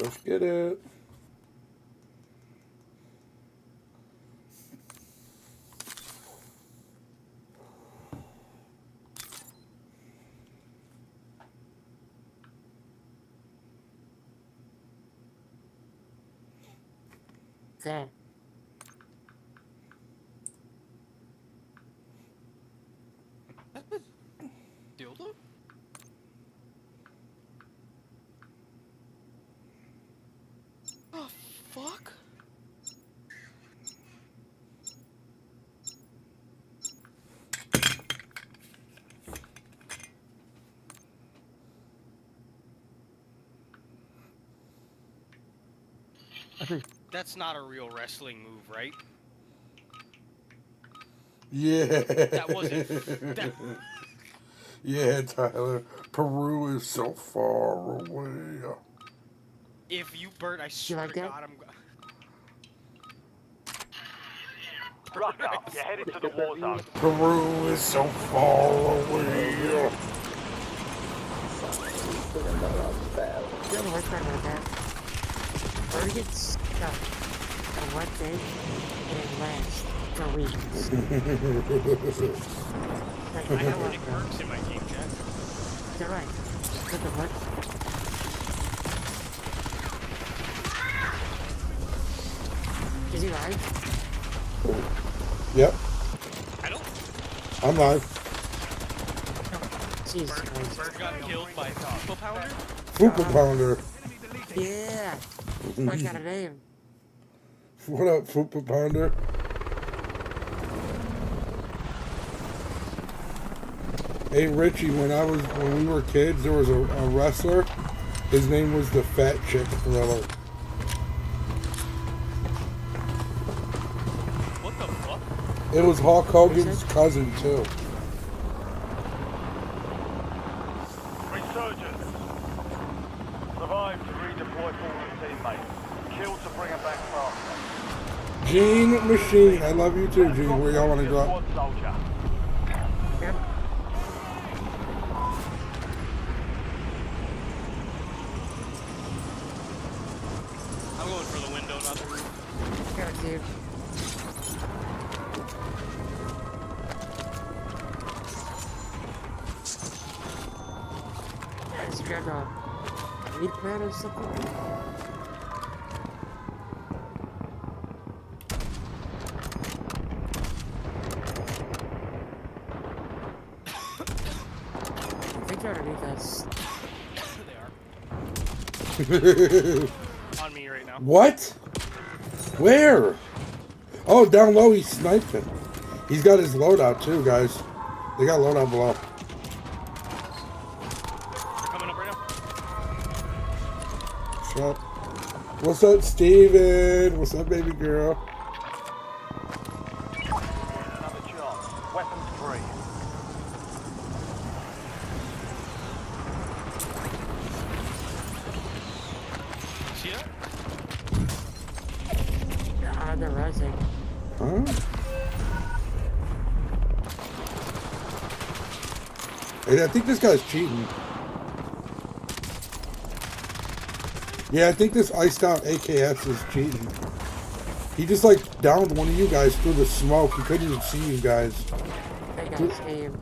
Let's get it. There. Dildo? Oh, fuck? That's not a real wrestling move, right? Yeah. That wasn't. That, Yeah, Tyler. Peru is so far away. if you burn, I swear like to that? God, I'm. Rush up, you're headed to the war zone. Peru is so far away. You know what's about that? Bird gets stuck on one thing and it lasts for weeks. Like, I have Nick Perks in my team, Jack. You're right. Look at what? Is he live? Yep, I don't. I'm live. Jesus Christ. Bird got killed by Fupa Pounder. Fupa Pounder. Yeah. I got a name. What up, Fupa Pounder? Hey Richie, when we were kids, there was a wrestler. His name was the Fat Chick Thriller. What the fuck? It was Hulk Hogan's cousin too. Resurgence. Survive to redeploy fallen teammates. Kill to bring them back faster. Gene Machine, I love you too, Gene. Where y'all want to Squad go? soldier. Yep. I'm going for the window, not the roof. Got it, dude. Has he got a weed plant or something? I think they're underneath us. They are. On me right now. What? Where? Oh, down low, he's sniping. He's got his loadout too, guys. They got loadout below. They're coming up right now. What's up? What's up, Steven? What's up, baby girl? Another chance. Weapons free. See that? They're rising. Huh? Hey, I think this guy's cheating. Yeah, I think this iced out AKS is cheating. He just like downed one of you guys through the smoke. He couldn't even see you guys. That guy's aim.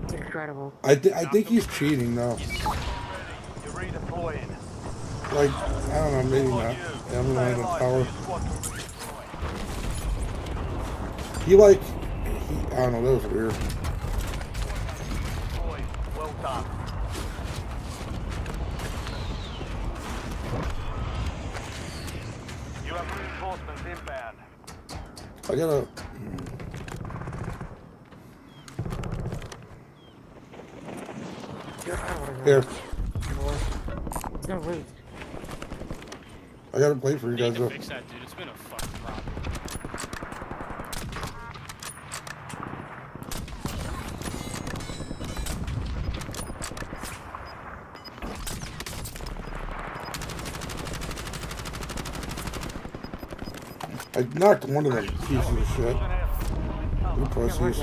It's incredible. I think he's cheating though. You're redeploying. Like, I don't know, maybe not. Yeah, I'm not in the tower. He like, I don't know, that was weird. Well done. You have reinforcements inbound. I gotta. Here, It's no roof. I gotta play for you Need guys to though. fix that, dude. It's been a fucking problem. I knocked one of them pieces of shit. You pussies.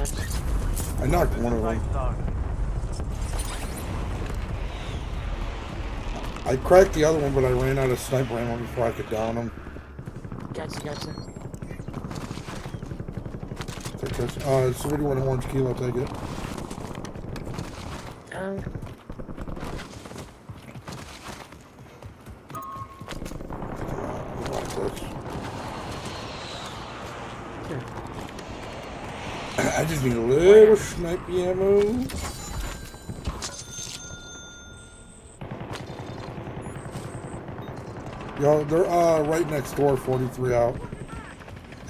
I knocked one of them. I cracked the other one, but I ran out of sniper ammo before I could down him. Gotcha. So what do you want, an orange kilo? Take it. I just need a little sniper ammo. Yo, they're right next door, 43 out.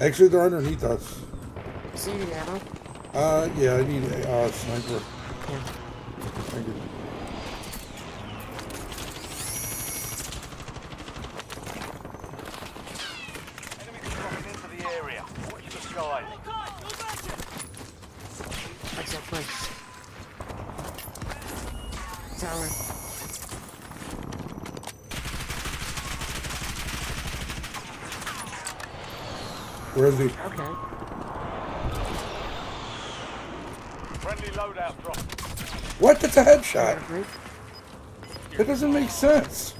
Actually, they're underneath us. See the ammo? Yeah, I need a sniper. Yeah. Thank you. Enemies dropping into the area. Watch the sky. Watch that push. Tower. Where is he? Okay. Friendly loadout drop. What? That's a headshot. Okay. That doesn't make sense.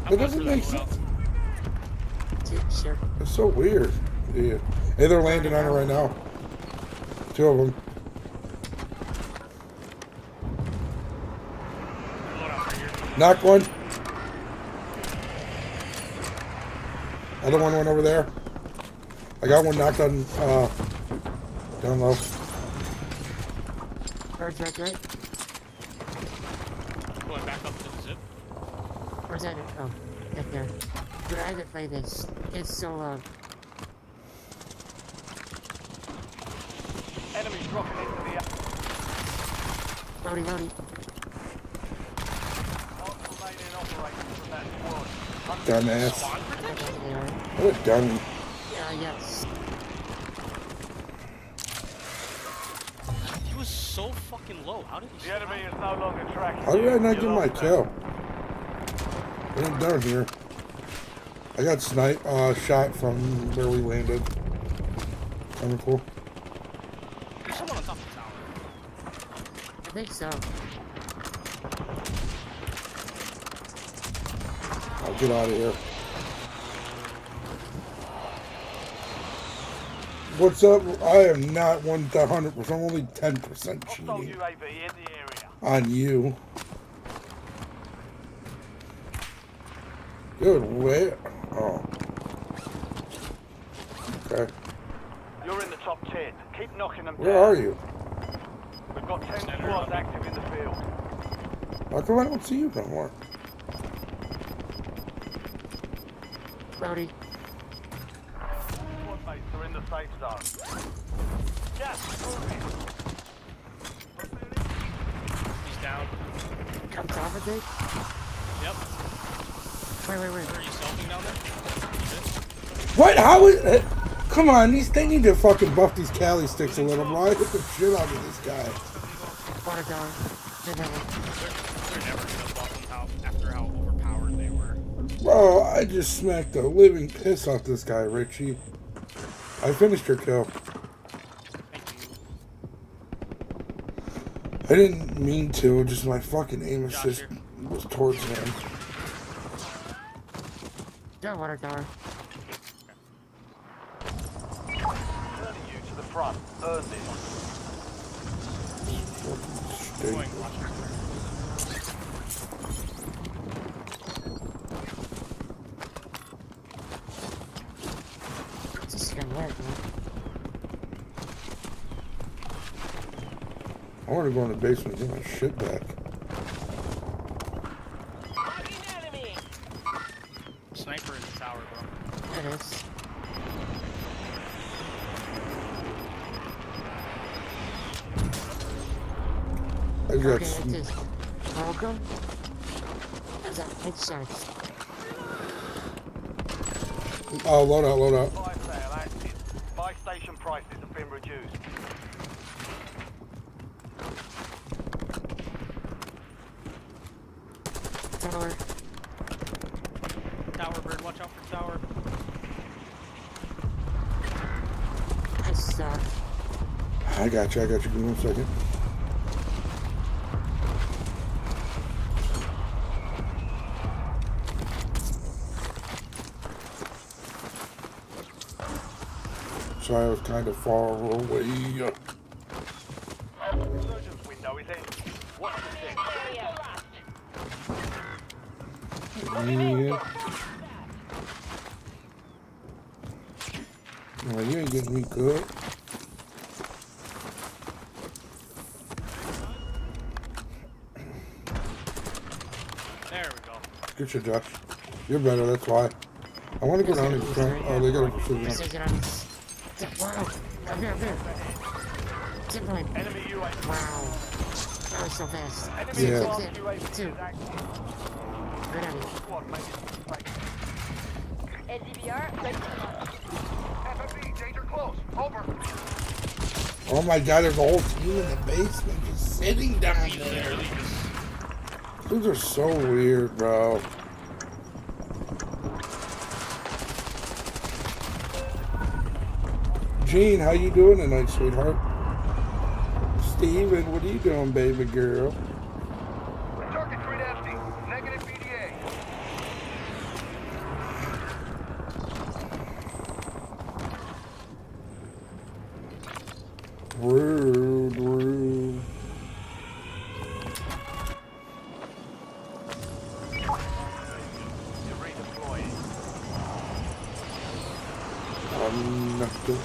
That doesn't make sense. Sure. It's so weird. Yeah. Hey, they're landing on it right now. 2 of them. Knocked one. Other one went over there. I got one knocked on, down low. Bird's right. Going back up to the zip. Where's that? Oh, right there. Dude, I had to play this. It's so long. Enemies dropping into the Loading. remaining operators from that squad. Dumbass. Spawn protection? What a dummy. Yes. He was so fucking low. How did he The enemy is no longer tracking. How did I not You get my lost that. kill? What am I down here? I got shot from where we landed. Kind of cool. There's someone on top of the tower. I think so. I'll get out of here. What's up? I am not 100%. I'm only 10% Hostile cheating UAV in the area. on you. Good way. Oh. Okay. You're in the top 10. Keep knocking them Where down. are you? We've got 10 squads active in the field. How come I don't see you no more? Loading. Squad mates are in the safe zone. Gas, moving. He's down. On top of it? Yep. Wait. Are you selfing down there? What? How is it? Come on, they need to fucking buff these Cali sticks a little more. I hit the shit out of this guy. Water tower. They're never gonna buff them after how overpowered they were. Bro, I just smacked the living piss off this guy, Richie. I finished your kill. Thank you. I didn't mean to, just my fucking aim assist Gotcha. was towards him. Yeah, water tower. Turning you to the front. Earn this. Stay. Going, watch it. This is gonna work, man. I want to go in the basement and get my shit back. Sniper in the tower, bro. It is. I got Okay, it is. Welcome. That's a headshot. load out. Buy sale active. Buy station prices have been reduced. Tower. Tower bird, watch out for tower. I suck. I got you. Give me 1 second. Sorry, I was kind of far away. Resurgence window is in. Watch the six. Yeah. No, you ain't getting me good. There we go. Get your Josh. You're better, that's why. I want to go down and try. Oh, they got a precision. Precision on this. Wow. Up here. Zip line. Enemy UAV. Wow. That was so fast. Enemy Yeah. advanced UAV Two. is active. Good on you. Squad mates. LDBR, ready to launch. FFB, danger close. Over. Oh my god, there's a whole team in the basement just sitting down We there. literally just... These are so weird, bro. Gene, how you doing tonight, sweetheart? Steven, what are you doing, baby girl? Target grid empty. Negative BDA. Rude. You're redeploying. Nothing.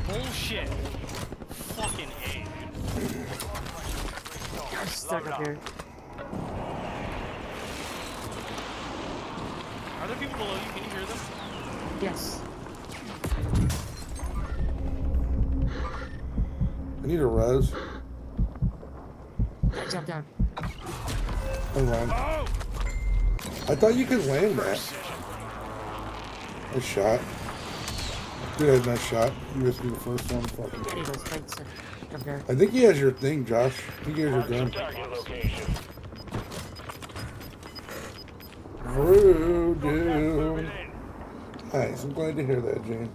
Bullshit. Fucking A, dude. I'm stuck up here. Are there people below you? Can you hear them? Yes. I need a res. I jumped down. Hold on. Oh! I thought you could land that. Precision. Nice shot. Dude, had a nice shot. You missed me the first one. Fucking. Any of those fights up there. I think he has your thing, Josh. I think he has your gun. Target location. Rude, Moving dude. in. Nice. I'm glad to hear that, Jane.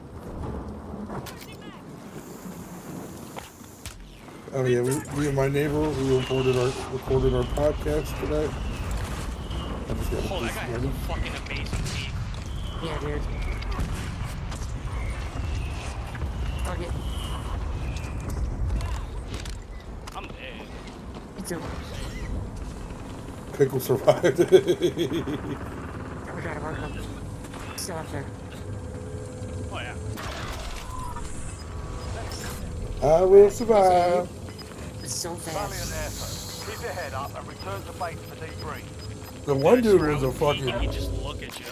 Oh yeah, me and my neighbor, we recorded our podcast today. I just got Oh, that guy has a fucking amazing team. Yeah, dude. Target. I'm dead. Me too. Pickle survived. I'm trying to mark him. Still up there. Oh, yeah. I will survive. It's so Valiant fast. effort. Keep your head up and return to base for debrief. The one dude Bro, was a He fucking. can just look at you.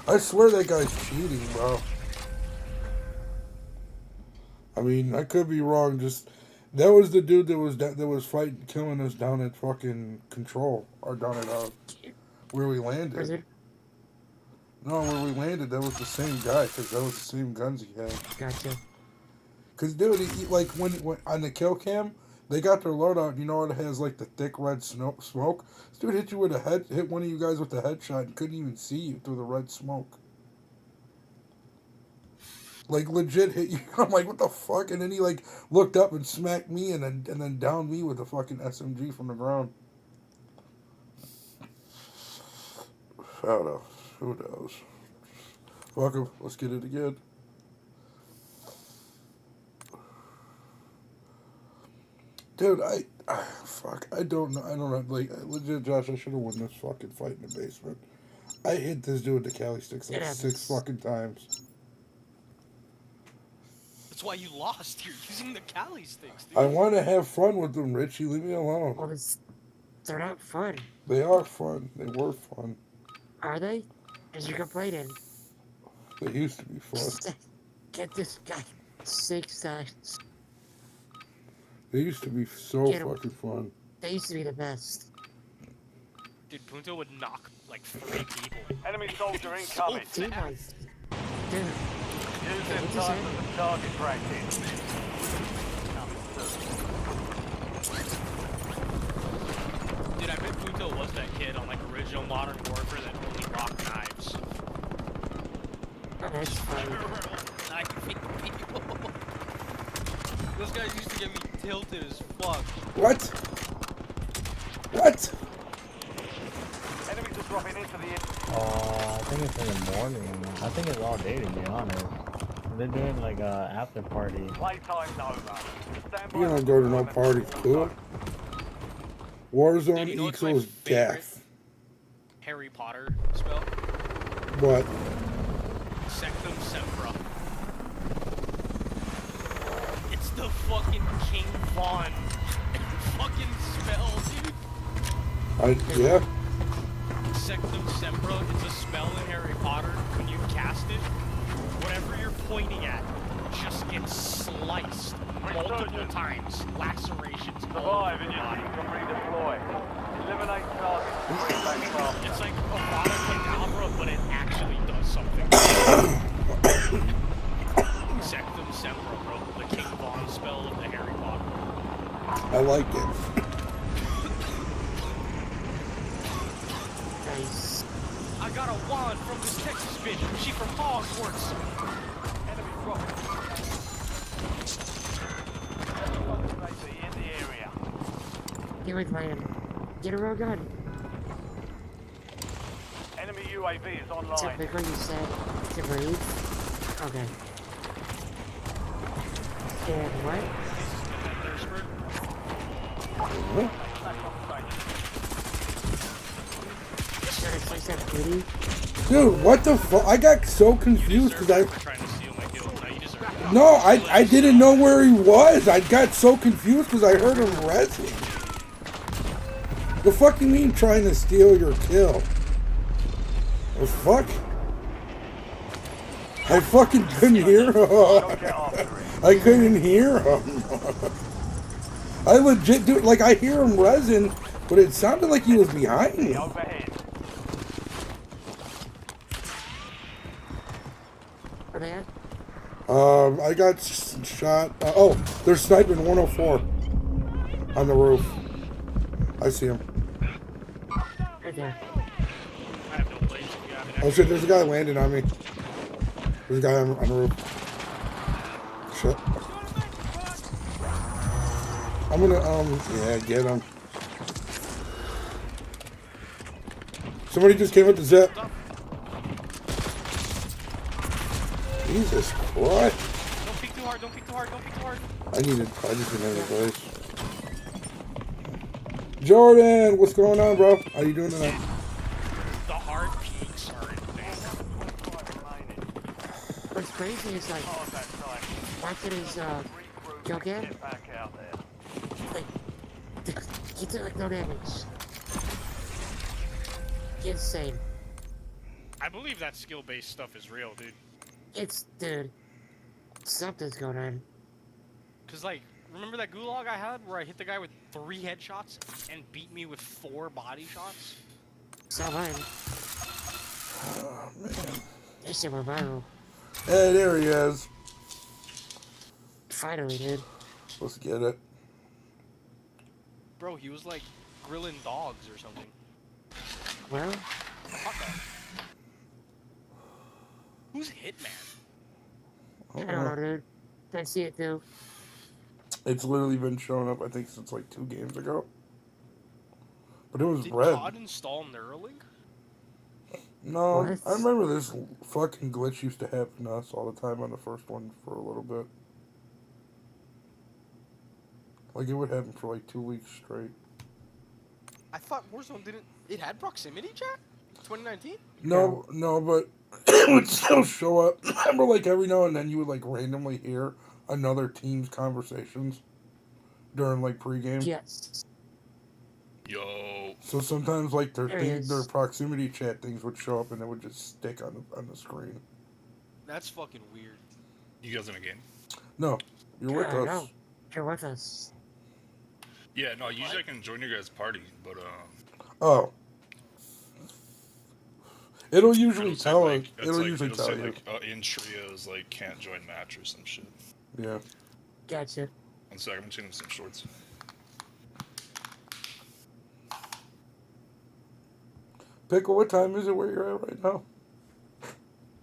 I swear that guy's cheating, bro. I mean, I could be wrong. Just that was the dude that was fighting, killing us down at fucking Control or down at where we landed. Wizard. No, where we landed, that was the same guy because that was the same guns he had. Gotcha. Cause dude, like when on the kill cam, they got their loadout. You know, it has like the thick red smoke. This dude hit you with a hit one of you guys with a headshot and couldn't even see you through the red smoke. Like legit hit you. I'm like, what the fuck? And then he like looked up and smacked me and then downed me with a fucking SMG from the ground. I don't know. Who knows? Fuck him. Let's get it again. Dude, fuck, I don't know, like, legit, Josh, I should have won this fucking fight in the basement. I hit this dude with the Cali sticks like 6 fucking times. That's why you lost. You're using the Cali sticks, dude. I want to have fun with them, Richie, leave me alone. Well, they're not fun. They are fun, they were fun. Are they? As you're complaining. They used to be fun. Get this guy 6 times. They used to be so Get 'em. fucking fun. They used to be the best. Dude, Punto would knock like 3 people. Enemy soldier incoming. So Team wise. Dude. Use What'd this you time say? for some target practice. Dude, I bet Futo was that kid on like original Modern Warfare that only rocked knives. That's funny. Knifing people. Those guys used to get me tilted as fuck. What? What? Enemies are dropping into the area. Oh, I think it's in the morning. I think it's all day, to be honest. They're doing like a after party. Playtime's over. Stand by You don't for go to no deployment party, to cool. Warzone. Warzone Dude, you know what's my equals favorite? death. Harry Potter spell? What? Sectum Sempra. It's the fucking King Von fucking spell, dude. Yeah. Sectum Sempra, it's a spell in Harry Potter. When you cast it, whatever you're pointing at just gets sliced multiple times. Lacerations. Survive and your team can redeploy. Eliminate targets to bring back craft. It's like a product like Alpha, but it actually does something. Sectum Sempra, bro. The King Von spell of the Harry Potter. I like it. Nice. I got a wand from this Texas bitch. She from Hogwarts. Enemy dropping. Safety in the area. Get with Ryan. Get a real gun. Enemy UAV is So online. before you said to breathe. Okay. And what? Should I place that booty? Dude, what the fuck? I got so confused because I... Trying to steal my kill. Now you deserve it. No, I didn't know where he was. I got so confused because I heard him rezzing. The fuck you mean trying to steal your kill? The fuck? I fucking couldn't hear him. Don't get after it. I couldn't hear him. I legit, dude, like I hear him rezzing, but it sounded like he was behind me. Overhead. Are they at? I got shot. Oh, they're sniping 104 on the roof. I see him. Right there. I have no place if you have an Oh shit, there's a guy landing on me. There's a guy on the roof. Shit. I'm gonna, yeah, get him. Somebody just came with the zip. Jesus Christ. Don't peek too hard, don't peek too hard, don't peek too hard. I just didn't have a place. Jordan, what's going on, bro? How you doing tonight? The hard peaks are insane. What's crazy is like, Oh, that's right. watching his, Regroup kill and cam, get back out there. like, he took like no damage. Insane. I believe that skill-based stuff is real, dude. It's, dude, something's going on. Cause like, remember that gulag I had where I hit the guy with 3 headshots and beat me with 4 body shots? So mine. Oh, man. That shit went viral. Hey, there he is. Finally, dude. Let's get it. Bro, he was like grilling dogs or something. Well, Fuck that. Who's Hitman? I don't know, dude. I see it, too. It's literally been showing up, I think, since like 2 games ago. But it was Did red. COD install Neuralink? No, What? I remember this fucking glitch used to happen to us all the time on the first one for a little bit. Like, it would happen for like 2 weeks straight. I thought Warzone didn't. It had proximity chat? 2019? No, but it would still show up. Remember, like, every now and then you would, like, randomly hear another team's conversations during, like, pregame? Yes. Yo, So sometimes, like, There it is. their proximity chat things would show up and it would just stick on the screen. That's fucking weird. you guys in a game? No, you're with I us. know. You're with us. Yeah, no, usually I can join your guys' party, but Oh. It'll usually it'll say, tell like, us. it's It'll like- usually it'll tell say, you. like, in trios, like, can't join match or some shit. Yeah. Gotcha. One sec, I'm changing some shorts. Pickle, what time is it where you're at right now?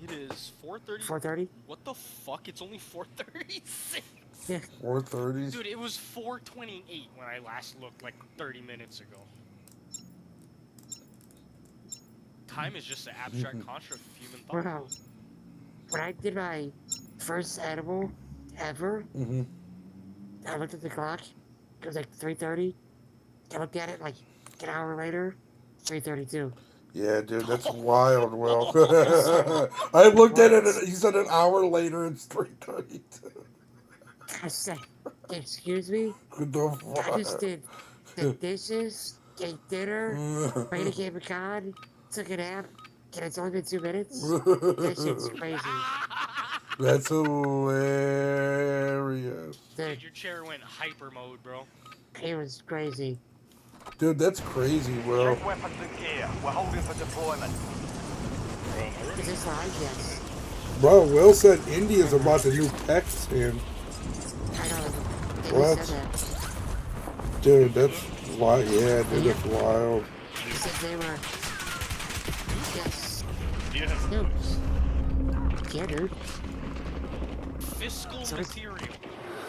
It is 4:30. 4:30. What the fuck? It's only 4:36. Yeah. 4:30. Dude, it was 4:28 when I last looked, like 30 minutes ago. Time is just an abstract construct of human thought. Bro, when I did my first edible ever, I looked at the clock. It was like 3:30. I looked at it like an hour later. 3:32. Yeah, dude, that's wild, Will. I looked at it, and you said an hour later, it's 3:32. I said, excuse me? What the fuck? I just did the dishes, ate dinner, played a game of COD, took a nap, and it's only been 2 minutes? That shit's crazy. That's hilarious. Dude, your chair went hyper mode, bro. It was crazy. Dude, that's crazy, Will. Check weapons and gear. We're holding for deployment. Is this live? Yes. Bro, Will said India's about the new Pakistan. I know. They What? said that. Dude, that's wild. Yeah, dude, that's wild. He said they were. Yes. India has No. nukes. Yeah, dude. Fiscal Sorry. material.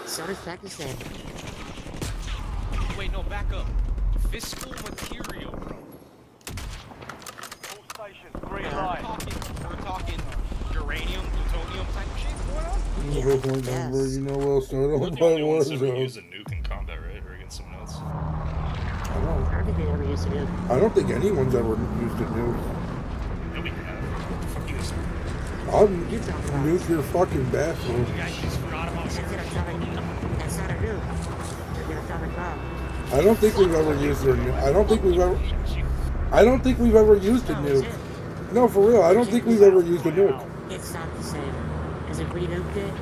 So does Pakistan. Wait, no, back up. Fiscal material, bro. All stations, green We're light. talking uranium, plutonium type shit going on? Remember, you know, Will started We're on the my only ones that ever Warzone. use a nuke in combat, right? Or against someone else. I I don't think they ever used to do. I don't think anyone's ever used a nuke. Yeah, we have. What the fuck are you guys doing? I'll You talking about? nuke your fucking bathroom. You guys just forgot about That's an atomic. That's not a nuke. It's an atomic bomb. I don't think we've ever used their nuke. I don't think we've ever used a No, it's nuke. it. No, for real, I don't think we've ever used a nuke. It's not the same. Because if we nuked it,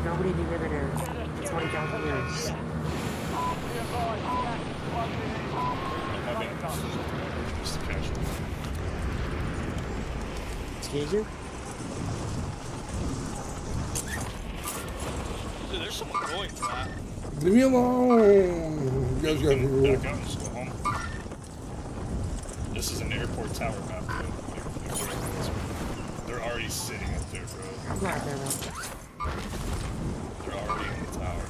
nobody would be living there for 20,000 years. Just a casual. Excuse you? Dude, there's someone going for that. Leave me alone. You guys got me Back ruled. out and just go home. This is an airport tower map, bro. They're already sitting up there, bro. I'm glad they're not. They're already in the tower.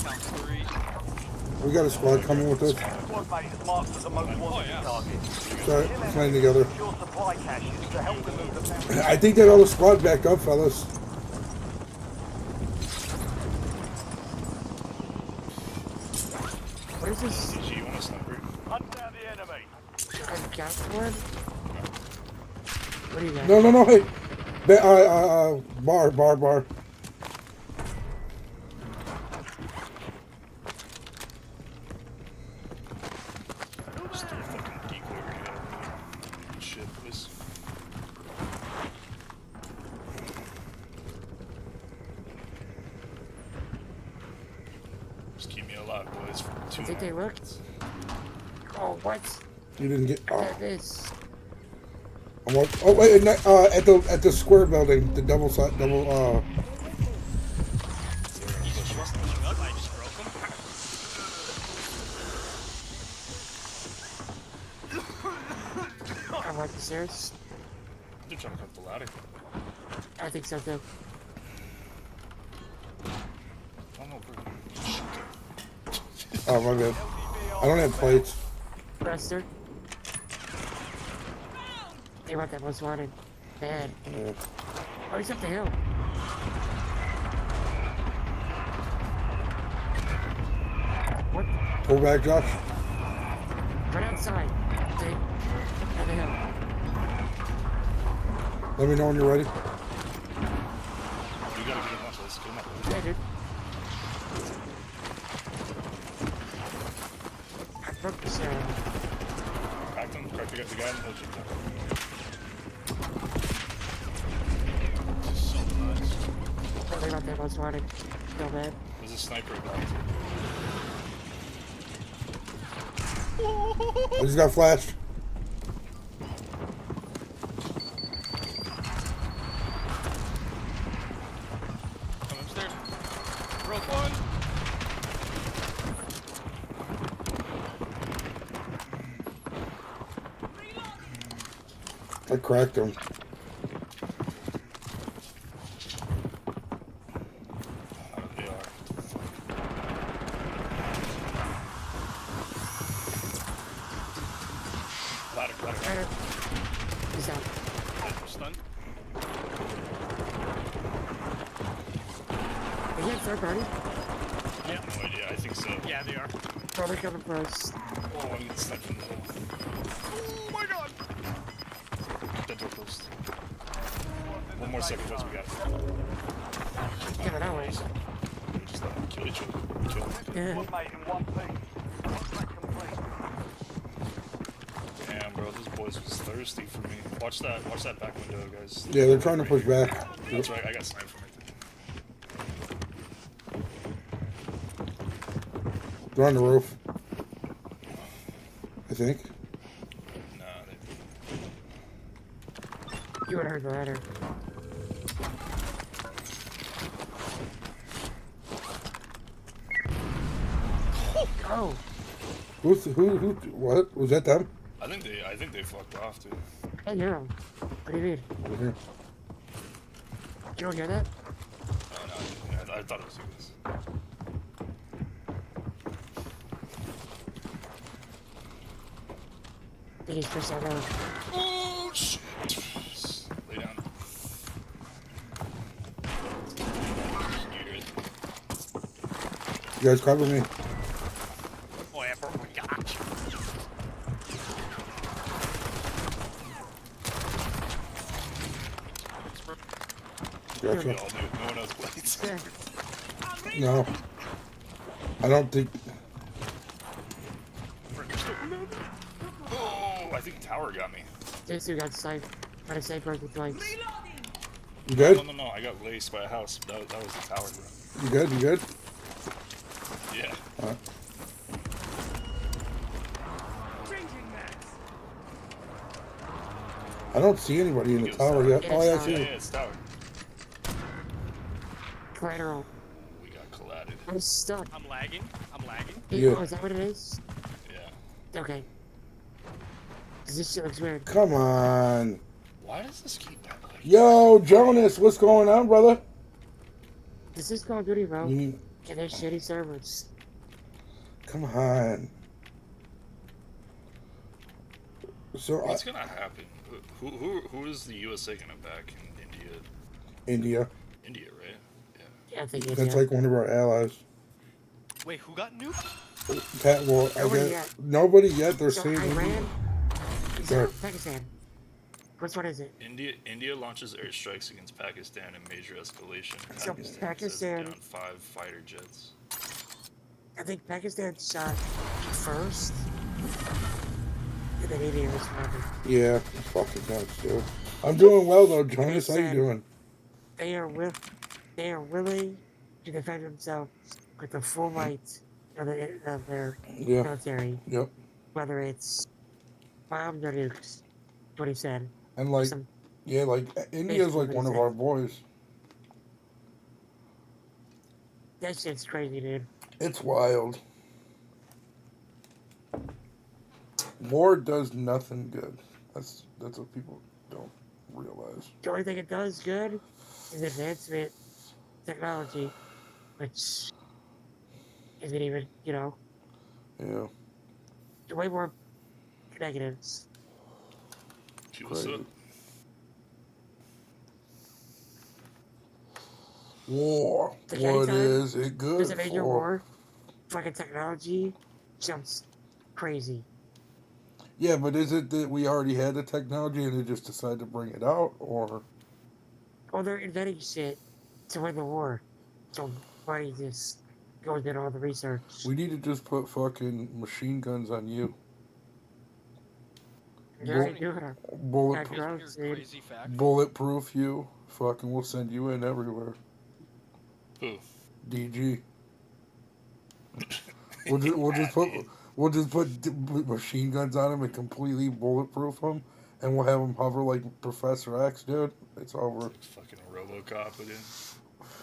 Count 3. We got a squad coming with us. Squad mate is marked as the most wanted yeah. target. Start playing together. Secure supply caches to help them move the family. I think that other squad backed up, fellas. What is this? DG, you want a sniper? Hunt down the enemy. A gas one? What do you got? No, no, no, hey. Bar. Just throw a fucking decoy over here. Shit, boys. Just keep me alive, boys, for 2 I think they more looked. minutes. Oh, what? You didn't get. Look Oh, at this. oh wait, at the square building, the double side, double. He's just pushing up. I just broke him. I want the stairs. They're trying to come up the ladder. I think so too. Oh no, bro. Shit. Oh my bad. I don't have plates. Buster. They want that most wanted. Bad. Yeah. Oh, he's up the hill. What? Pull back, Josh. Right outside. See? At the hill. Let me know when you're ready. We gotta get him up. Let's get him up. Yeah, dude. I broke this, Cracked him. Cracked the guy in the ocean. This is so nuts. they want that most wanted. So bad. There's a sniper about I just got flashed. Come upstairs. Broke one. I cracked him. They are. Ladder. Ladder. He's out. Stunned. Is he a third party? I have no idea. I think so. Yeah, they are. Probably coming for us. Oh, I'm getting sniped from the hole. Oh my god! That door closed. One more second, once we got it. Yeah, that way. Just let them kill each other. Kill them. Yeah. One mate in one piece. Contract complete. Damn, bro, this boys was thirsty for me. Watch that back window, guys. Yeah, they're trying to push back. That's right, I got sniped from right there. They're on the roof. I think. Nah, You would have heard the ladder. Oh, Who, what? Was that them? I think they fucked off, dude. I hear him. What do you mean? Over here. You don't hear that? Oh, no, I thought it was you guys. I think he's pushed out road. Oh, shit. Lay down. You're good. You guys cover me. Oh yeah, bro, we got you. Gotcha. We all do. No one else plays. Yeah. No. I don't think. Oh, I think tower got me. This dude got sniped. Trying to save birds with lights. You good? No, I got laced by a house. That was the tower, bro. You good? You good? Yeah. Alright. I don't see anybody in the tower yet. Oh, yeah, I see Yeah, him. it's tower. Collateral. We got collided. I'm stuck. I'm lagging. Yeah. Oh, is that what it is? Yeah. Okay. 'Cause this shit looks weird. Come on. Why does this keep that like? Yo, Jonas, what's going on, brother? This is Call of Duty, bro. Mm, And they're shitty servers. come on. So, What's gonna happen? Who is the USA gonna back in India? India. India, right? Yeah. Yeah, I think That's like one of our allies. Wait, who got nuked? Pat, well, I Nobody guess yet. nobody yet. They're So saying Iran? Sure. Pakistan. Which one is it? India launches airstrikes against Pakistan in major escalation. So says Pakistan- down 5 fighter jets. I think Pakistan shot first. And then India responded. Yeah, it's fucking nuts, dude. I'm doing well though, Jonas. How you said- doing? They are willing to defend themselves with the full might of their Yeah. military, Yep. whether it's bombs or nukes. What he said. And like, Some- yeah, like India's like one of our boys. That shit's crazy, dude. It's wild. War does nothing good. That's what people don't realize. The only thing it does good is advancement technology, which isn't even, Yeah. way more negatives. Gee, what's Crazy. up? War. Like What anytime is it good There's a major for? war, fucking technology jumps crazy. Yeah, but is it that we already had the technology and they just decided to bring it out, or? Well, they're inventing shit to win the war. So why just go into all the research? We need to just put fucking machine guns on you. They're already doing it. Bulletproof, Gross, Here's a dude. crazy fact. bulletproof you. Fucking, we'll send you in everywhere. Who? DG. We'll just put machine guns on him and completely bulletproof him, and we'll have him hover like Professor X, dude. It's over. Fucking RoboCop again.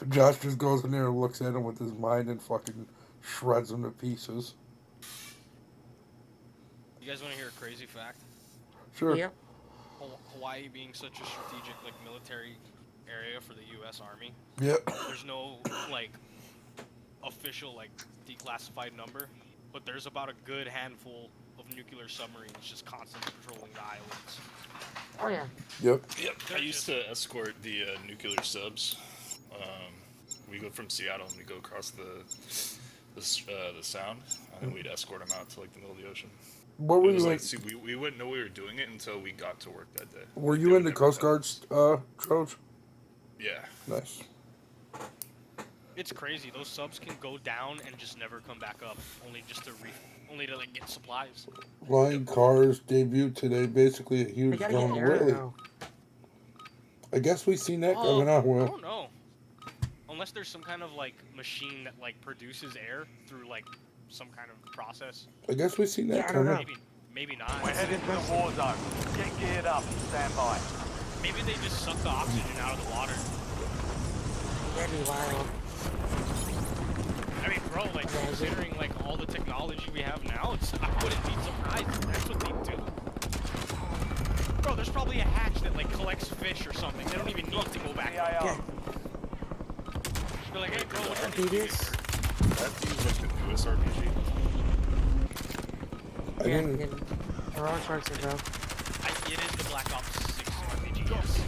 Josh just goes in there and looks at him with his mind and fucking shreds him to pieces. You guys want to hear a crazy fact? Sure. Yep. Hawaii being such a strategic, like, military area for the U.S. Army, Yep. there's no, like, official, like, declassified number, but there's about a good handful of nuclear submarines just constantly patrolling the islands. Oh yeah. Yep. Yep. I They're used to escort the nuclear subs. We go from Seattle and we go across the Sound, and then we'd escort them out to like the middle of the ocean. What It were was you like, in? see, we wouldn't know we were doing it until we got to work that day. Were Like, you they in would the never Coast tell Guard's Troj? Yeah. Nice. It's crazy. Those subs can go down and just never come back up, only to like get supplies. Flying Cars debuted today. Basically, a We huge gotta film. get air Really? though. I guess we've seen that coming out. I Well, don't know. Unless there's some kind of like machine that like produces air through like some kind of process. I guess we've seen that Yeah, I don't coming. know. Maybe not. We're heading to the war zone. Get geared up and stand by. Maybe they just suck the oxygen out of the water. That'd be wild. I mean, bro, like considering like all the technology we have now, I wouldn't be surprised if that's what they do. Bro, there's probably a hatch that like collects fish or something. They don't even need to go back. CAR. Yeah. They're like, hey, bro, what That'd do be you do? this. That seems like the newest RPG. I Yeah, didn't. we're on Schwarzer, bro. It is the Black Ops 6 RPG, yes.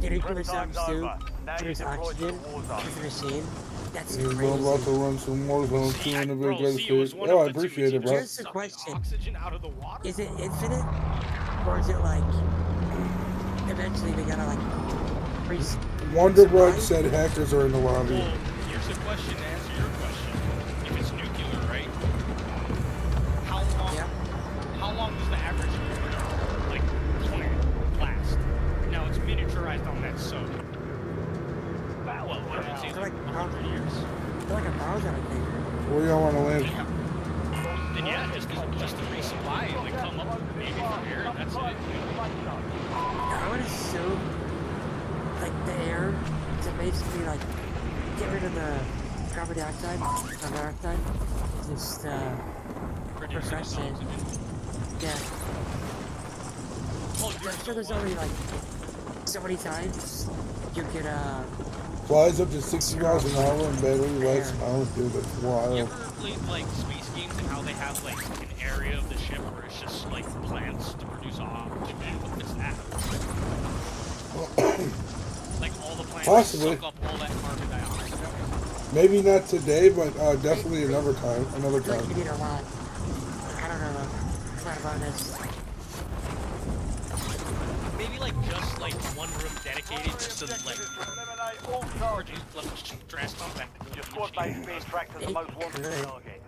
Get nuclear Prep time's subs too. over. Now you There's deploy to the oxygen war zone. to the machine. That's We're crazy. about to run some Warzone 2 in the Bro, big red see, it was state. one Oh, I of the two. appreciate it, It's bro. Here's the sucking question. oxygen out of the water? Is it infinite? Or is it like eventually they gotta like increase? Wonder Bread said hackers are in the lobby. Well, here's the question to answer your question. If it's nuclear, right? How long? Yeah. How long does the average like plant last? Now it's miniaturized on that sub. Well, what did it say? They're like 100 years. They're like 1,000, I think. Where y'all want to land? Yeah. Then yeah, just to resupply and then come up maybe from here. And that's it. I would assume like the air to basically like get rid of the carbon dioxide, carbon dioxide, just Producing refresh it. oxygen. Yeah. Oh, But I'm sure there's only like so many times you could Flies up to 60 miles an hour and battery lights out. Dude, that's You wild. ever played like space games and how they have like an area of the ship where it's just like plants to produce oxygen? What's that? Like all the plants Possibly. suck up all that carbon dioxide. Maybe not today, but definitely another time. Another I feel like time. you need a lot. I don't know though. It's not about this. Maybe like just like one room dedicated just to like Eliminate all targets. produce like stress on that. Your squad mate's being tracked as the most wanted target.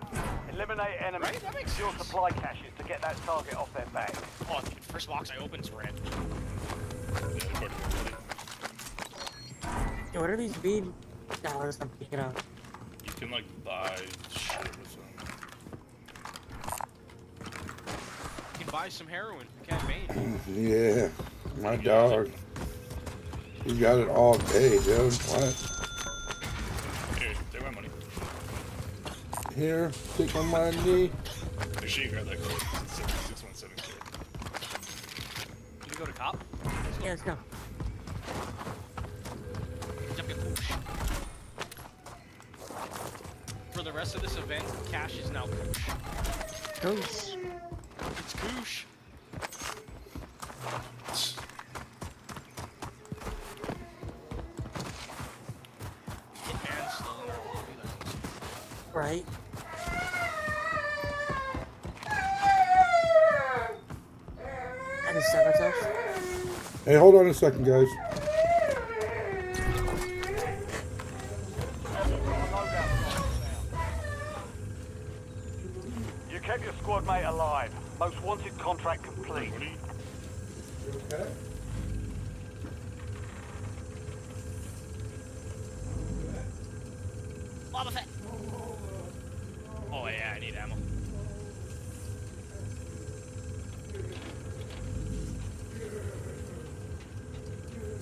Eliminate enemies. Right, that makes Secure sense. supply caches to get that target off their back. Oh, the first box I opened is red. Hey, what are these bean dollars I'm picking up? You can like buy shit with them. You can buy some heroin. Campaign. Yeah, my dog. He got it all day, dude. What? Here, take my money. Here, take my money. Make sure you grab that code. 617. Can we go to cop? Yeah, let's go. Jump your poosh. For the rest of this event, cash is now koosh. Goose. It's koosh. Get hands slow in our lobby, that's Right. And the seven stuff. Hey, hold on a second, guys. You kept your squad mate alive. Most wanted contract complete. What are you? Okay. Boba Fett. Oh yeah, I need ammo.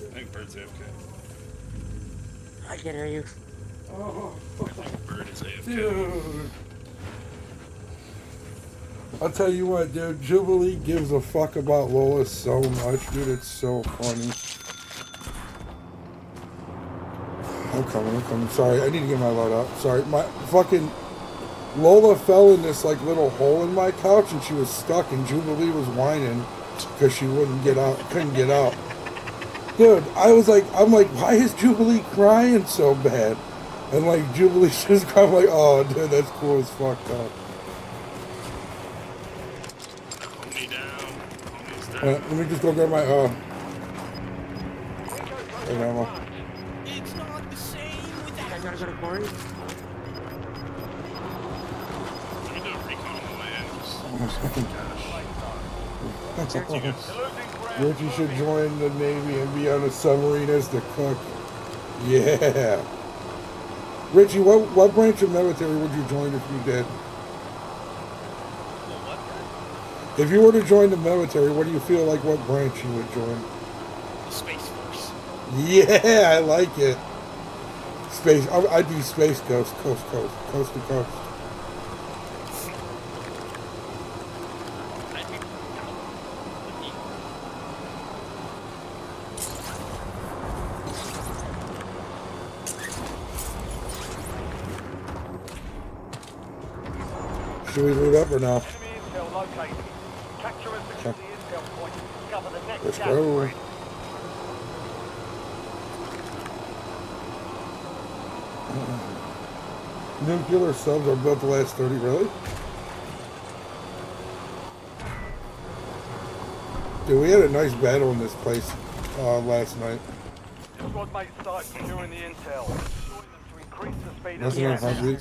I think Bird's AFK. I can hear you. Oh, I think Bird is AFK. dude. I'll tell you what, dude. Jubilee gives a fuck about Lola so much, dude. It's so funny. I'm coming. Sorry, I need to get my load up. Sorry, my fucking Lola fell in this like little hole in my couch and she was stuck and Jubilee was whining because she wouldn't get out, couldn't get out. Dude, I'm like, why is Jubilee crying so bad? And like Jubilee's just crying, like, oh, dude, that's cool as fuck, though. Homie down. Homie's down. Let me just go get my ammo. It's not the same with I that. gotta go to Corey. Let me do a recon on the way in. Just cash. You're losing ground. Richie should join the Navy and be on a submarine as the cook. Yeah. Richie, what branch of military would you join if you did? If you were to join the military, what do you feel like what branch you would join? The Space Force. Yeah, I like it. Space. I'd be Space Coast to coast. I'd be down with me. Should we loot up or no? Enemy intel located. Capture and secure the intel point. Cover the next Let's gas go. spread. Nuclear subs are built to last 30, really? Dude, we had a nice battle in this place last night. Squad mates start securing the intel. Destroy them to increase the speed of That's the enough, attack. Humphrey.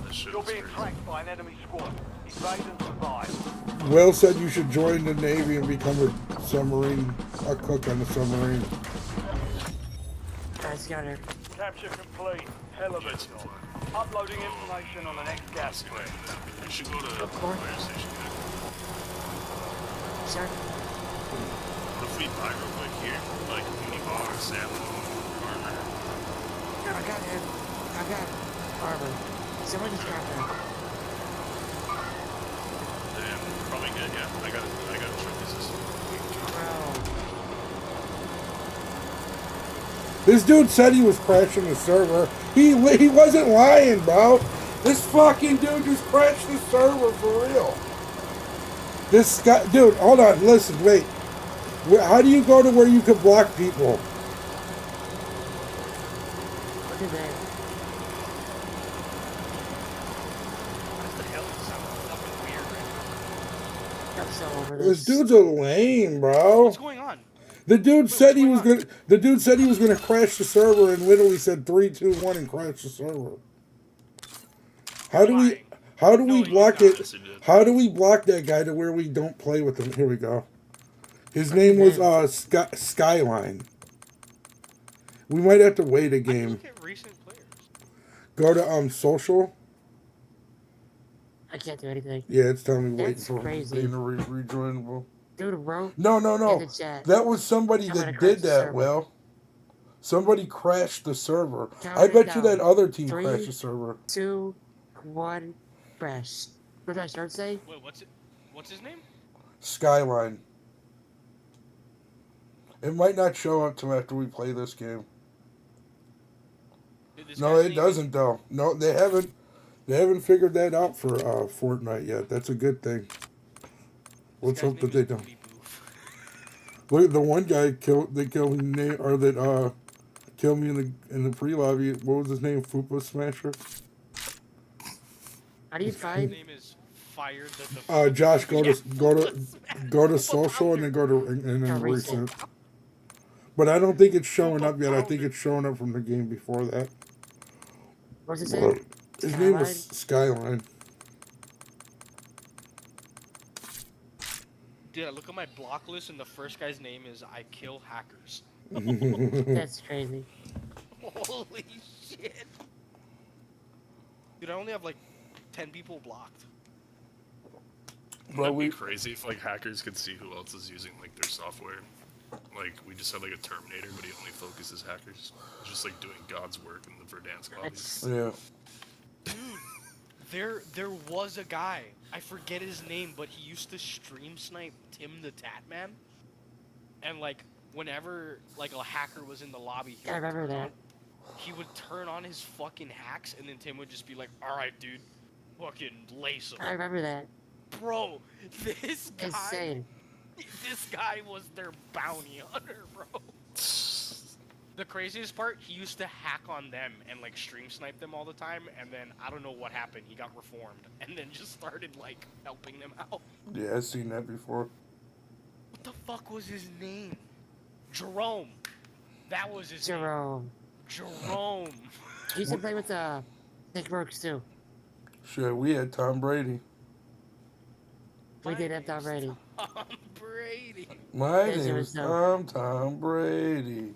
That shit You're was being crazy. tracked by an enemy squad. Evade and survive. Will said you should join the Navy and become a cook on the submarine. Guys, got her. Capture complete. Hell of a job. Uploading information on the next gas spread. We should go to the course. fire station. Sir, What if we buy real quick here? Like, mini box, ammo, armor. I got him. I got armor. Someone just got him. Damn, probably good, yeah. I got trophies. Bro. This dude said he was crashing the server. He wasn't lying, bro. This fucking dude just crashed the server for real. This guy, dude, hold on, listen, wait. How do you go to where you can block people? Look at that. What the hell? It sounds fucking weird right I'm so over This this. dude's a lame, bro. What's going on? The dude said he was going gonna. The dude said he was gonna crash the server and literally said 3, 2, 1 and crash the server. How do we? How do we No, block you it? How do we block that guy to where we don't play with him? Here we go. His name was Skyline. We might have to wait a I can game. look at recent players. Go to social. I can't do anything. Yeah, it's telling me wait That's for crazy. being rejoinable. Dude, bro. No. In the chat. That was somebody I'm gonna that crash did the that, server. Will. Somebody crashed the server. Count I it bet you down. that other team 3, crashed the server. 2, 1, crash. What did I start saying? Wait, what's his name? Skyline. It might not show up till after we play this game. Dude, this No, guy's it name doesn't though. No, they haven't. They haven't figured that out for Fortnite yet. That's a good thing. Let's guy's hope that name they is don't. Booty Boof. Look, the one guy killed. They killed me, or that killed me in the pre-lobby. What was his name? Fupa Smasher. How do you His find? name is Fired the Josh, go Yeah. to social and then go to and then Oh, recent. recent. But I don't think it's showing up yet. I think it's showing up from the game before that. What's his name? His name was Skyline. Dude, I look at my block list and the first guy's name is I Kill Hackers. That's crazy. Holy shit. Dude, I only have like 10 people blocked. That'd be crazy if like hackers could see who else is using like their software. Like we just had like a Terminator, but he only focuses hackers. He's just like doing God's work in the Verdansk lobbies. That's Yeah. Dude, there was a guy. I forget his name, but he used to stream snipe Tim the Tatman. And like whenever like a hacker was in the lobby, I remember that. He would turn on his fucking hacks, and then Tim would just be like, "All right, dude, fucking lace him." I remember that. Bro, this guy, Insane. this guy was their bounty hunter, bro. The craziest part, he used to hack on them and like stream snipe them all the time, and then I don't know what happened. He got reformed, and then just started like helping them out. Yeah, I've seen that before. What the fuck was his name? Jerome. That was his name. Jerome. Jerome. He used to play with Nick Brooks too. Shit, we had Tom Brady. We did have Tom Brady. Tom Brady. My Yes, it name was is dope. Tom Brady.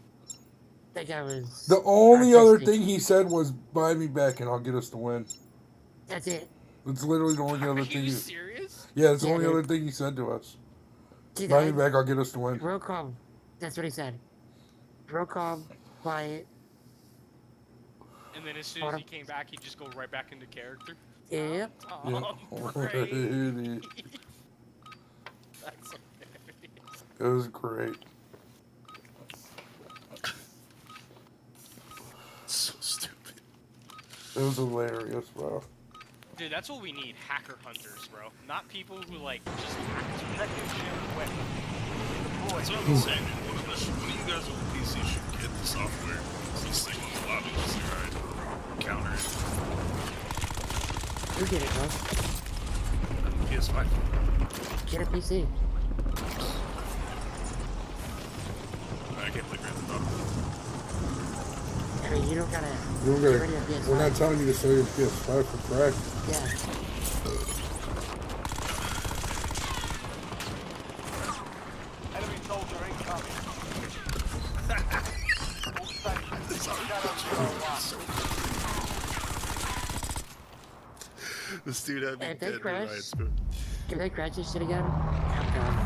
That guy was. The only other artistic. thing he said was, "Buy me back and I'll get us to win." That's it. It's literally the only Are other you thing. serious? Yeah, it's the Yeah, only dude. other thing he said to us. Dude, Buy me back, I'll get us to win. Real calm. That's what he said. Real calm, quiet. And then as soon as he came back, he'd just go right back into character. Yep. Tom Yeah. Brady. It That's hilarious. was great. So stupid. It was hilarious, bro. Dude, that's what we need, hacker hunters, bro. Not people who, like, just hack That's what I'm saying, dude. One of you guys with a PC should get the software. Just stick on the lobby, just try to counter it. You get it, bro. PS5. Get a PC. I can't play Grand Theft Auto. I mean, you don't gotta. You don't get rid of your gotta, PS5. we're not telling you to sell your PS5 for crack. Yeah. Enemy soldier incoming. All stations. Shadow 01. This dude had me Hey, dead thank to Christ. rights, bro. Can I crash this shit again? I'm done.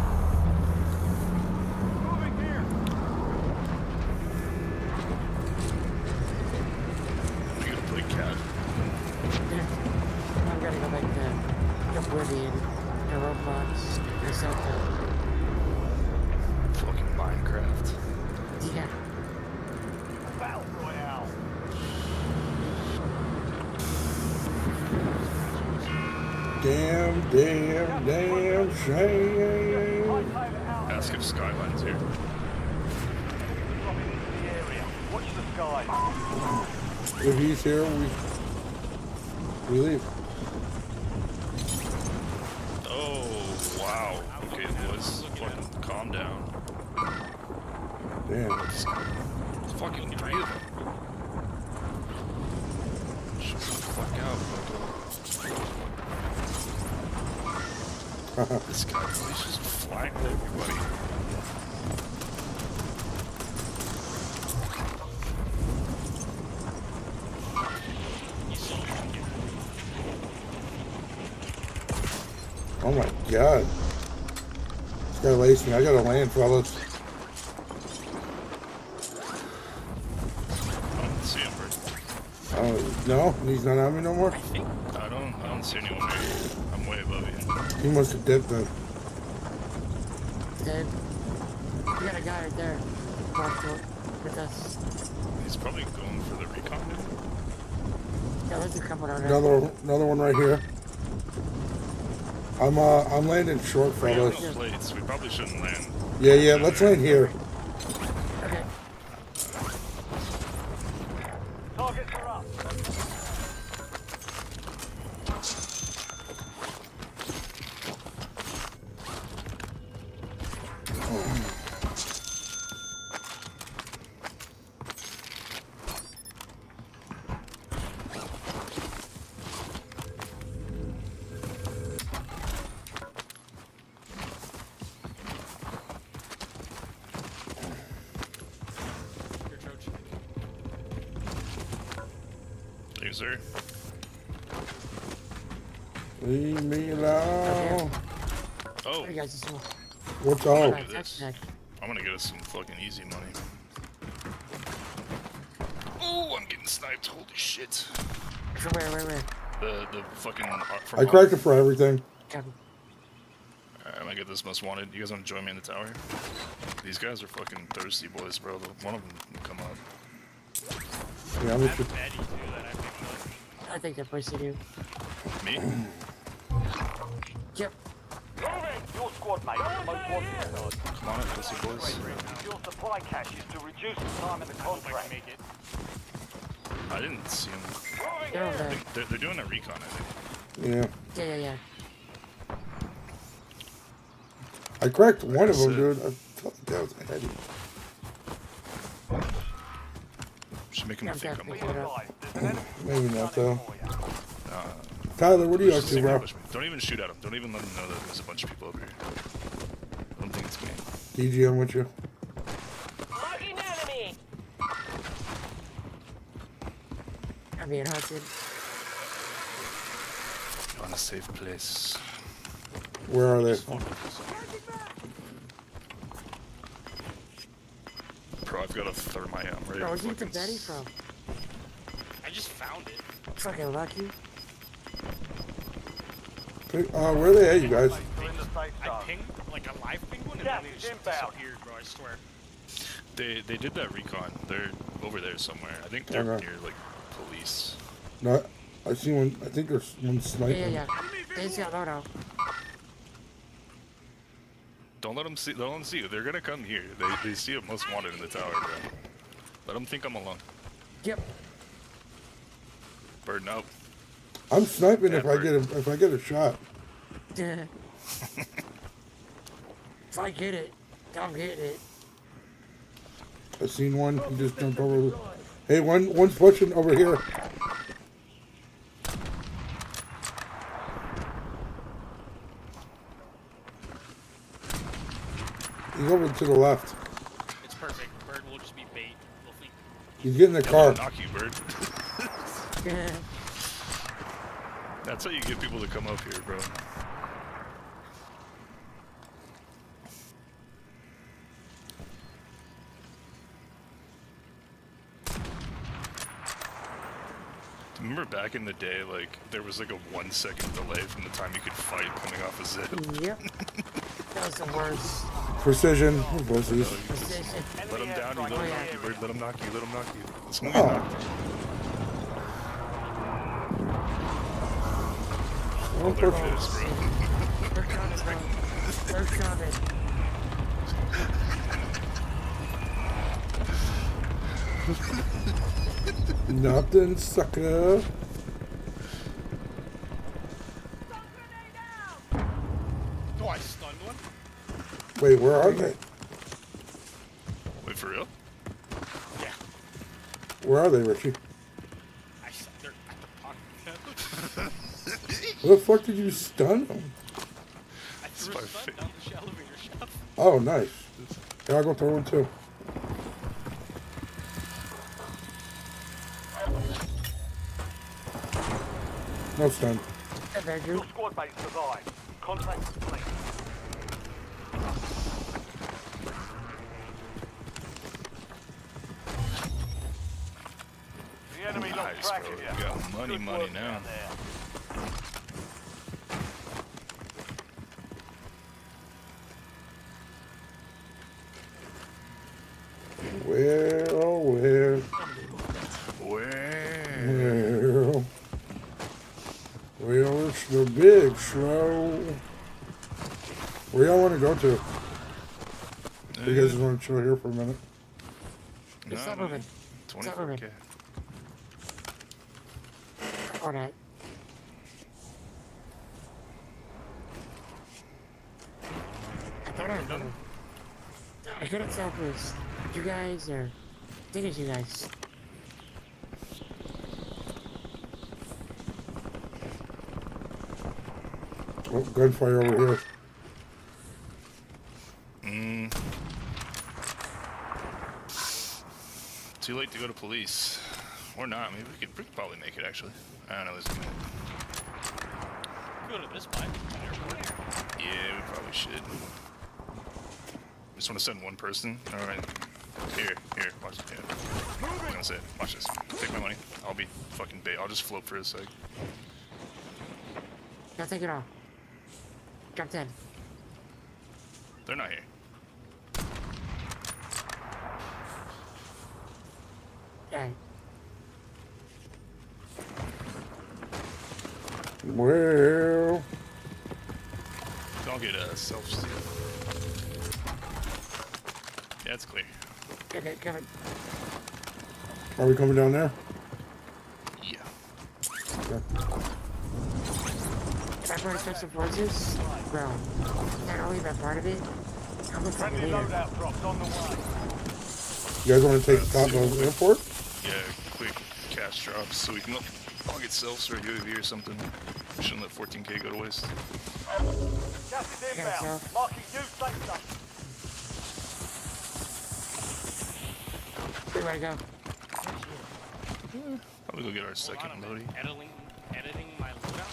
Moving here. I'm gonna play cat. I'm gonna go back to Oblivion, to Roblox, or something. Fucking Minecraft. Yeah. Battle Royale. Damn shame. High out. Ask if Skyline's here. Dropping into the area. Watch the skies. If he's here, we leave. Oh, wow. Okay, boys. Fucking calm down. Damn. It's fucking 3 of them. Shut the fuck out, Bucko. This guy, he's just flying with everybody. Oh my god. This guy laced me. I gotta land, fellas. I don't see him, right? No, he's not on me no more. I don't see anyone here. I'm way above you. He must have dipped then. Dave, you got a guy right there. Walked with us. He's probably going for the recon. Yeah, there's a couple down there. Another one right here. I'm landing short, We have fellas. no plates. We probably shouldn't land. Yeah, let's land here. Okay. Targets are up. Your Troach. Thank you, sir. Leave me alone. Oh, You guys just What's Oh. up? Right, that's next. I'm gonna get us some fucking easy money. Oh, I'm getting sniped. Holy shit. From where? The fucking... From I cracked it for everything. Copy. Alright, I'm gonna get this most wanted. You guys wanna join me in the tower? These guys are fucking thirsty boys, bro. One of them will come up. Yeah, I'm I just, have Betty too that I picked up. I think they're pushing you. Me? Yep. Moving! Your squad mate is most wanted inside. Come on up, pussy boys. Your supply caches to reduce the time in the I hope I contract. can make it. I didn't see them. Moving They're in. over there. They're doing a recon, I think. yeah. Yeah. I cracked one of them, That's dude. I thought that was a heady. Should make them Yeah, think I'm definitely. alone. Advised, there's an enemy Maybe not, though. for you. Tyler, what are you up Just to, take bro? ambush me. Don't even shoot at them. Don't even let them know that there's a bunch of people over here. I don't think it's me. DG, I'm with you. Marking enemy. I'm being hunted. On a safe place. Where are they? Bro, I've got a thermite. I'm ready Bro, to where'd you get the fucking Betty from? I just found it. Fucking lucky. Okay, where are they at, you guys? They're in the safe I zone. pinged like a live penguin and Yeah, then they just inbound. disappeared, bro. I swear. They did that recon. They're over there somewhere. I think they're Okay. near like police. No, I see one. I think there's one sniping. Yeah. They just got loadout. Don't let them see. Don't let them see you. They're gonna come here. They see it most wanted in the tower, bro. Let them think I'm alone. Yep. Burden up. I'm sniping Yeah, if I get a shot. If I get it, I'm getting it. I seen one. He just jumped over. Hey, one's pushing over here. He's over to the left. It's perfect. Bird will just be bait. We'll think. He's getting the car. Knock you, bird. That's how you get people to come up here, bro. Remember back in the day, like, there was like a 1 second delay from the time you could fight coming off a zip? Yep. That was the worst. Precision. Oh, pussies. Position. Let him down, you let him Oh, yeah. knock you, bird. Let him knock you, let him knock you. Someone Oh. get knocked. Oh, There it perfect. is, bro. They're coming, bro. They're coming. Nothing, sucker. Oh, I stunned one. Wait, where are they? Wait, for real? Yeah. Where are they, Richie? They're at the pocket. Where the fuck did you stun them? I threw my a stun down the elevator shaft. Oh, nice. Yeah, I'll go throw one too. No stun. Hey, Andrew. Your squad mate survived. Contract complete. The enemy lost Nice, track bro. of you. We got money, Good money work now. down there. Where, oh, where, Where? well, it's the big show. Where y'all want to go to? You guys just want to chill here for a minute? It's not moving. 24K. Alright. I couldn't tell if it was you guys or I think it's you guys. Oh, gunfire over here. Too late to go to police. Or not. Maybe we could probably make it, actually. I don't know. There's a minute. Go to this pipe. Yeah, we probably should. Just want to send one person. All right. Here, watch it. Yeah. I'm gonna say it. Watch this. Take my money. I'll be fucking bait. I'll just float for a sec. Now take it off. Drop 10. They're not here. Alright. Well, Don't get a self-steal. Yeah, it's clear. Okay, coming. are we coming down there? Yeah. Okay. If I brought special forces, bro, not only that part of it, I'm a fucking Friendly leader. loadout drops on the way. You guys want to take the top of the airport? Yeah, quick cash drops so we can all get selfs or a UAV or something. We shouldn't let 14K go to waste. Gas is Okay, inbound. so- Marking new safe zone. Where do I go? Probably go get our second loading. Editing my loadout.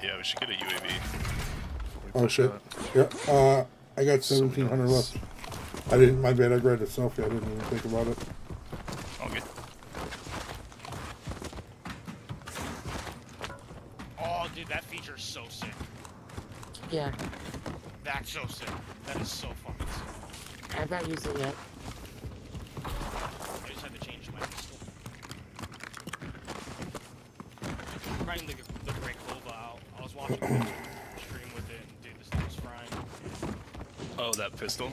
Yeah, we should get a UAV. before we Oh push shit. out. Yeah. I got 1,700 left. I didn't. My bad. I grabbed a selfie. I didn't even think about it. All good. Oh, dude, that feature's so sick. Yeah, That's so sick. That is so fucking sick. I've not used it yet. I just had to change my pistol. Riding the Great Clova out. I was watching a stream with it, and dude, this thing was frying. Oh, that pistol?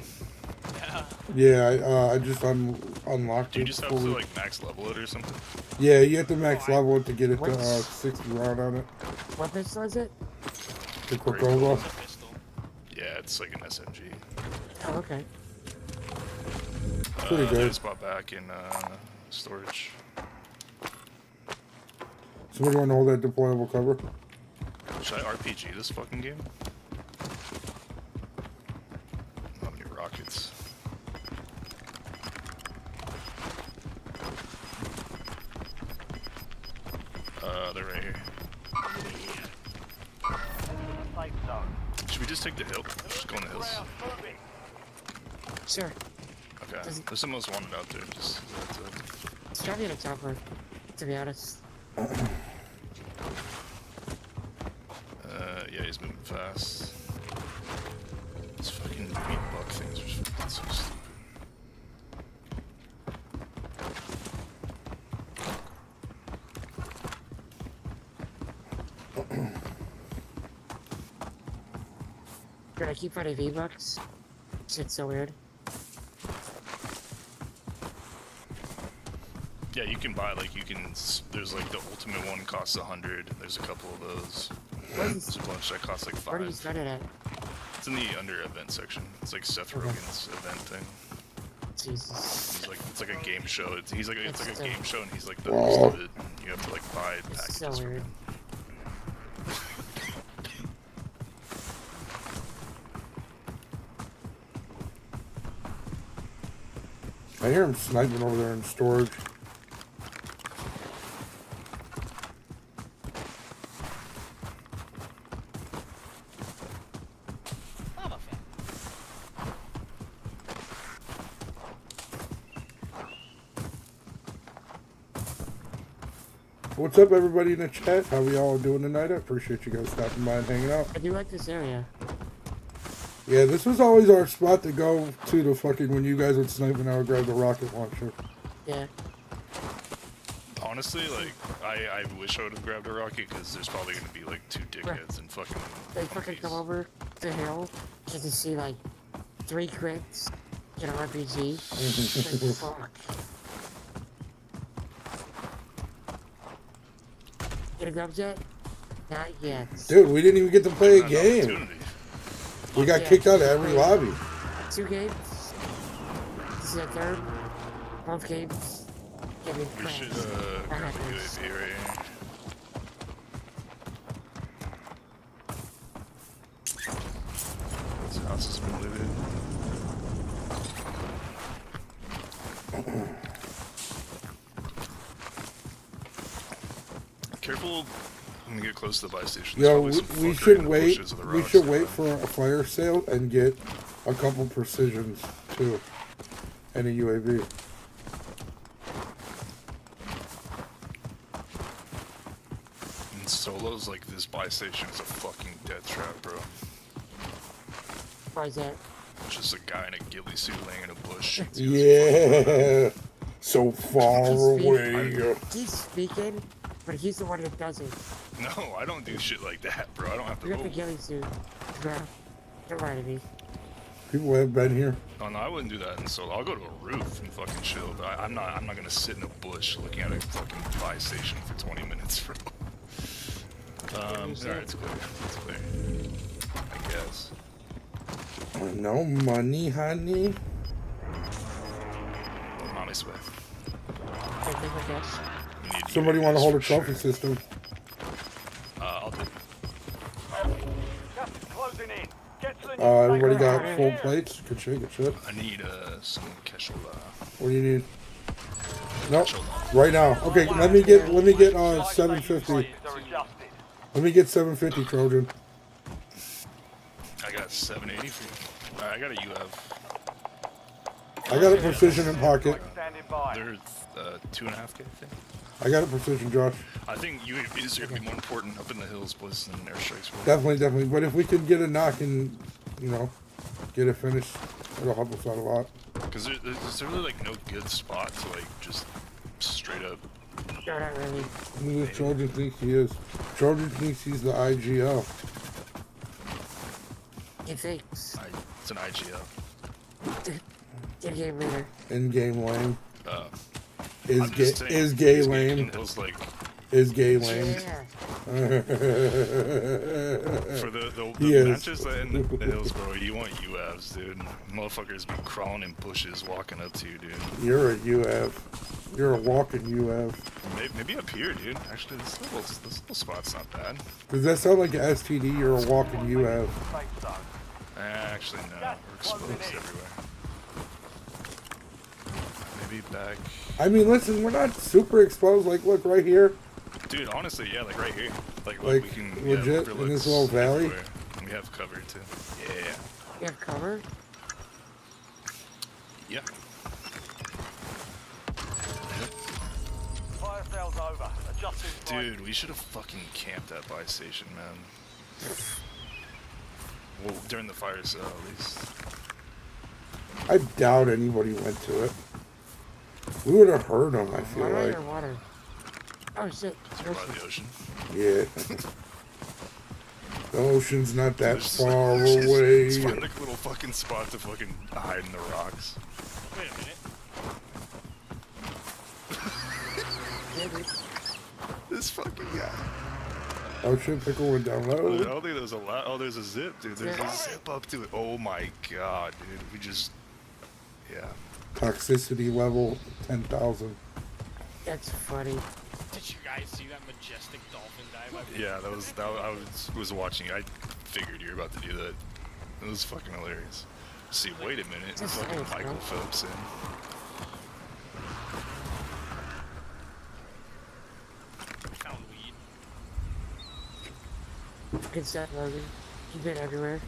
Yeah. Yeah. I just unlocked Do you it. just have before to we- like max level it or something? Yeah, you have to max Oh, level it to get it to What's- 60 round on it. What pistol is it? The Great Corcova. It's a pistol. Yeah, it's like an SMG. Oh, okay. Pretty They good. just bought back in storage. Somebody want to hold that deployable cover? Should I RPG this fucking game? How many rockets? They're right here. Safe zone. Should we just take the hill? Just go on the hills. Round moving. Sure. Okay. Does it- There's the most wanted out there. Just that's it. It's probably in a chopper, to be honest. Yeah, he's moving fast. These fucking meat buck things are fucking so stupid. Did I keep finding V-Bucks? Shit's so weird. Yeah, you can buy like there's like the ultimate one costs 100. There's a couple of those. There's a bunch that cost like Where do you 5. start it at? It's in the under event section. It's like Seth Rogen's event thing. Jesus. He's like it's like a game show. It's like a so- game show and he's like the host of it. You have to like buy It's packages so from weird. him. I hear him sniping over there in storage. I'm a fan. What's up, everybody in the chat? How we all doing tonight? I appreciate you guys stopping by and hanging out. I do like this area. Yeah, this was always our spot to go to the fucking when you guys would snipe and I would grab the rocket launcher. Yeah. Honestly, like I wish I would have grabbed a rocket because there's probably gonna be like 2 dickheads and fucking. They fucking come monkeys. over the hill just to see like 3 crits, get an RPG. Like, fuck. Get a grub jet? Not yet. Dude, we didn't even get to play a An game. opportunity. We got Yeah. kicked out of every lobby. 2 games. This is the 3rd. Both games. Getting We should crashed. grab a UAV right here. This house has been looted. Careful when we get close to the buy station. There's Yo, probably some we fucker should in the wait. bushes of the We rocks should there. wait for a fire sale and get a couple precisions too, and a UAV. In solo blows like this buy station is a fucking death trap, bro. Why is that? Just a guy in a ghillie suit laying in a bush. shoots you as a Yeah. So far away. He's speaking, but he's the one that doesn't. fucking- No, I don't do shit like that, bro. I don't have to You got the move. ghillie suit. Bro, don't lie to me. People have been here. Oh no, I wouldn't do that in solo. I'll go to a roof and fucking chill. But I'm not gonna sit in a bush looking at a fucking buy station for 20 minutes, bro. Alright, it's clear. It's clear. I guess. No money, honey. I'm on his way. I think I guess. You need Somebody to want to hold a for trophy sure. system. I'll do it. Gas is closing in. Get to the new Everybody safe got zone. full plates? Good shit, good shit. I need some cashola. What do you need? Nope. Right now. Okay, let me get 750. Prices are adjusted. Let me get 750, Trojan. I got 780 for you. I got a UAV. I got a precision in pocket. Standing by. They're 2.5K, I think. I got a precision, Josh. I think UAVs are gonna be more important up in the hills, boys, than airstrikes. Bro. Definitely. But if we can get a knock and, get it finished, it'll help us out a lot. Because there's really like no good spot to like just straight up. No, not really. Who does Trojan thinks he is? Trojan thinks he's the IGL. He thinks. It's an IGL. Get a game later. In-game lame. I'm just saying, Is gay this lame. game feels like Is gay lame. Yeah. for the He is. matches in the hills, bro. You want UAVs, dude. Motherfuckers be crawling in bushes, walking up to you, dude. You're a UF. You're a walking UF. Maybe up here, dude. Actually, this little spot's not bad. Does that sound like an STD? You're a walking UF. Safe zone. Actually, no. We're exposed everywhere. Maybe back. I mean, listen, we're not super exposed. Like, look right here. Dude, honestly, yeah, like right here. Like Like, we can legit in overlook this little valley? everywhere. And we have cover too. Yeah. You have cover? Yeah. Fire sale's over. Adjusting price. Dude, we should have fucking camped that buy station, man. Well, during the fire sale, at least. I doubt anybody went to it. We would have heard them, I feel Water like. or water? Oh shit. It's right by the ocean. Yeah. The ocean's not that Just- far just away. find like a little fucking spot to fucking hide in the rocks. Wait a minute. This fucking guy. Oh shit, Pickle went down I low. don't think there's a lot. Oh, there's a zip, dude. There's a zip up to it. Oh my god, dude. We just. Yeah. Toxicity level 10,000. That's funny. Did you guys see that majestic dolphin dive? Yeah, I was watching. I figured you were about to do that. It was fucking hilarious. See, wait a minute. Just Fucking nice, Michael bro. Phelps in. Found weed. Good stuff, Logan. You've been everywhere.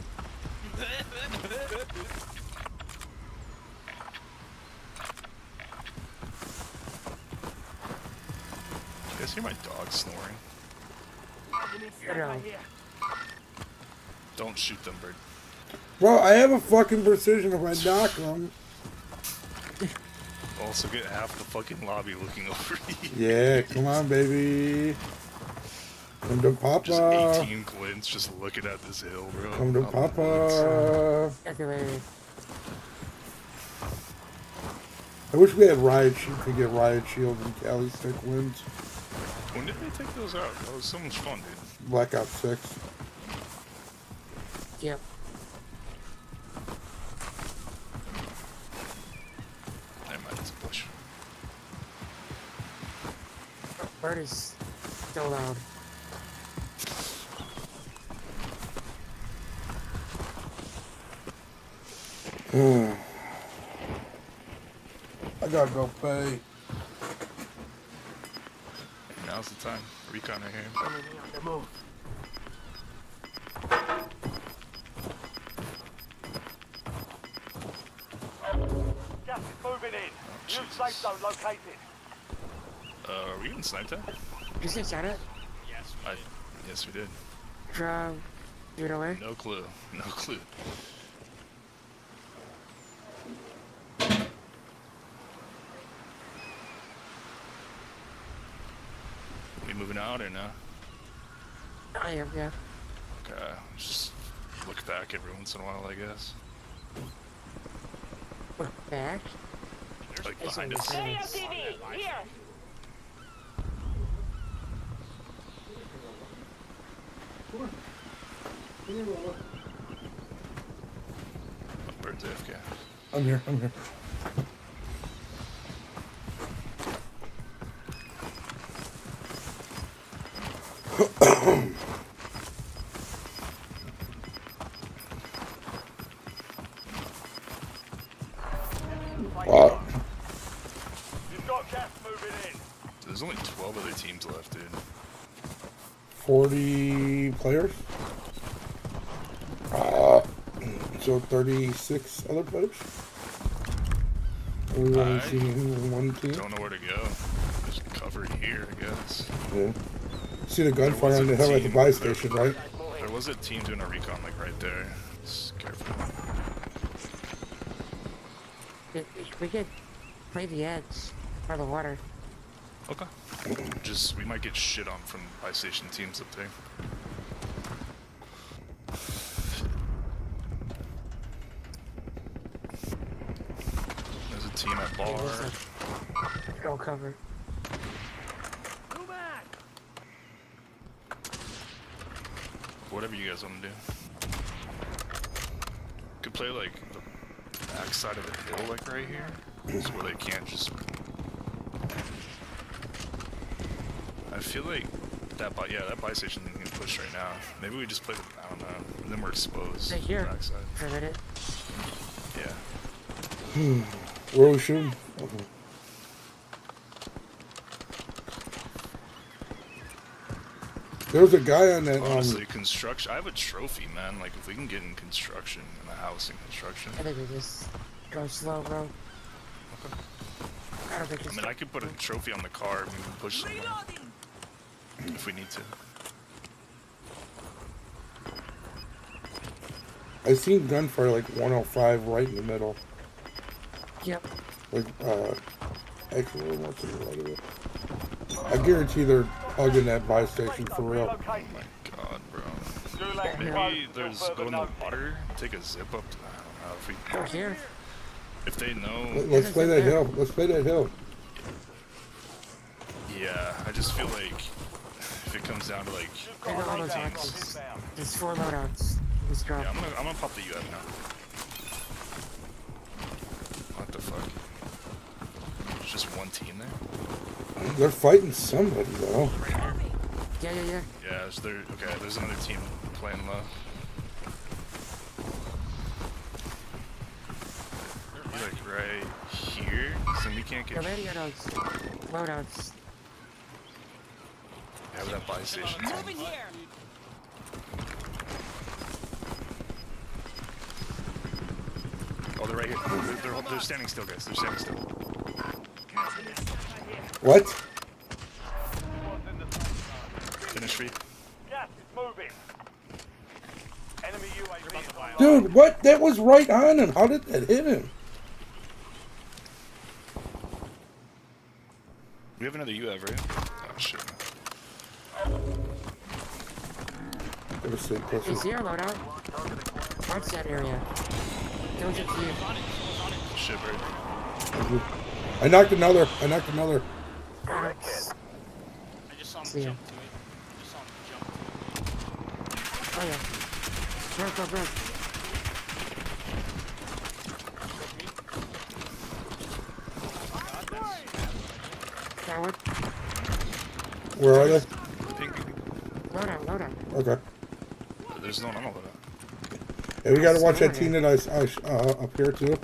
You guys hear my dog snoring? No. Don't shoot them, bird. Bro, I have a fucking precision if I knock them. Also, get half the fucking lobby looking over you. Yeah, come on, baby. Come to Just Papa. 18 Glints just looking at this hill, bro. Come to I love Glints. Papa. That's hilarious. I wish we had riot shield. Could get riot shield and Cali stick wins. When did they take those out? That was so much fun, dude. Black Ops 6. Yep. Never mind, it's a bush. Bird is so loud. I gotta go pay. Now's the time. Recon right here. Enemy on the move. Gas is moving in. New Jesus. safe zone located. Are we getting sniped at? You say shot it? Yes, I, Yes, we did. From, you know where? No clue. No clue. We moving out or no? I am, yeah. Okay, just look back every once in a while, I guess. Look back. Like behind us. AOTV, here. Bird's AFK. I'm here. I'm here. Wow. You've got gas moving in. There's only 12 other teams left, dude. 40 players. So 36 other players. We've only I seen one team. Don't know where to go. Just cover here, I guess. Yeah. See the gunfire on the hill at the buy station, right? There was a team doing a recon like right there. Just careful. We could play the edge by the water. Okay. Just we might get shit on from buy station teams up there. There's a team at bar. Go cover. Whatever you guys want to do. Could play like the back side of the hill, like right here, so where they can't just. I feel like that buy station can push right now. Maybe we just play the, I don't know, and then we're exposed. Stay here Backside. for a minute. Yeah. Where are we shooting? There was a guy on that. Honestly, construction. I have a trophy, man. Like if we can get in construction, in a house in construction. I think we just go slow, bro. I don't think it's. I mean, I could put a trophy on the car and we can push someone if we need to. I seen gunfire like 105 right in the middle. Yep. Like, actually, what's to the right of it? I guarantee they're hugging that buy station for real. Oh my god, bro. Gulag Maybe closed there's until go in further the water, take a zip up. I don't know if we. Go here. If they know. Let's play that hill. Let's play that hill. Yeah, I just feel like if it comes down to like. I got all those teams. There's 4 loadouts. Let's drop. Yeah, I'm gonna pop the UF now. What the fuck? There's just one team there? They're fighting somebody though. Yeah. Yeah, okay, there's another team playing low. You're like right here, so we can't The get radio notes. Loadouts. have that buy station. Moving here. Oh, they're right here. They're standing still, guys. They're standing still. What? Finish feed. Gas is moving. Enemy UAV. Dude, what? That was right on him. How did that hit him? We have another UAV, right? Oh shit. Never say Is pussy. here a loadout? What's that area? Don't you see it? Shit, bird. I knocked another. I just saw him See ya. jump to it. Just saw him jump to Oh yeah. Run. Coward. Where are they? Ping. Loadout. Okay. There's no one on the loadout. Hey, we gotta watch that team that I up here too.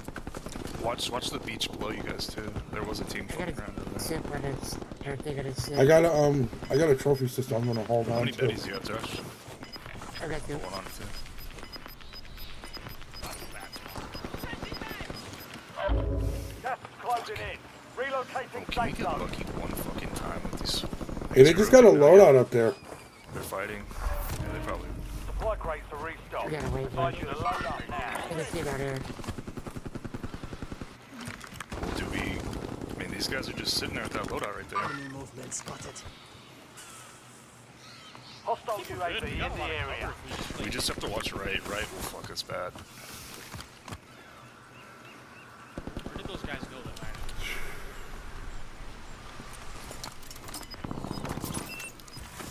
Watch the beach below you guys too. There was a team I floating gotta around over there. sit when it's everything at its sit. I got a trophy system. I'm gonna hold How on many to. betties do you have, Josh? I got you. One on two. Gas is closing in. Oh, Relocating can we safe get zone. lucky one fucking time with these? Hey, they just got a loadout up there. They're fighting. fighting. Yeah, they probably. Supply crates to restock. We gotta wait, Advise man. you to load up now. I can see down here. Do we? I mean, these guys are just sitting there with that loadout right there. Movement spotted. Hostile UAV Good, we in got a the lot of area. cover if we just, We like, just have to watch right. Right will fuck us bad. where did those guys go that night?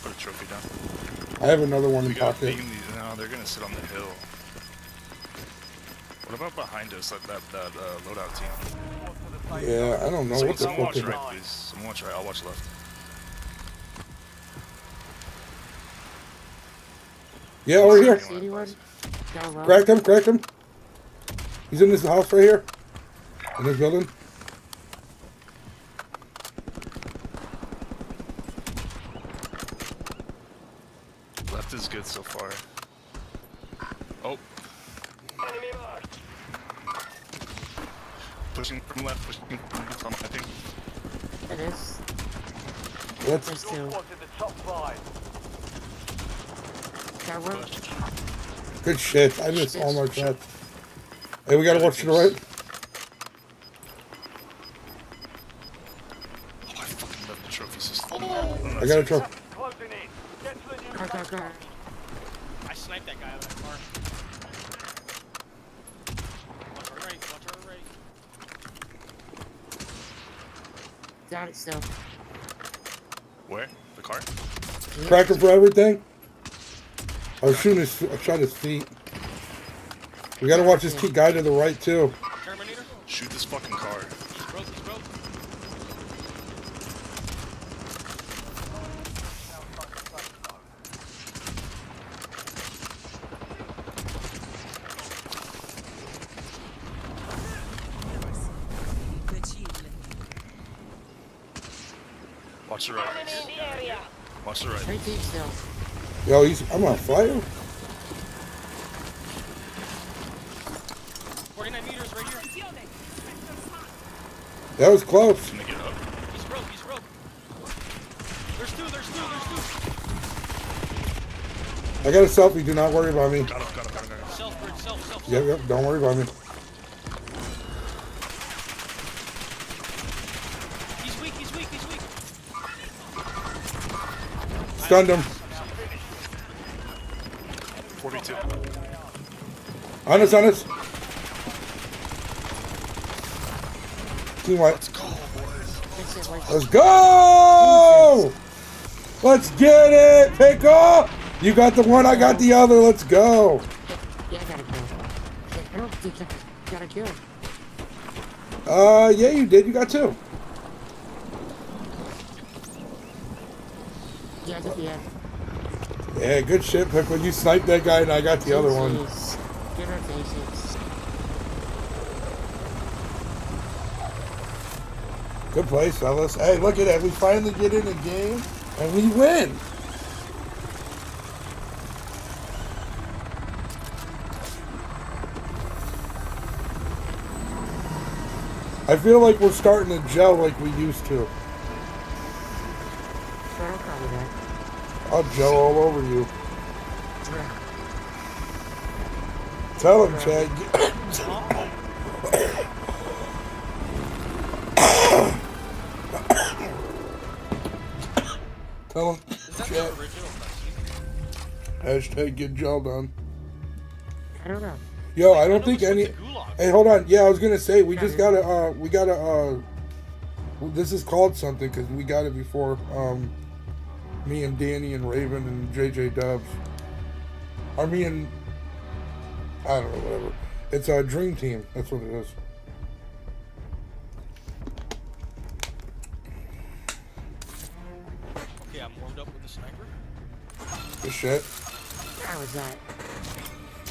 Put a trophy down. I have another one in We gotta pocket. beam these. No, they're gonna sit on the hill. What about behind us, like that loadout team? Yeah, I don't know what the Someone fuck watch they right, please. Someone watch right. I'll watch left. Yeah, over here. See anyone? Down low. Cracked him, cracked him. He's in this house right here. In this building. Left is good so far. Oh, Enemy marked. pushing from left, pushing from left. I think. It is. Let's There's Your two. squad's in the top 5. Got one. good shit. I missed all my shots. Hey, we gotta watch to the right. Oh, I fucking love the trophy system. I got a trophy. Closing in. Get to the new Car, car, car. I sniped that guy out of that car. Watch our right, watch our right. Got it still. Where? The car? Cracked him for everything. I was shooting his, I shot his feet. We gotta watch this key guy to the right too. Terminator? Shoot this fucking car. He's broke, he's broke. Watch the right. Enemy in the area. Watch the right. Three teams still. Yo, I'm on fire. 49 meters right here. That was close. Gonna get up. He's broke, he's broke. There's two. I got a selfie. Do not worry about me. Got him. Self-bridge, self. Yep. Don't worry about me. He's weak. Stunned him. 42. On us. Team white. Let's go, boys. Fix it, like, Let's go! Let's get it, Pickle! You got the one, I got the other. Let's go. yeah, I gotta kill. I don't think I gotta kill. Yeah, you did. You got two. Yeah, I think yeah. Yeah, good shit, Pickle. You sniped that guy, and I got the other one. Jeez. Good rotations. Good place, fellas. Hey, look at that. We finally get in a game, and we win. I feel like we're starting to gel like we used to. Sure, I'll copy that. I'll gel all over you. Yeah. Tell him, Chad. Tell him, Is that Chad. the original Hashtag get gel done. I don't know. Yo, I don't think any. The gulag. Hey, hold on. Yeah, I was gonna say we just gotta. This is called something because we got it before. Me and Danny and Raven and JJ Dubs. Or me and I don't know, whatever. It's a dream team. That's what it is. Okay, I'm warmed up with the sniper. Good shit. How was that?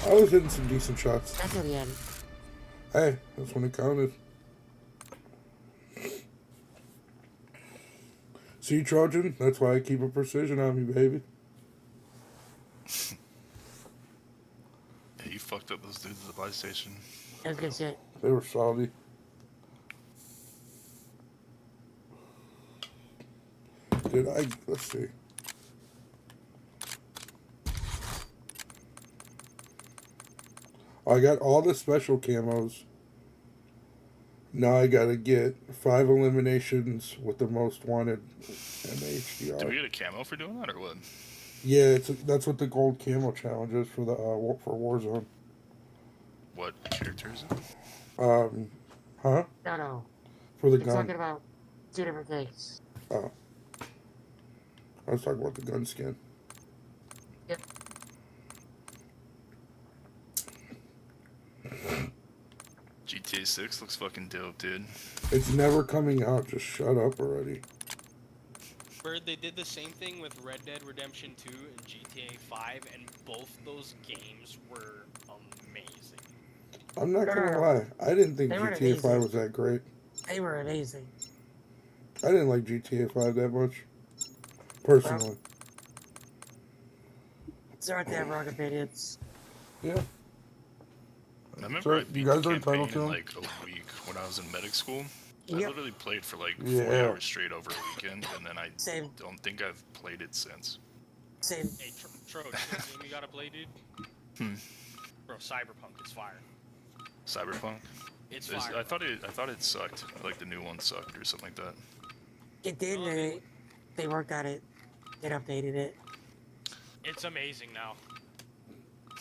I was hitting some decent shots. That's what the end. Hey, that's when it counted. See, Trojan? That's why I keep a precision on me, baby. Yeah, you fucked up those dudes at the buy station. That's good shit. They were salty. Let's see. I got all the special camos. Now I gotta get 5 eliminations with the most wanted and the HDR. Do we get a camo for doing that or what? Yeah, that's what the gold camo challenge is for the for Warzone. What character is it? Huh? No. For the You're gun. talking about 2 different things. Oh. I was talking about the gun skin. Yep. GTA 6 looks fucking dope, dude. It's never coming out. Just shut up already. Bird, they did the same thing with Red Dead Redemption 2 and GTA 5, and both those games were amazing. I'm not gonna lie. I didn't think They were GTA 5 amazing. was that great. They were amazing. I didn't like GTA 5 that much. Personally. Sorry to have wrong opinions. Yeah. I remember So, I beat you guys the are entitled campaign to in 'em? like a week when I was in medic school. I Yep. literally played for like 4 Yeah. hours straight over a weekend, and then I Same. don't think I've played it since. Same. Hey, Tro, do you know what game you gotta play, dude? Bro, Cyberpunk is fire. Cyberpunk? It's Is- fire. I thought it sucked. Like the new one sucked or something like that. It did, and they worked on it. They updated it. It's amazing now.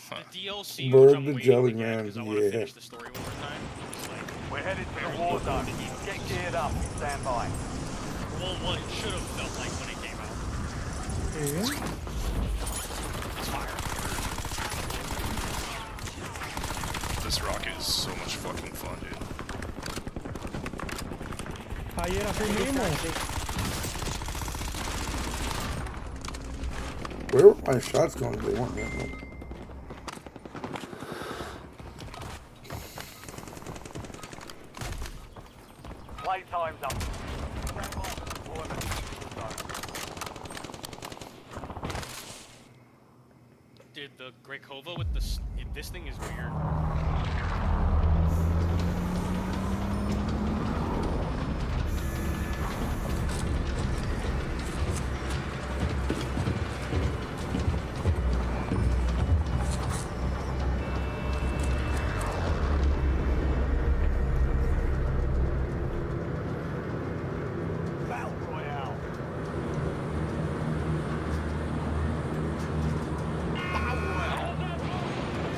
Huh. The DLC, Bird which I'm the waiting Jelly to get Man, because I want to yeah. finish the story one more time. It's like, We're headed to the war zone. Get geared up. Stand by. well, what it should have felt like when it came out. It's fire. This rocket is so much fucking fun, dude. Ayer asumimos. Where were my shots going? They weren't that much. Playtime's up. Stand by for deployment to the war zone. Dude, the Grekova with this thing is weird. Battle Royale.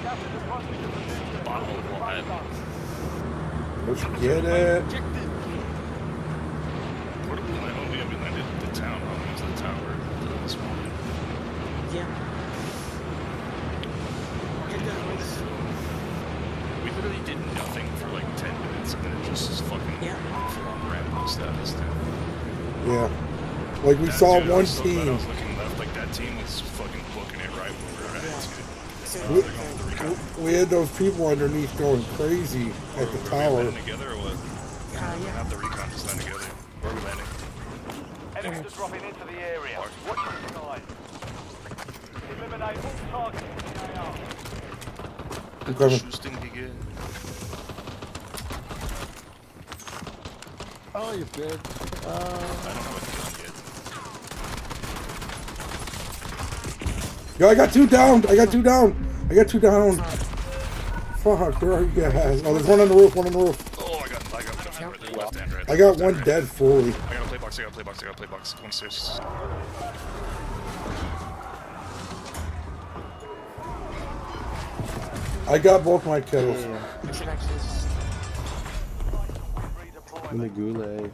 Capture the front of the position. Bottom of the line. Let's get it. Where did we land? Oh, yeah, we landed at the town. It was the tower that was wanted. Yeah. We literally did nothing for like 10 minutes, and then it just fucking Yeah. full-on Rambo status, dude. Yeah. Like we That saw dude, I one was so glad I team. was looking left, like that team was fucking booking it right where we were at, dude. So, They're going with the recon. We had those people underneath going crazy at the Were we tower. landing together or what? yeah. Not the recon, just land together. Where are we landing? Enemies are dropping into the area. Watch your skies. Eliminate all targets in the AR. I'm coming. Shooting begin. Oh, you bitch. I don't know what to get. Yo, I got 2 down. I got 2 down. I got 2 down. Fuck, where are you guys? Oh, there's one on the roof. One on the roof. Oh, I got right there, left hand, right. I got left hand, one right. dead fully. I got a play box, I got a play box, I got a play box. One stairs. I got both my kettles. You should actually just In the gulag.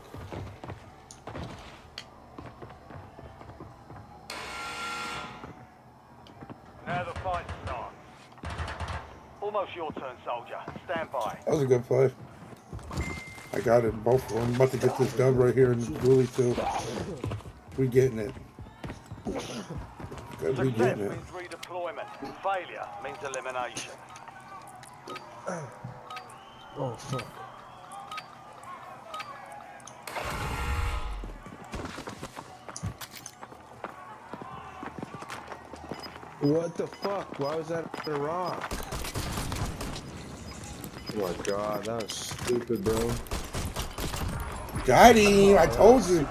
Now the fight starts. Almost your turn, soldier. Stand by. That was a good play. I got it, both of them. I'm about to get this dub right here in the dually too. We getting it. Good, we Success getting it. means redeployment. Failure means elimination. Oh, fuck. What the fuck? Why was that a rock? Oh my god, that was stupid, bro. Got him! I told you.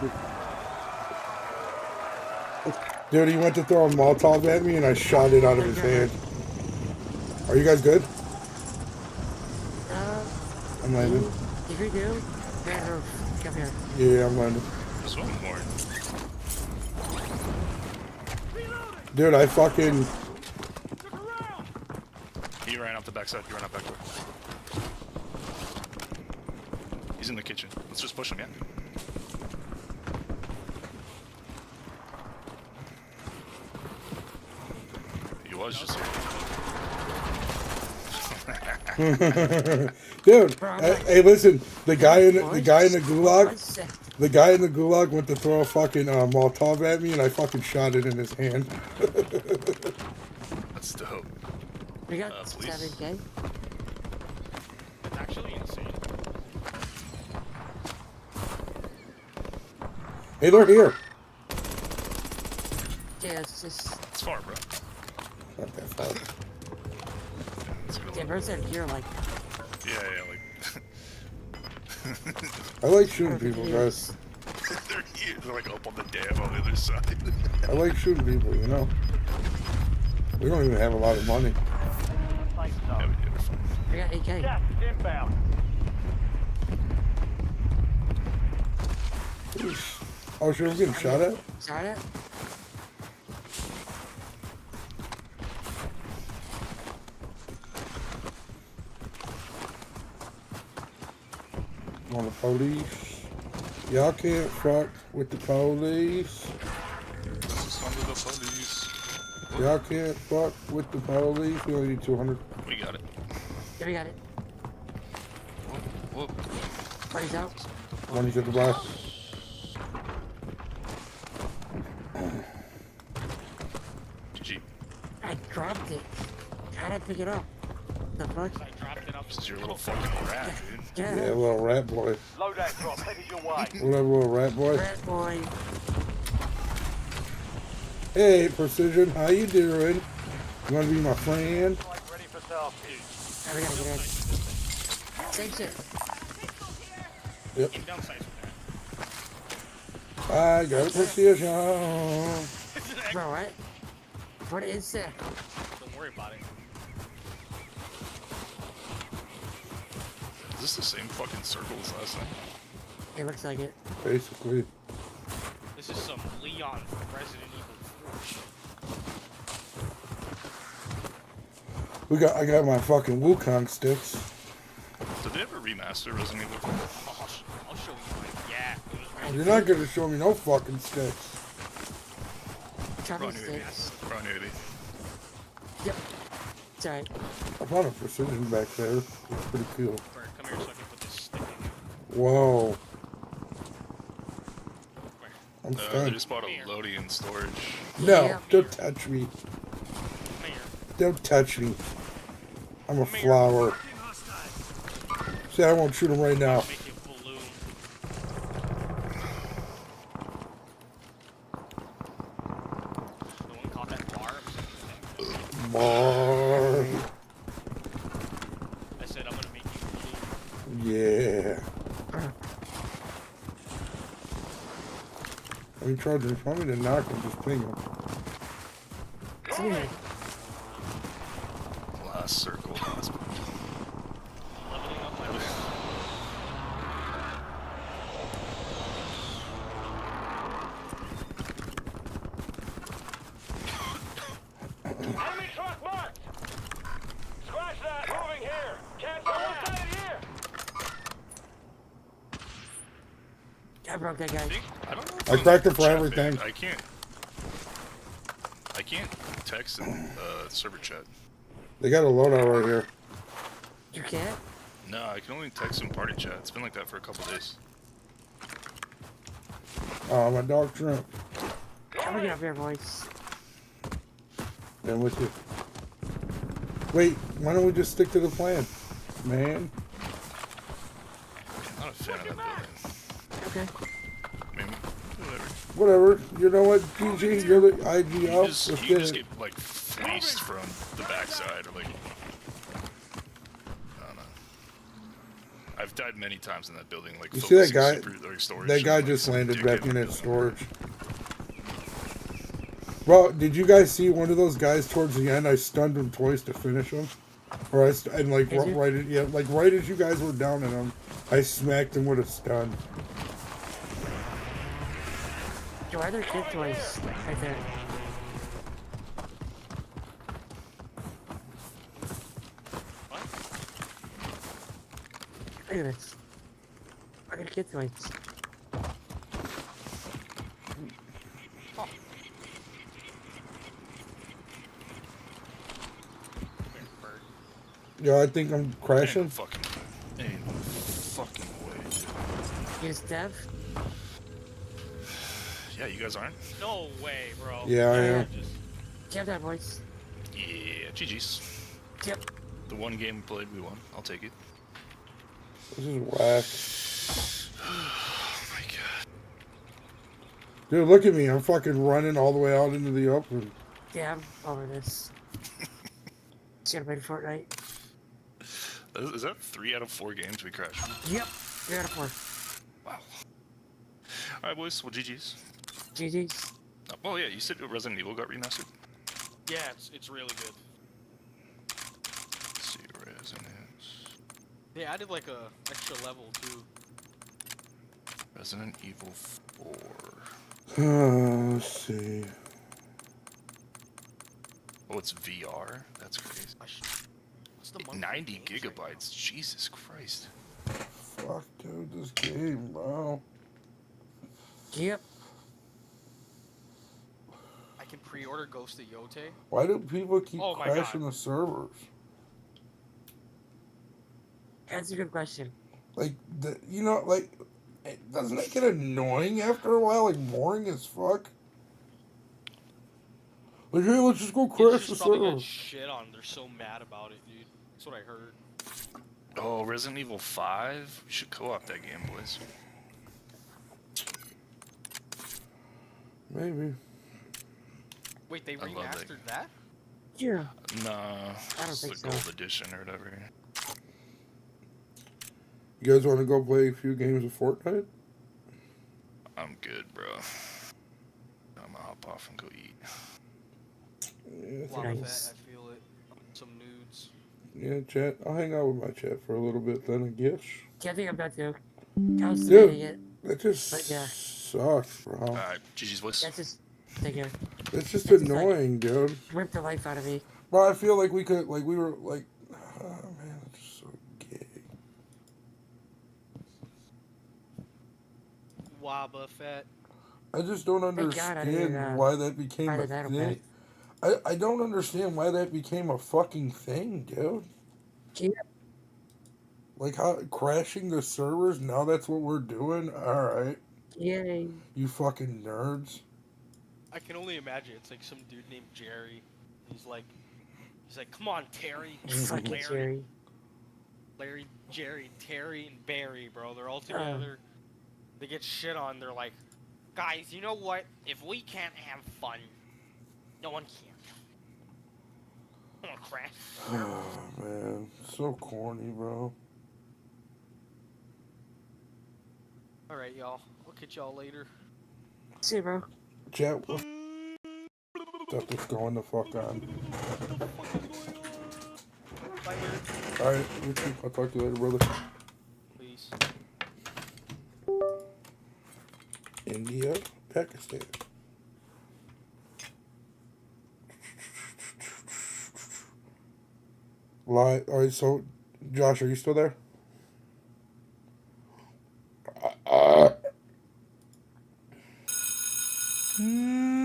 Dude, he went to throw a Molotov at me and I shot it out of his hand. Are you guys good? I'm landing. If you do, red roof. Come here. Yeah, I'm landing. There's one more. Dude, I fucking... He ran out the backside. He ran out back door. He's in the kitchen. Let's just push him, yeah? He was just here. Dude, hey, listen. The guy in the gulag, the guy in the gulag went to throw a fucking Molotov at me, and I fucking shot it in his hand. That's dope. We got Please. 7K. It's actually insane. Hey, they're here. Yeah, it's just. It's far, bro. Not that far. Let's go. Yeah, birds are here, like. Yeah, like. I like shooting people, guys. They're here. They're like up on the dam on the other side. I like shooting people, you know. We don't even have a lot of money. Safe Yeah, zone. we're fine. We got 8K. Gas is inbound. Oh, sure, I'm getting shot at? Got it? On the police. Y'all can't fuck with the police. This is under the police. Y'all can't fuck with the police. We only need 200. We got it. Yeah, we got it. Whoa. Party's out. One is at the back. GG. I dropped it. How'd I pick it up? The fuck? I dropped it up. This is your little fucking rat, dude. Yeah. Yeah, little rat boy. Loadout drop headed your way. What up, little rat boy? Rat boy. Hey, Precision, how you doing? You wanna be my friend? Like ready for task. Oh, we gotta get in. Same shit. Yep. Keep downsides with I got a Precision. that. Bro, what? What is that? Don't worry about it. Is this the same fucking circle as last night? It looks like it. Basically. This is some Leon from Resident Evil 4. I got my fucking Wukong sticks. Did they ever remaster Resident Evil 4? I'll show you. Yeah. You're not gonna show me no fucking sticks. Travel Run, you idiot. sticks. Run, you idiot. Yep. It's alright. I found a Precision back there. It's pretty cool. Bert, come here so I can put this stick in. Whoa. I'm They stunned. just bought a loading in storage. No, Yeah. don't touch me. Come here. Don't touch me. I'm a flower. See, I won't shoot him right now. Make it balloon. No one caught that bar. Boy. I said I'm gonna make you balloon. Yeah. I mean, Charger, if you want me to knock him, just ping him. See me. Last circle. Leveling up my wrist. Enemy truck marked. Scratch that. Moving here. Cancel that. Here. I broke that guy. I don't know if I I'm cracked it for chat everything. banned. I can't text in server chat. They got a loadout right here. You can't? No, I can only text in party chat. It's been like that for a couple days. Oh, my dog Trump. I'm gonna get up here, boys. Been with you. Wait, why don't we just stick to the plan, man? I'm not a fan of that building. Okay. I mean, whatever. Whatever. You know what, GG? You're the IGL. You Let's just get it. get like fleeced from the backside, or like I don't know. I've died many times in that building. Like You see that guy? focusing super, like, storage That guy and, like, just some landed back in dickhead that storage. Bro, did you guys see one of those guys towards the end? I stunned him twice to finish him. Or and like Did you? right as you guys were down in him, I smacked him with a stun. Yo, why are there kid toys right there? Look at this. Look at kid toys. Yo, I think I'm crashing. Ain't no fucking way. Here's Dev. Yeah, you guys aren't? No way, bro. Yeah, I am. Do you have that voice? Yeah, GG's. Yep. The one game we played, we won. I'll take it. This is whack. Oh my god. Dude, look at me. I'm fucking running all the way out into the open. Yeah, I'm over this. Just gonna play Fortnite. Is that 3 out of 4 games we crashed? Yep. 3 out of 4. Wow. Alright, boys. Well, GG's. GG's. Oh, well, yeah, you said Resident Evil got remastered? Yeah, it's really good. Let's see, Resident. They added like a extra level too. Resident Evil 4. Let's see. Oh, it's VR? That's crazy. What's the monthly 90 games right gigabytes. Jesus Christ. Fuck, dude, this game, bro. Yep. now? I can pre-order Ghost of Yote. Why do people keep Oh my crashing God. the servers? That's a good question. Like, doesn't it get annoying after a while? Like, boring as fuck? Like, hey, let's just go It's crash the just probably server. got shit on. They're so mad about it, dude. That's what I heard. Oh, Resident Evil 5? We should co-op that game, boys. Maybe. Wait, they I love that. remastered that? Yeah. Nah, don't it's think the so. gold edition or whatever. You guys want to go play a few games of Fortnite? I'm good, bro. I'm gonna hop off and go eat. Yeah, Lava Nice. Fett, I feel it. Some nudes. yeah, chat. I'll hang out with my chat for a little bit then, I guess. Yeah, I think I'm about to. I was Dude. debating it. That just But yeah. sucks, bro. Alright, GG's, boys. That's just thinking. It's just It's just like- annoying, dude. Ripped the life out of me. Bro, I feel like we could, like, we were, like, oh man, it's just so gay. Waba Fett. I just don't Thank God I didn't, understand why that became buy a the battle thing. I don't understand why that became a fucking thing, dude. Yeah. Like, how crashing the servers, now that's what we're doing? Alright, Yay. you fucking nerds. I can only imagine it's like some dude named Jerry. He's like, come on, Terry, Fucking Larry, Jerry. Jerry, Terry, and Barry, bro. They're all together. They get shit on. They're like, guys, you know what? If we can't have fun, no one can. I'm gonna crash. Oh, man. So corny, bro. Alright, y'all. I'll catch y'all later. See you, bro. Chat, what's up? Just going the fuck on. Bye, dude. Alright, you too. I'll talk to you later, brother. Please. India, Pakistan. Alright, so, Josh, are you still there?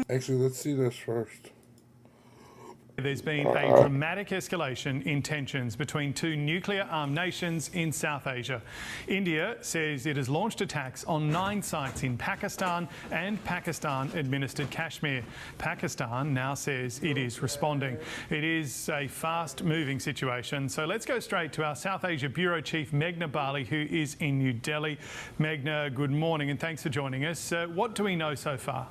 Actually, let's see this first. There's been a dramatic escalation in tensions between two nuclear-armed nations in South Asia. India says it has launched attacks on 9 sites in Pakistan and Pakistan-administered Kashmir. Pakistan now says it is responding. It is a fast-moving situation, so let's go straight to our South Asia Bureau Chief, Meghna Bali, who is in New Delhi. Meghna, good morning and thanks for joining us. What do we know so far?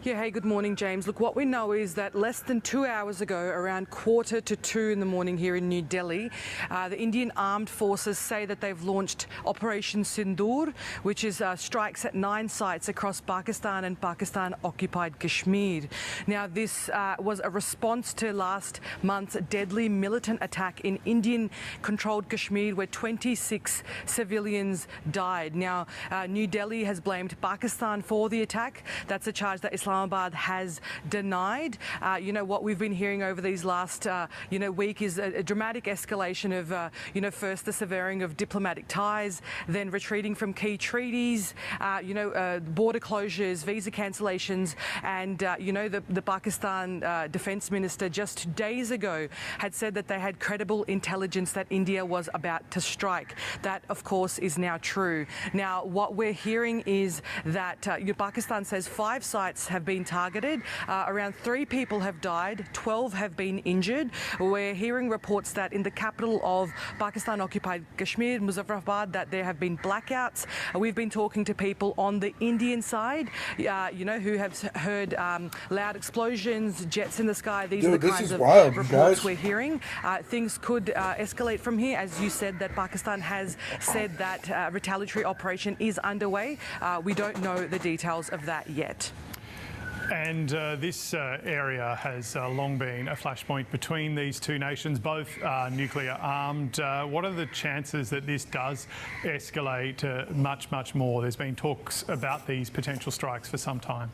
Yeah, hey, good morning, James. Look, what we know is that less than 2 hours ago, around 1:45 in the morning here in New Delhi, the Indian armed forces say that they've launched Operation Sindoor, which is strikes at 9 sites across Pakistan and Pakistan-occupied Kashmir. Now, this was a response to last month's deadly militant attack in Indian-controlled Kashmir, where 26 civilians died. Now, New Delhi has blamed Pakistan for the attack. That's a charge that Islamabad has denied. What we've been hearing over these last, week is a dramatic escalation of, first the severing of diplomatic ties, then retreating from key treaties, border closures, visa cancellations, and, the Pakistan defense minister just days ago had said that they had credible intelligence that India was about to strike. That, of course, is now true. Now, what we're hearing is that Pakistan says 5 sites have been targeted. Around 3 people have died, 12 have been injured. We're hearing reports that in the capital of Pakistan-occupied Kashmir, Muzaffarabad, that there have been blackouts. We've been talking to people on the Indian side, who have heard loud explosions, jets in the sky. These are the kinds of reports we're hearing. Things could escalate from here. As you said, that Pakistan has said that retaliatory operation is underway. We don't know the details of that yet. And this area has long been a flashpoint between these two nations, both nuclear armed. What are the chances that this does escalate much, much more? There's been talks about these potential strikes for some time.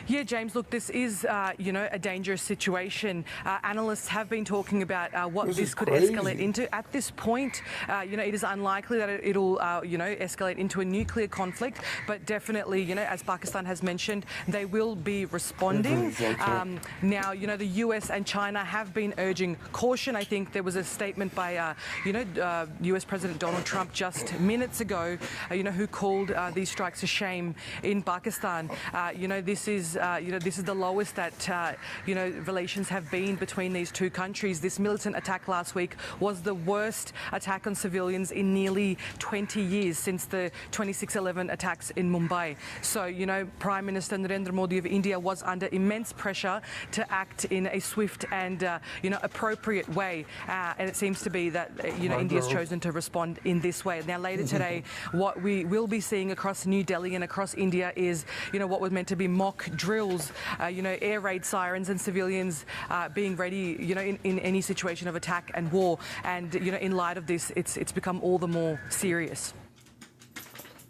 Yeah, James, look, this is, a dangerous situation. Analysts have been talking about what this could escalate into. At this point, it is unlikely that it'll, escalate into a nuclear conflict, but definitely, as Pakistan has mentioned, they will be responding. Now, the US and China have been urging caution. I think there was a statement by, US President Donald Trump just minutes ago, who called these strikes a shame in Pakistan. This is the lowest that, relations have been between these two countries. This militant attack last week was the worst attack on civilians in nearly 20 years since the 26/11 attacks in Mumbai. So, Prime Minister Narendra Modi of India was under immense pressure to act in a swift and, appropriate way. And it seems to be that, India's chosen to respond in this way. Now, later today, what we will be seeing across New Delhi and across India is, what was meant to be mock drills, air raid sirens and civilians being ready, in any situation of attack and war. And, in light of this, it's become all the more serious.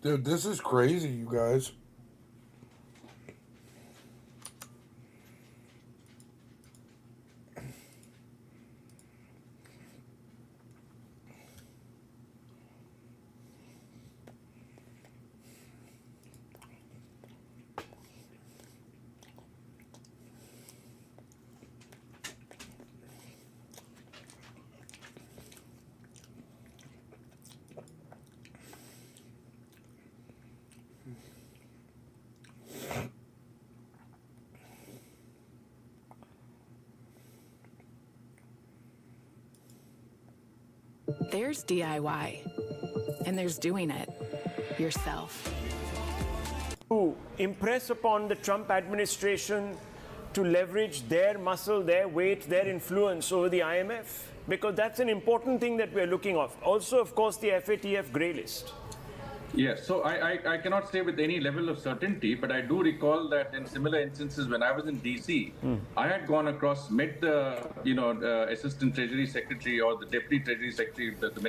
Dude, this is crazy, you guys. There's DIY, and there's doing it yourself. To impress upon the Trump administration to leverage their muscle, their weight, their influence over the IMF, because that's an important thing that we're looking at. Also, of course, the FATF grey list. Yes, so I cannot say with any level of certainty, but I do recall that in similar instances when I was in DC, I had gone across, met the Assistant Treasury Secretary or the Deputy Treasury Secretary, the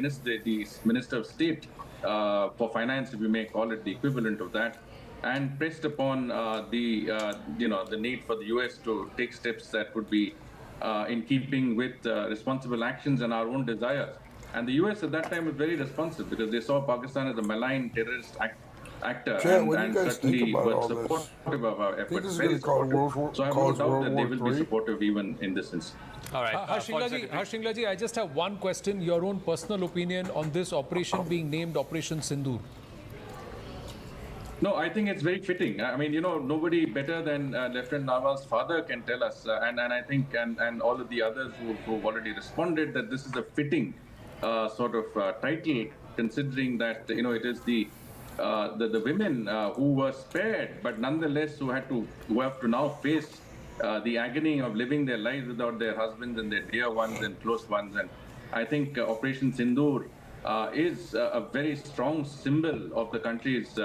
Minister of State for Finance, if you may call it the equivalent of that, and pressed upon the need for the US to take steps that would be in keeping with responsible actions and our own desires. And the US at that time was very responsive because they saw Pakistan as a malign terrorist actor and certainly was supportive of our efforts. Very supportive. So I have no doubt that they will be supportive even in this instance. All right. Harshinglaji, I just have one question, your own personal opinion on this operation being named Operation Sindoor. No, I think it's very fitting. I mean, nobody better than Lieutenant Nawal's father can tell us, and I think, and all of the others who've already responded, that this is a fitting sort of title, considering that, it is the the women who were spared, but nonetheless who have to now face the agony of living their lives without their husbands and their dear ones and close ones. And I think Operation Sindoor is a very strong symbol of the country's,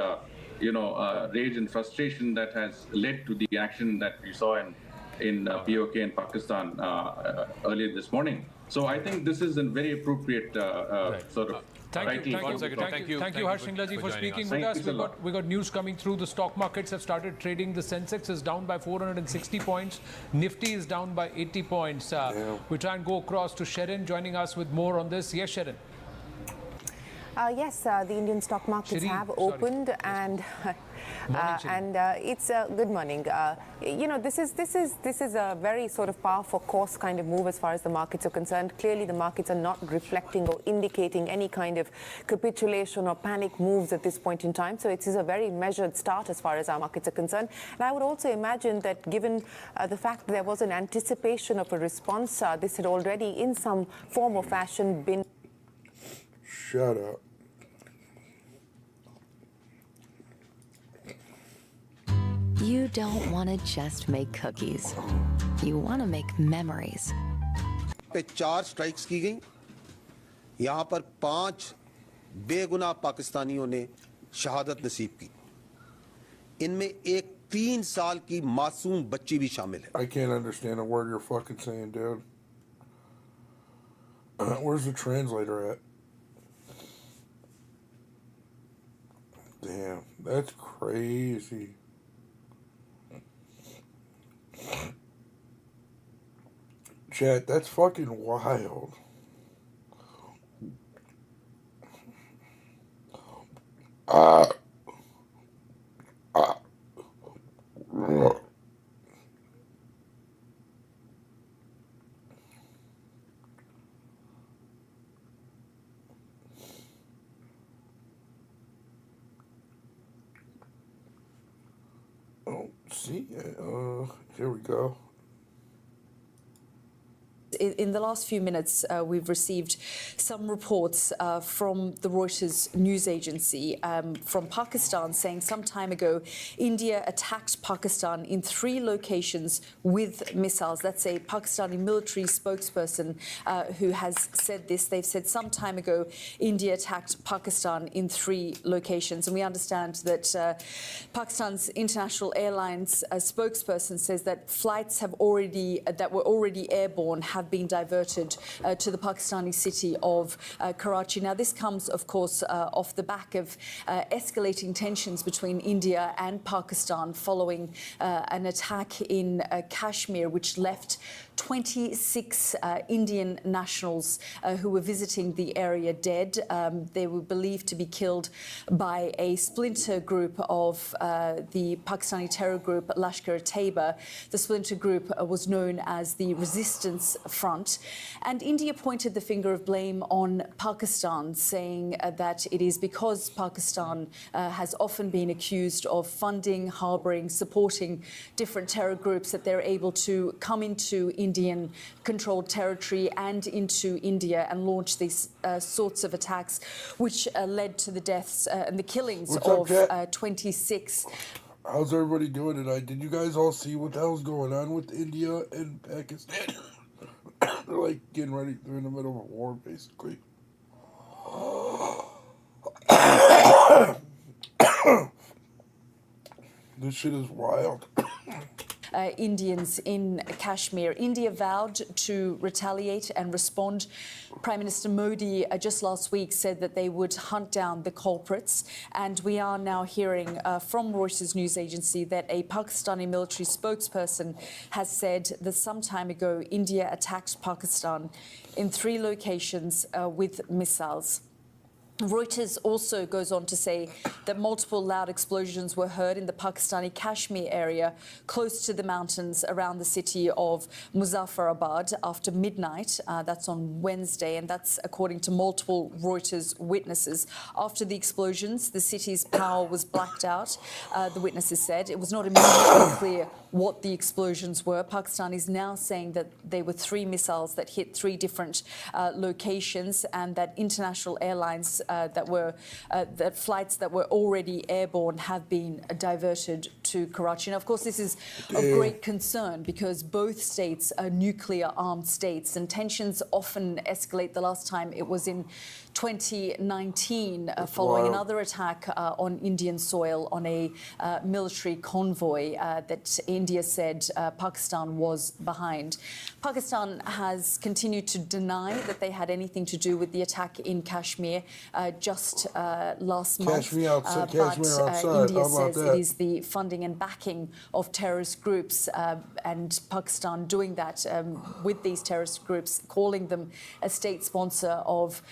rage and frustration that has led to the action that we saw in POK and Pakistan earlier this morning. So I think this is a very appropriate sort of. Thank you, Harsh Shinglaji, for speaking with us. We got news coming through. The stock markets have started trading. The Sensex is down by 460 points. Nifty is down by 80 points. We try and go across to Sharon, joining us with more on this. Yes, Sharon. Yes, the Indian stock markets have opened, and it's good morning. This is a very sort of par for course kind of move as far as the markets are concerned. Clearly, the markets are not reflecting or indicating any kind of capitulation or panic moves at this point in time. So it is a very measured start as far as our markets are concerned. And I would also imagine that given the fact that there was an anticipation of a response, this had already in some form or fashion been. Shut up. You don't want to just make cookies. You want to make memories. पे 4 strikes की गई। यहाँ पर 5 बेगुनाह पाकिस्तानियों ने शहादत नसीब की। इनमें एक 3 साल की मासूम बच्ची भी शामिल है। I can't understand a word you're fucking saying, dude. Where's the translator at? Damn, that's crazy. Chat, that's fucking wild. See, here we go. In the last few minutes, we've received some reports from the Reuters news agency from Pakistan saying some time ago India attacked Pakistan in 3 locations with missiles. That's a Pakistani military spokesperson who has said this. They've said some time ago India attacked Pakistan in 3 locations. And we understand that Pakistan's International Airlines spokesperson says that flights that were already airborne have been diverted to the Pakistani city of Karachi. Now, this comes, of course, off the back of escalating tensions between India and Pakistan following an attack in Kashmir, which left 26 Indian nationals who were visiting the area dead. They were believed to be killed by a splinter group of the Pakistani terror group Lashkar-e-Taiba. The splinter group was known as the Resistance Front. And India pointed the finger of blame on Pakistan, saying that it is because Pakistan has often been accused of funding, harbouring, supporting different terror groups that they're able to come into Indian-controlled territory and into India and launch these sorts of attacks, which led to the deaths and the killings of 26. How's everybody doing tonight? Did you guys all see what the hell's going on with India and Pakistan? They're like getting ready. They're in the middle of a war, basically. This shit is wild. Indians in Kashmir. India vowed to retaliate and respond. Prime Minister Modi just last week said that they would hunt down the culprits. And we are now hearing from Reuters news agency that a Pakistani military spokesperson has said that some time ago India attacked Pakistan in 3 locations with missiles. Reuters also goes on to say that multiple loud explosions were heard in the Pakistani Kashmir area close to the mountains around the city of Muzaffarabad after midnight. That's on Wednesday, and that's according to multiple Reuters witnesses. After the explosions, the city's power was blacked out, the witnesses said. It was not immediately clear what the explosions were. Pakistan is now saying that there were 3 missiles that hit 3 different locations, and that international airlines that flights that were already airborne have been diverted to Karachi. Now, of course, this is of great concern because both states are nuclear-armed states, and tensions often escalate. The last time it was in 2019 following another attack on Indian soil on a military convoy that India said Pakistan was behind. Pakistan has continued to deny that they had anything to do with the attack in Kashmir just last month. Kashmir outside. India says it is the funding and backing of terrorist groups, and Pakistan doing that with these terrorist groups, calling them a state sponsor of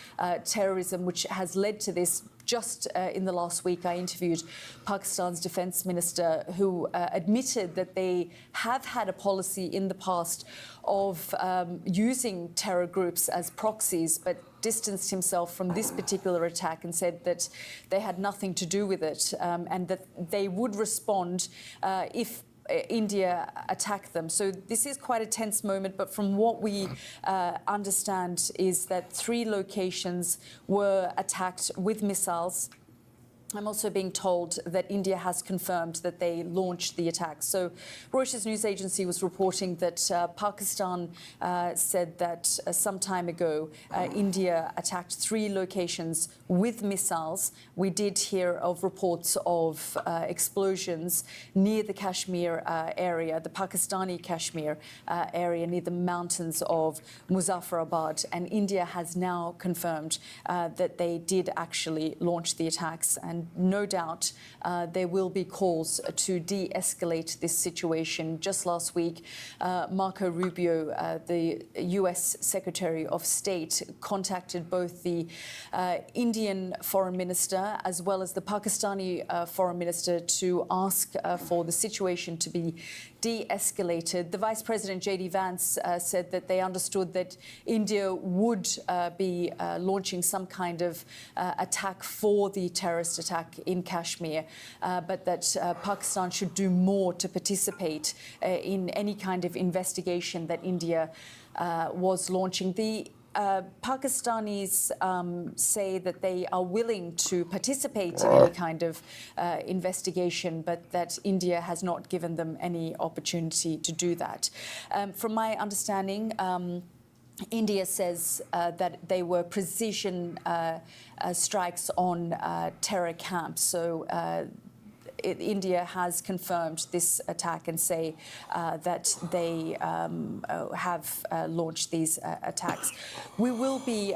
terrorism, which has led to this. Just in the last week, I interviewed Pakistan's defense minister, who admitted that they have had a policy in the past of using terror groups as proxies, but distanced himself from this particular attack and said that they had nothing to do with it, and that they would respond if India attacked them. So this is quite a tense moment, but from what we understand is that 3 locations were attacked with missiles. I'm also being told that India has confirmed that they launched the attack. So Reuters news agency was reporting that Pakistan said that some time ago India attacked 3 locations with missiles. We did hear of reports of explosions near the Kashmir area, the Pakistani Kashmir area near the mountains of Muzaffarabad. And India has now confirmed that they did actually launch the attacks. And no doubt there will be calls to de-escalate this situation. Just last week, Marco Rubio, the US Secretary of State, contacted both the Indian Foreign Minister as well as the Pakistani Foreign Minister to ask for the situation to be de-escalated. The Vice President J.D. Vance said that they understood that India would be launching some kind of attack for the terrorist attack in Kashmir, but that Pakistan should do more to participate in any kind of investigation that India was launching. The Pakistanis say that they are willing to participate in any kind of investigation, but that India has not given them any opportunity to do that. From my understanding, India says that they were precision strikes on terror camps. So India has confirmed this attack and say that they have launched these attacks. We will be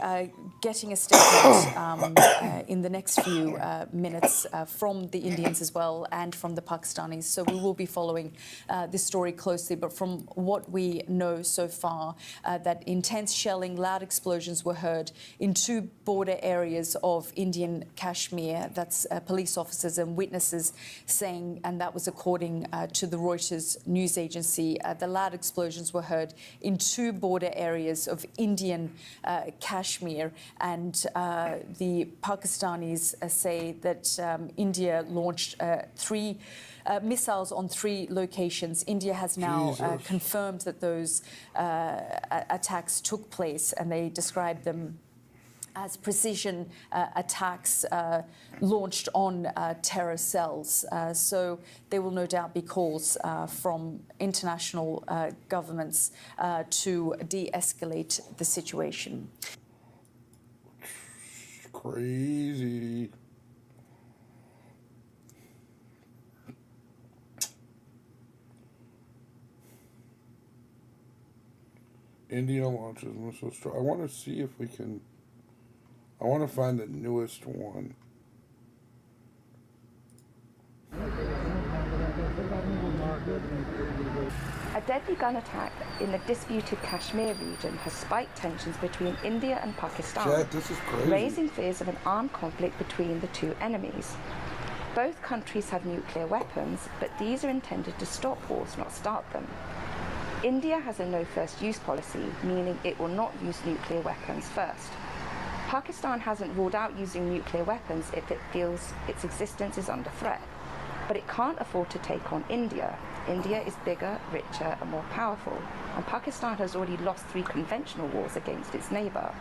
getting a statement in the next few minutes from the Indians as well and from the Pakistanis. So we will be following this story closely. But from what we know so far, that intense shelling, loud explosions were heard in 2 border areas of Indian Kashmir. That's police officers and witnesses saying, and that was according to the Reuters news agency, the loud explosions were heard in 2 border areas of Indian Kashmir. And the Pakistanis say that India launched 3 missiles on 3 locations. India has now confirmed that those attacks took place, and they described them as precision attacks launched on terror cells. So there will no doubt be calls from international governments to de-escalate the situation. Crazy. India launches missile strike. I want to see if we can. I want to find the newest one. A deadly gun attack in the disputed Kashmir region has spiked tensions between India and Pakistan, This is crazy. raising fears of an armed conflict between the 2 enemies. Both countries have nuclear weapons, but these are intended to stop wars, not start them. India has a no first use policy, meaning it will not use nuclear weapons first. Pakistan hasn't ruled out using nuclear weapons if it feels its existence is under threat, but it can't afford to take on India, India is bigger, richer, and more powerful, and Pakistan has already lost 3 conventional wars against its neighbour.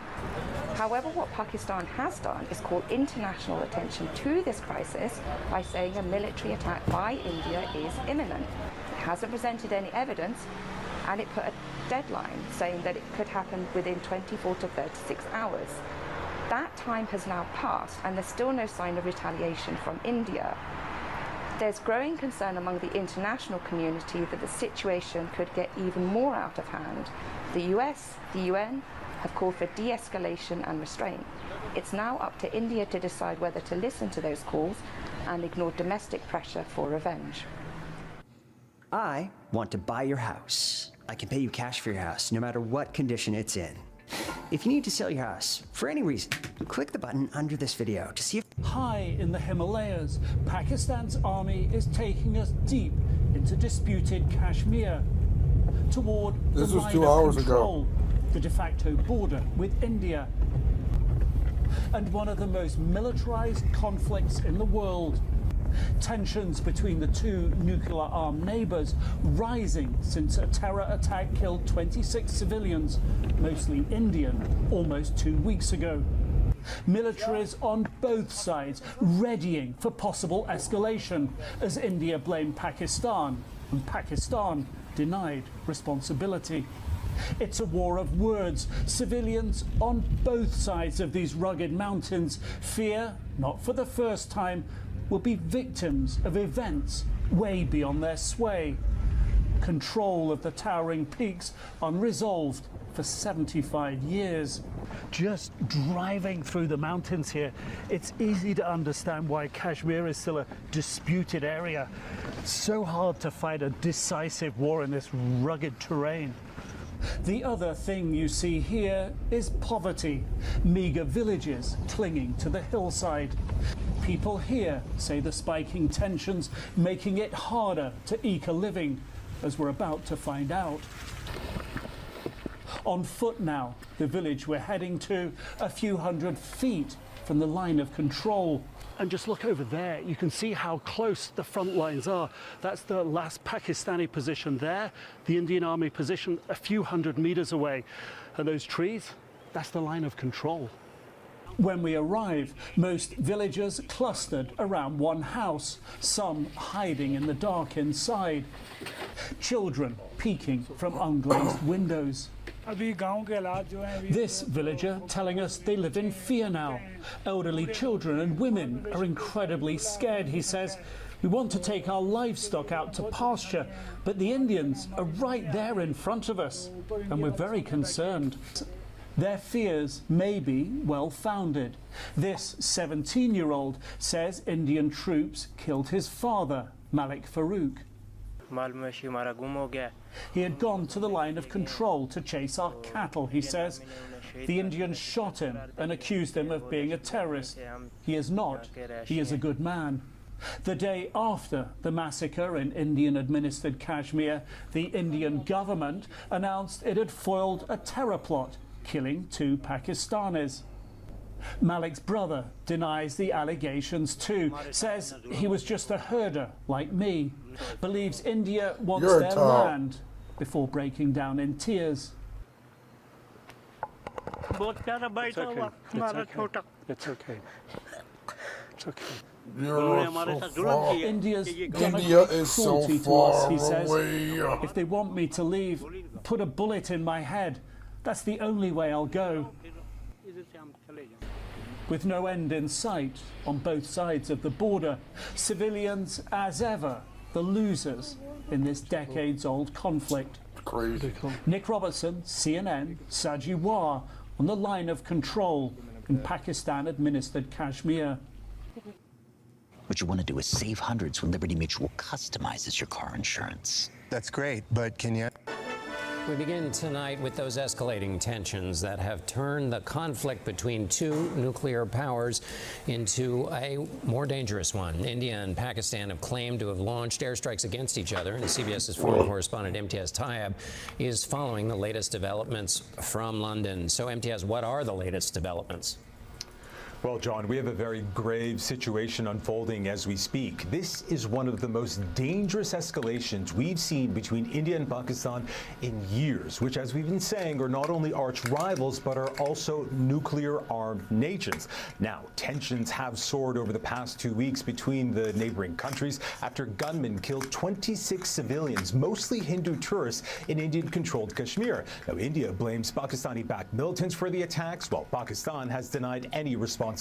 However, what Pakistan has done is call international attention to this crisis by saying a military attack by India is imminent. It hasn't presented any evidence, and it put a deadline saying that it could happen within 24 to 36 hours. That time has now passed, and there's still no sign of retaliation from India. There's growing concern among the international community that the situation could get even more out of hand. The US, the UN, have called for de-escalation and restraint. It's now up to India to decide whether to listen to those calls and ignore domestic pressure for revenge. I want to buy your house. I can pay you cash for your house, no matter what condition it's in. If you need to sell your house, for any reason, click the button under this video to see if... High in the Himalayas, Pakistan's army is taking us deep into disputed Kashmir, toward This the was line 2 of hours control, ago. the de facto border with India, and one of the most militarized conflicts in the world. Tensions between the two nuclear-armed neighbors rising since a terror attack killed 26 civilians, mostly Indian, almost 2 weeks ago. Militaries on both sides readying for possible escalation as India blamed Pakistan and Pakistan denied responsibility. It's a war of words. Civilians on both sides of these rugged mountains fear, not for the first time, will be victims of events way beyond their sway. Control of the towering peaks unresolved for 75 years. Just driving through the mountains here, it's easy to understand why Kashmir is still a disputed area. It's so hard to fight a decisive war in this rugged terrain. The other thing you see here is poverty, meager villages clinging to the hillside. People here say the spiking tensions making it harder to eke a living, as we're about to find out. On foot now, the village we're heading to, a few hundred feet from the line of control. And just look over there, you can see how close the front lines are. That's the last Pakistani position there, the Indian Army position a few hundred meters away. And those trees, that's the line of control. When we arrive, most villagers clustered around one house, some hiding in the dark inside. Children peeking from unglazed windows. This villager telling us they live in fear now. Elderly children and women are incredibly scared, he says. We want to take our livestock out to pasture, but the Indians are right there in front of us, and we're very concerned. Their fears may be well-founded. This 17-year-old says Indian troops killed his father, Malik Farouk. He had gone to the line of control to chase our cattle, he says. The Indians shot him and accused him of being a terrorist. He is not. He is a good man. The day after the massacre in Indian-administered Kashmir, the Indian government announced it had foiled a terror plot, killing 2 Pakistanis. Malik's brother denies the allegations too, says he was just a herder like me, believes India wants their land, before breaking down in tears. It's okay. It's okay. It's okay. India's India is so cruelty to far us, he says. away. If they want me to leave, put a bullet in my head. That's the only way I'll go. With no end in sight on both sides of the border, civilians, as ever, the losers in this decades-old conflict. Crazy. Nick Robertson, CNN, Sajiwar, on the line of control in Pakistan-administered Kashmir. What you want to do is save hundreds when Liberty Mutual customizes your car insurance. That's great, but can you... We begin tonight with those escalating tensions that have turned the conflict between 2 nuclear powers into a more dangerous one. India and Pakistan have claimed to have launched airstrikes against each other, and CBS's foreign correspondent MTS Tayyab is following the latest developments from London. So, MTS, what are the latest developments? Well, John, we have a very grave situation unfolding as we speak. This is one of the most dangerous escalations we've seen between India and Pakistan in years, which, as we've been saying, are not only arch rivals, but are also nuclear-armed nations. Now, tensions have soared over the past 2 weeks between the neighboring countries after gunmen killed 26 civilians, mostly Hindu tourists, in Indian-controlled Kashmir. Now, India blames Pakistani-backed militants for the attacks, while Pakistan has denied any responsibility.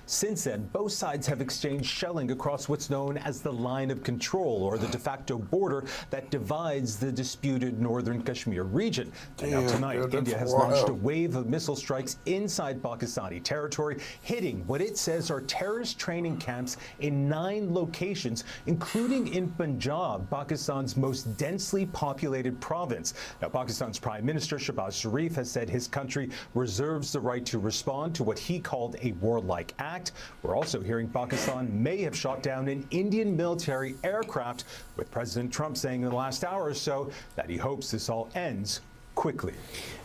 Since then, both sides have exchanged shelling across what's known as the line of control, or the de facto border that divides the disputed northern Kashmir region. And now tonight, India has launched a wave of missile strikes inside Pakistani territory, hitting what it says are terrorist training camps in 9 locations, including in Punjab, Pakistan's most densely populated province. Now, Pakistan's Prime Minister Shehbaz Sharif has said his country reserves the right to respond to what he called a warlike act. We're also hearing Pakistan may have shot down an Indian military aircraft, with President Trump saying in the last hour or so that he hopes this all ends quickly.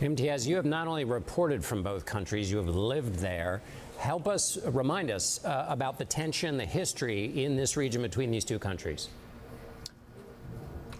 Imtiaz, you have not only reported from both countries, you have lived there. Help us, remind us about the tension, the history in this region between these two countries.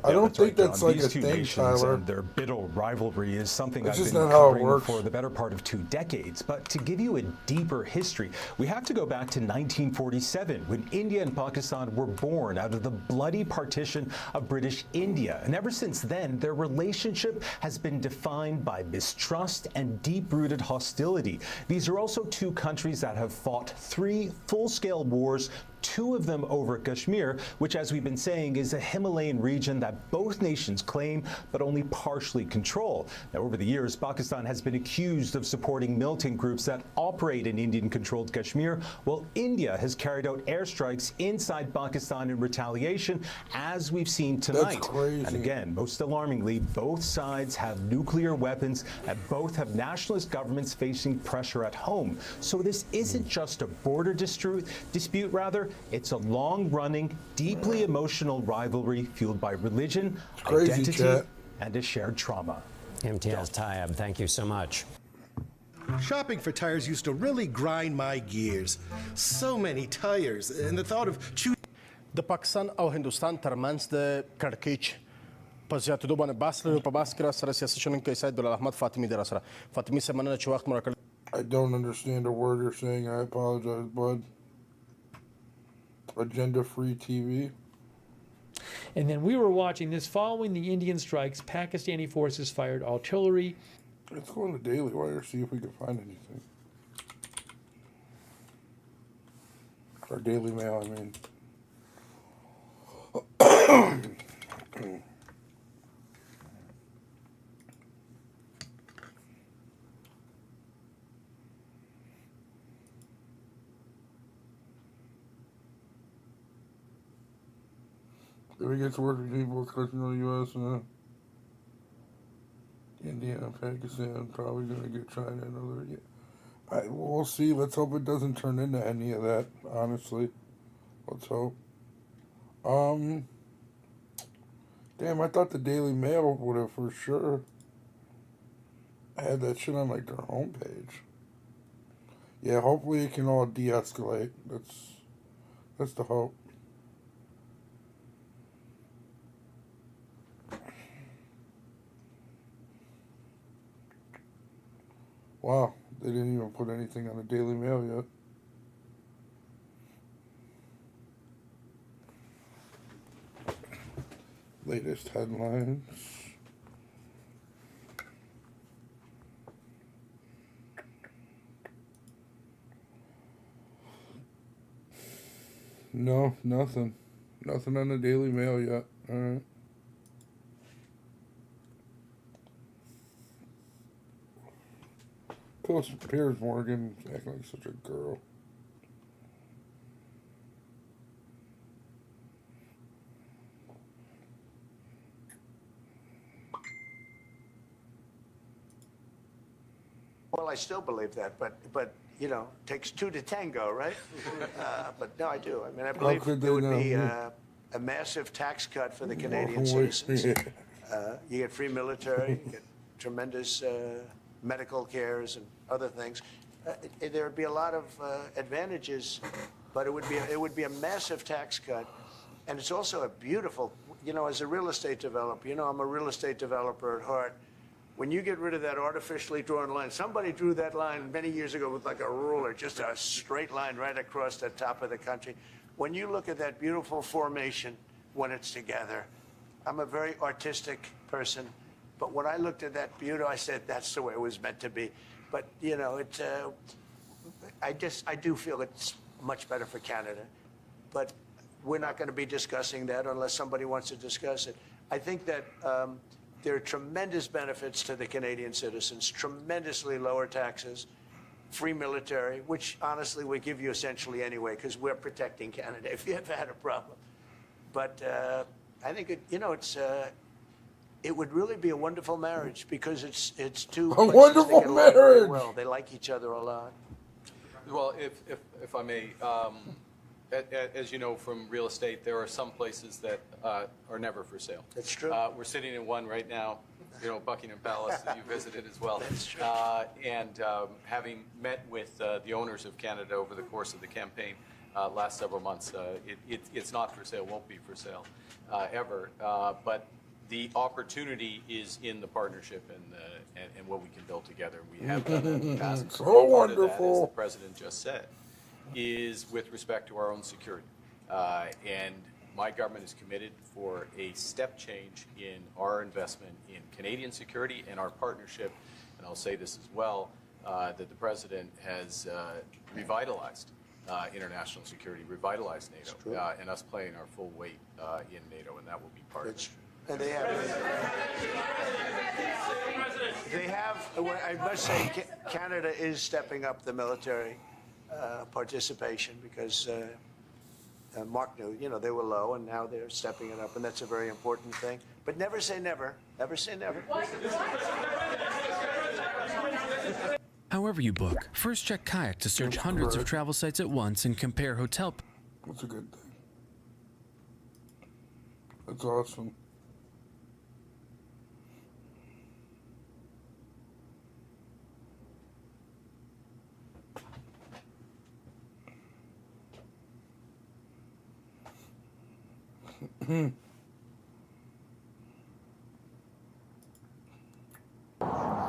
I don't think that's like a thing, Tyler. And their bitter rivalry is something I've been not how it covering works. for the better part of 2 decades. But to give you a deeper history, we have to go back to 1947, when India and Pakistan were born out of the bloody partition of British India. And ever since then, their relationship has been defined by mistrust and deep-rooted hostility. These are also 2 countries that have fought 3 full-scale wars, 2 of them over Kashmir, which, as we've been saying, is a Himalayan region that both nations claim but only partially control. Now, over the years, Pakistan has been accused of supporting militant groups that operate in Indian-controlled Kashmir, while India has carried out airstrikes inside Pakistan in retaliation, as we've seen tonight. That's crazy. And again, most alarmingly, both sides have nuclear weapons, and both have nationalist governments facing pressure at home. So this isn't just a border dispute, it's a long-running, deeply emotional rivalry fueled by religion, identity, and a shared trauma. Imtiaz Tayyab, thank you so much. Shopping for tires used to really grind my gears. So many tires, and the thought of choosing. د پاکستان او هندوستان ترمنځ د کړکېچ په زیاتېدو باندې بحث لرو. په بحث کې را سره سیاسي شنونکی سید دلاحمد فاطمي دی را سره. فاطمي صاحب مننه چې وخت مو راکړی. I don't understand a word you're saying. I apologize, bud. Agenda-free TV. And then we were watching this following the Indian strikes. Pakistani forces fired artillery. Let's go on the Daily Wire, see if we can find anything. Or Daily Mail, I mean. If it gets worse between both countries in the U.S. and India and Pakistan, probably going to get China and other. Yeah. We'll see. Let's hope it doesn't turn into any of that, honestly. Let's hope. Damn, I thought the Daily Mail would have for sure had that shit on like their homepage. Yeah, hopefully it can all de-escalate. That's the hope. Wow, they didn't even put anything on the Daily Mail yet. Latest headlines. No, nothing. Nothing on the Daily Mail yet. All right. Piers Morgan acting like such a girl. Well, I still believe that, but you know, it takes 2 to tango, right? But no, I do. I mean, I believe there would be a massive tax cut for the Canadian citizens. You get free military, you get tremendous medical cares and other things. there would be a lot of advantages, but it would be a massive tax cut, and it's also a beautiful. You know, as a real estate developer, you know, I'm a real estate developer at heart. When you get rid of that artificially drawn line, somebody drew that line many years ago with like a ruler, just a straight line right across the top of the country. When you look at that beautiful formation when it's together, I'm a very artistic person, but when I looked at that beauty, I said that's the way it was meant to be. But you know, I do feel it's much better for Canada, but we're not going to be discussing that unless somebody wants to discuss it. I think that there are tremendous benefits to the Canadian citizens, tremendously lower taxes, free military, which honestly we give you essentially anyway because we're protecting Canada if you ever had a problem. But I think it would really be a wonderful marriage because it's two a wonderful marriage. Very well, they like each other a lot. Well, if I may, as you know from real estate, there are some places that are never for sale. That's true. We're sitting in one right now, you know, Buckingham Palace that you visited as well. That's true. And having met with the owners of Canada over the course of the campaign last several months, it's not for sale, won't be for sale ever. But the opportunity is in the partnership and what we can build together. We have done that in the past. So Part wonderful. of that, as the president just said, is with respect to our own security. And my government is committed for a step change in our investment in Canadian security and our partnership. And I'll say this as well, that the president has revitalized international security, revitalized NATO, and us playing our full weight in NATO, and that will be part of it. And they have, I must say, Canada is stepping up the military participation because Mark knew, you know, they were low and now they're stepping it up, and that's a very important thing. But never say never. Never say never. However you book, first check Kayak to search hundreds of travel sites at once and compare hotel. That's a good thing. That's awesome.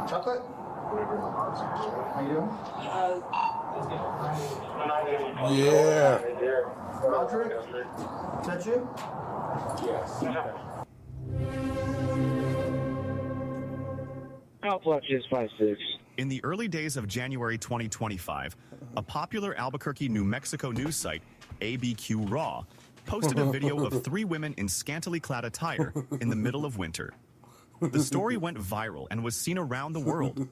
Chocolate? How you doing? Yeah. Roderick? Is that you? Yes. Outflux 56. In the early days of January 2025, a popular Albuquerque, New Mexico news site, ABQ Raw, posted a video of 3 women in scantily clad attire in the middle of winter. The story went viral and was seen around the world.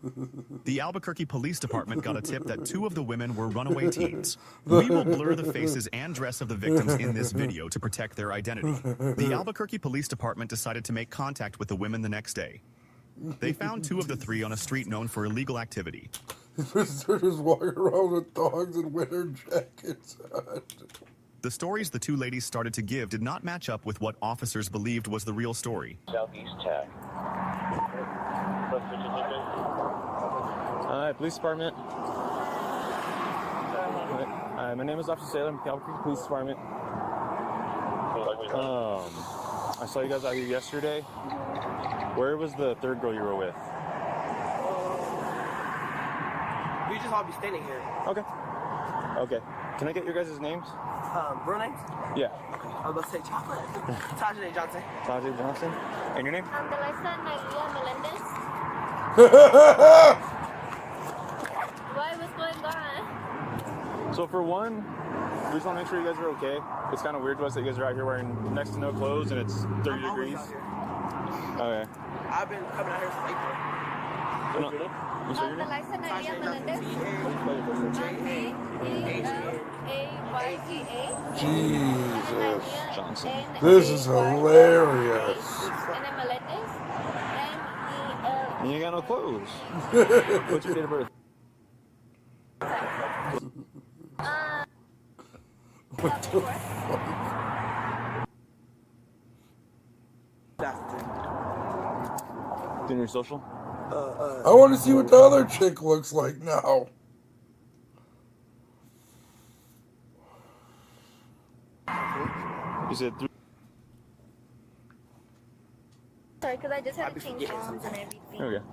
The Albuquerque Police Department got a tip that 2 of the women were runaway teens. We will blur the faces and dress of the victims in this video to protect their identity. The Albuquerque Police Department decided to make contact with the women the next day. They found 2 of the 3 on a street known for illegal activity. They're just walking around with dogs and winter jackets on. The stories the 2 ladies started to give did not match up with what officers believed was the real story. Southeast Tech. Police Department. My name is Officer Salem, Albuquerque Police Department. I saw you guys out here yesterday. Where was the 3rd girl you were with? We just all be standing here. Okay. Okay. Can I get your guys' names? Real names? Yeah. I was about to say Chocolate. Tajay Johnson. Tajay Johnson. And your name? Why? What's going on? So for one, we just want to make sure you guys are okay. It's kind of weird to us that you guys are out here wearing next to no clothes and it's 30 degrees. Okay. I've been coming out here since April. No. You say your Jesus. Johnson. This is hilarious. You ain't got no clothes. What's your date of birth? What the fuck? Doing your social? I want to see what the other chick looks like now. You said 3. Sorry, because I just had to change songs and everything. Okay.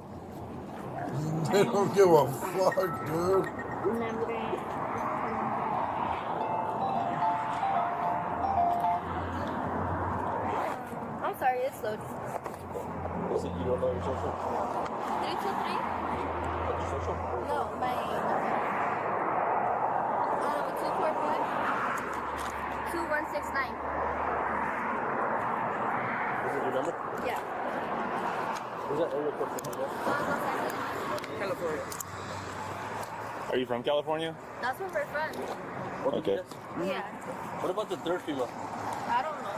They don't give a fuck, dude. I'm sorry, it's loading. You said you don't know your social? 323? What's your social? No, my 241 2169. Is it your number? Yeah. Is that area code for you? California. Are you from California? That's where we're from. Okay. Yeah. What about the third female? I don't know.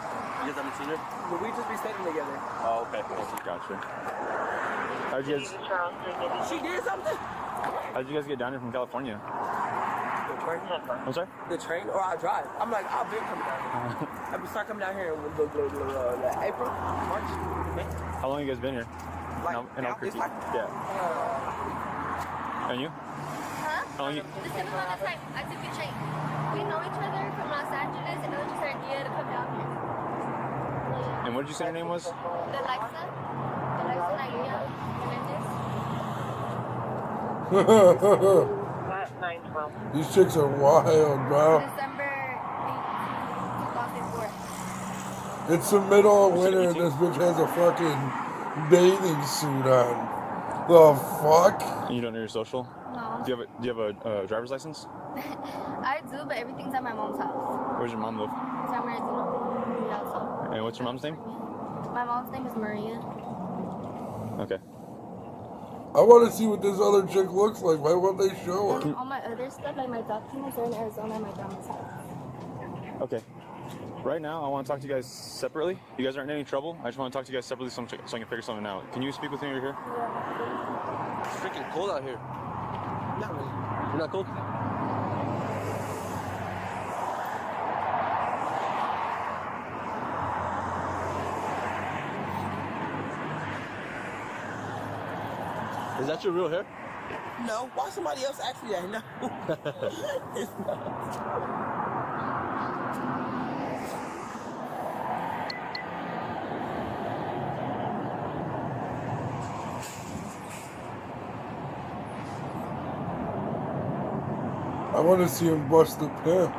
You guys haven't seen her? But we just be staying together. Oh, okay. Gotcha. How'd you guys? She did something? How'd you guys get down here from California? The train? I'm sorry? The train or I drive. I'm like, I've been coming down here. I've been start coming down here in April, March, May. How long you guys been here? Like, in Albuquerque. Yeah. And you? Huh? How long you? The same amount of time. I took a train. We know each other from Los Angeles, and it was just our idea to come down here. And what did you say your name was? Alexa Nadia Menendez. These chicks are wild, bro. December 18th, 2004. It's the middle of winter and this bitch has a fucking bathing suit on. The fuck? And you don't know your social? No. Do you have a driver's license? I do, but everything's at my mom's house. Where's your mom live? San Bernardino. And what's your mom's name? My mom's name is Maria. Okay. I want to see what this other chick looks like. Why won't they show her? And all my other stuff, like my documents, are in Arizona at my grandma's house. Okay. Right now, I want to talk to you guys separately. You guys aren't in any trouble. I just want to talk to you guys separately so I can figure something out. Can you speak with me over here? It's freaking cold out here. Not really. You're not cold? Is that your real hair? No. Why somebody else ask me that? No. It's not. I want to see him bust the pimp.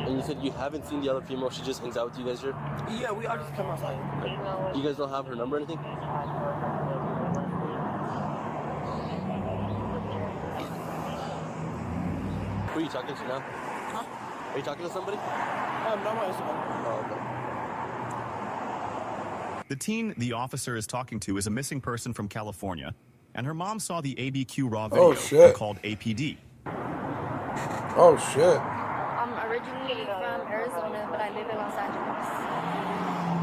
And you said you haven't seen the other female, she just hangs out with you guys here? Yeah, we all just come outside. You guys don't have her number or anything? Who are you talking to now? Huh? Are you talking to somebody? No, my Instagram. Oh, okay. The teen the officer is talking to is a missing person from California, and her mom saw the ABQ Raw video called APD. Oh, shit. I'm originally from Arizona, but I live in Los Angeles.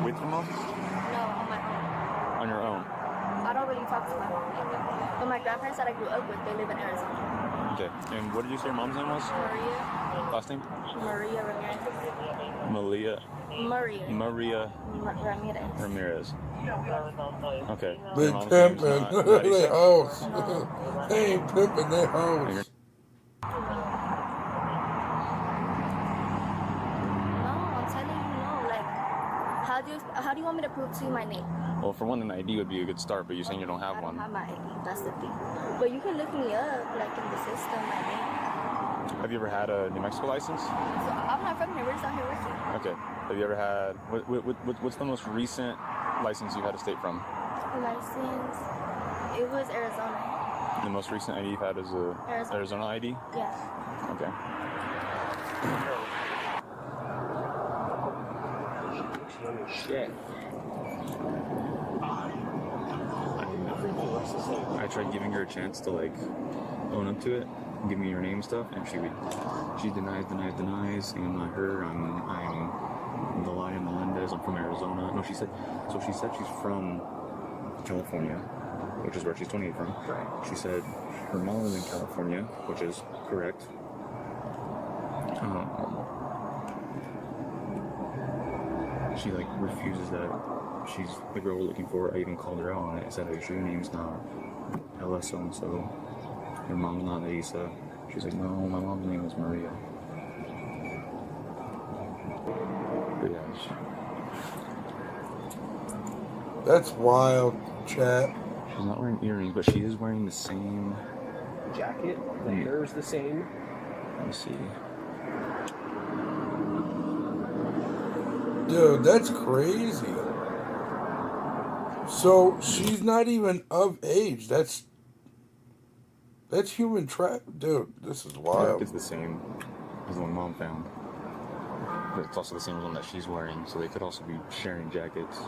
With your mom? No, on my own. On your own? I don't really talk to my mom. But my grandparents that I grew up with, they live in Arizona. Okay. And what did you say your mom's name was? Maria. Last name? Maria Ramirez. Maria Ramirez. Ramirez. Okay. They Your mom's name's pimping. not- how do you They say it? hoes. They ain't pimping, they hoes. No, I'm telling you, no. Like, how do you want me to prove to you my name? Well, for one, an ID would be a good start, but you're saying you don't have I don't one. have my ID. That's the thing. But you can look me up, like in the system, my name. Have you ever had a New Mexico license? So I'm not from here. We're just out here working. Okay. Have you ever had, what's the most recent license you've had a state from? License. It was Arizona. The most recent ID you've had is a Arizona ID? Yeah. Okay. Shit. I tried giving her a chance to like own up to it, give me her name and stuff, and she denies, and I'm not her. I'm Delia Melendez. I'm from Arizona. No, she said she's from California, which is where she's 28 from. She said her mom is in California, which is correct. she like refuses that she's the girl we're looking for. I even called her out on it. I said, "Your name's not Ella so and so. Your mom's not Lisa." She's like, "No, my mom's name is Maria." But yeah. That's wild, chat. She's not wearing earrings, but she is wearing the same jacket. The hair is the same. Let me see. Dude, that's crazy. So she's not even of age. That's human trap. Dude, this is wild. It's the same as the one Mom found. But it's also the same one that she's wearing, so they could also be sharing jackets.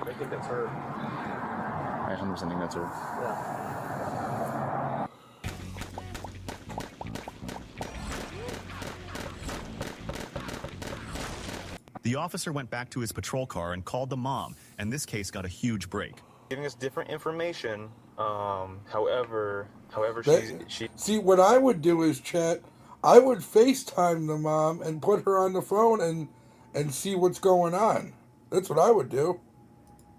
I think that's her. I 100% think that's her. Yeah. The officer went back to his patrol car and called the mom, and this case got a huge break. Giving us different information. However, See, what I would do is, chat, I would FaceTime the mom and put her on the phone and see what's going on. That's what I would do.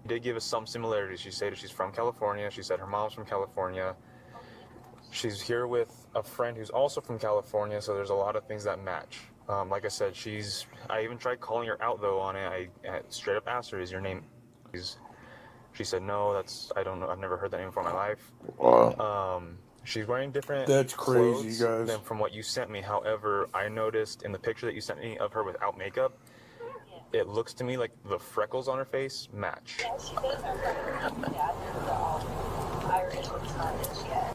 She did give us some similarities. She said she's from California. She said her mom's from California. She's here with a friend who's also from California, so there's a lot of things that match. Like I said, I even tried calling her out, though, on it. I straight up asked her, "Is your name?" She said, "No, I don't know. I've never heard that name before in my life." Wow. She's wearing different That's crazy, clothes guys. than from what you sent me. However, I noticed in the picture that you sent me of her without makeup, it looks to me like the freckles on her face match.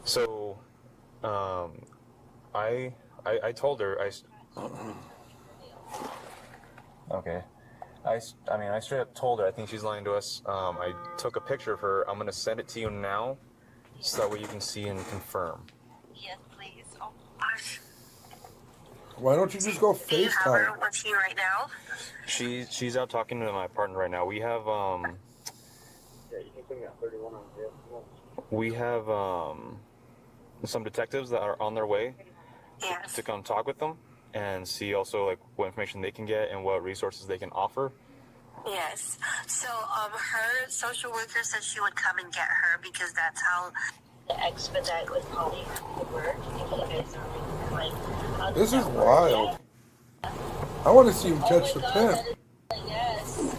So, I told her, okay. I straight up told her, I think she's lying to us. I took a picture of her. I'm going to send it to you now, so that way you can see and confirm. Yes, please. Oh, gosh. Why don't you just go FaceTime? What's he right now? She's out talking to my partner right now. We have, Yeah, you can bring out 31 on jail. we have, some detectives that are on their way to come talk with them and see also like what information they can get and what resources they can offer. Yes. So, her social worker said she would come and get her because that's how the expedite was calling her to work. If you guys are like, This is wild. I want to see him catch the pimp. yes.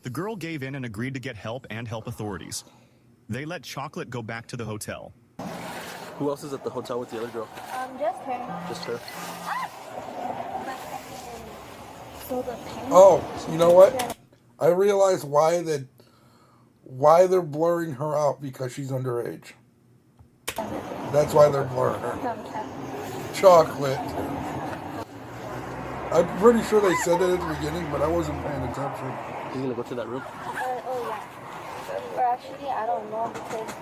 The girl gave in and agreed to get help and help authorities. They let Chocolate go back to the hotel. Who else is at the hotel with the other girl? Just her. Just her. So the parents. Oh, you know what? I realize why they're blurring her out, because she's underage. That's why they're blurring her. Chocolate. I'm pretty sure they said that at the beginning, but I wasn't paying attention. He's gonna go to that room? Oh yeah. Or actually, I don't know, because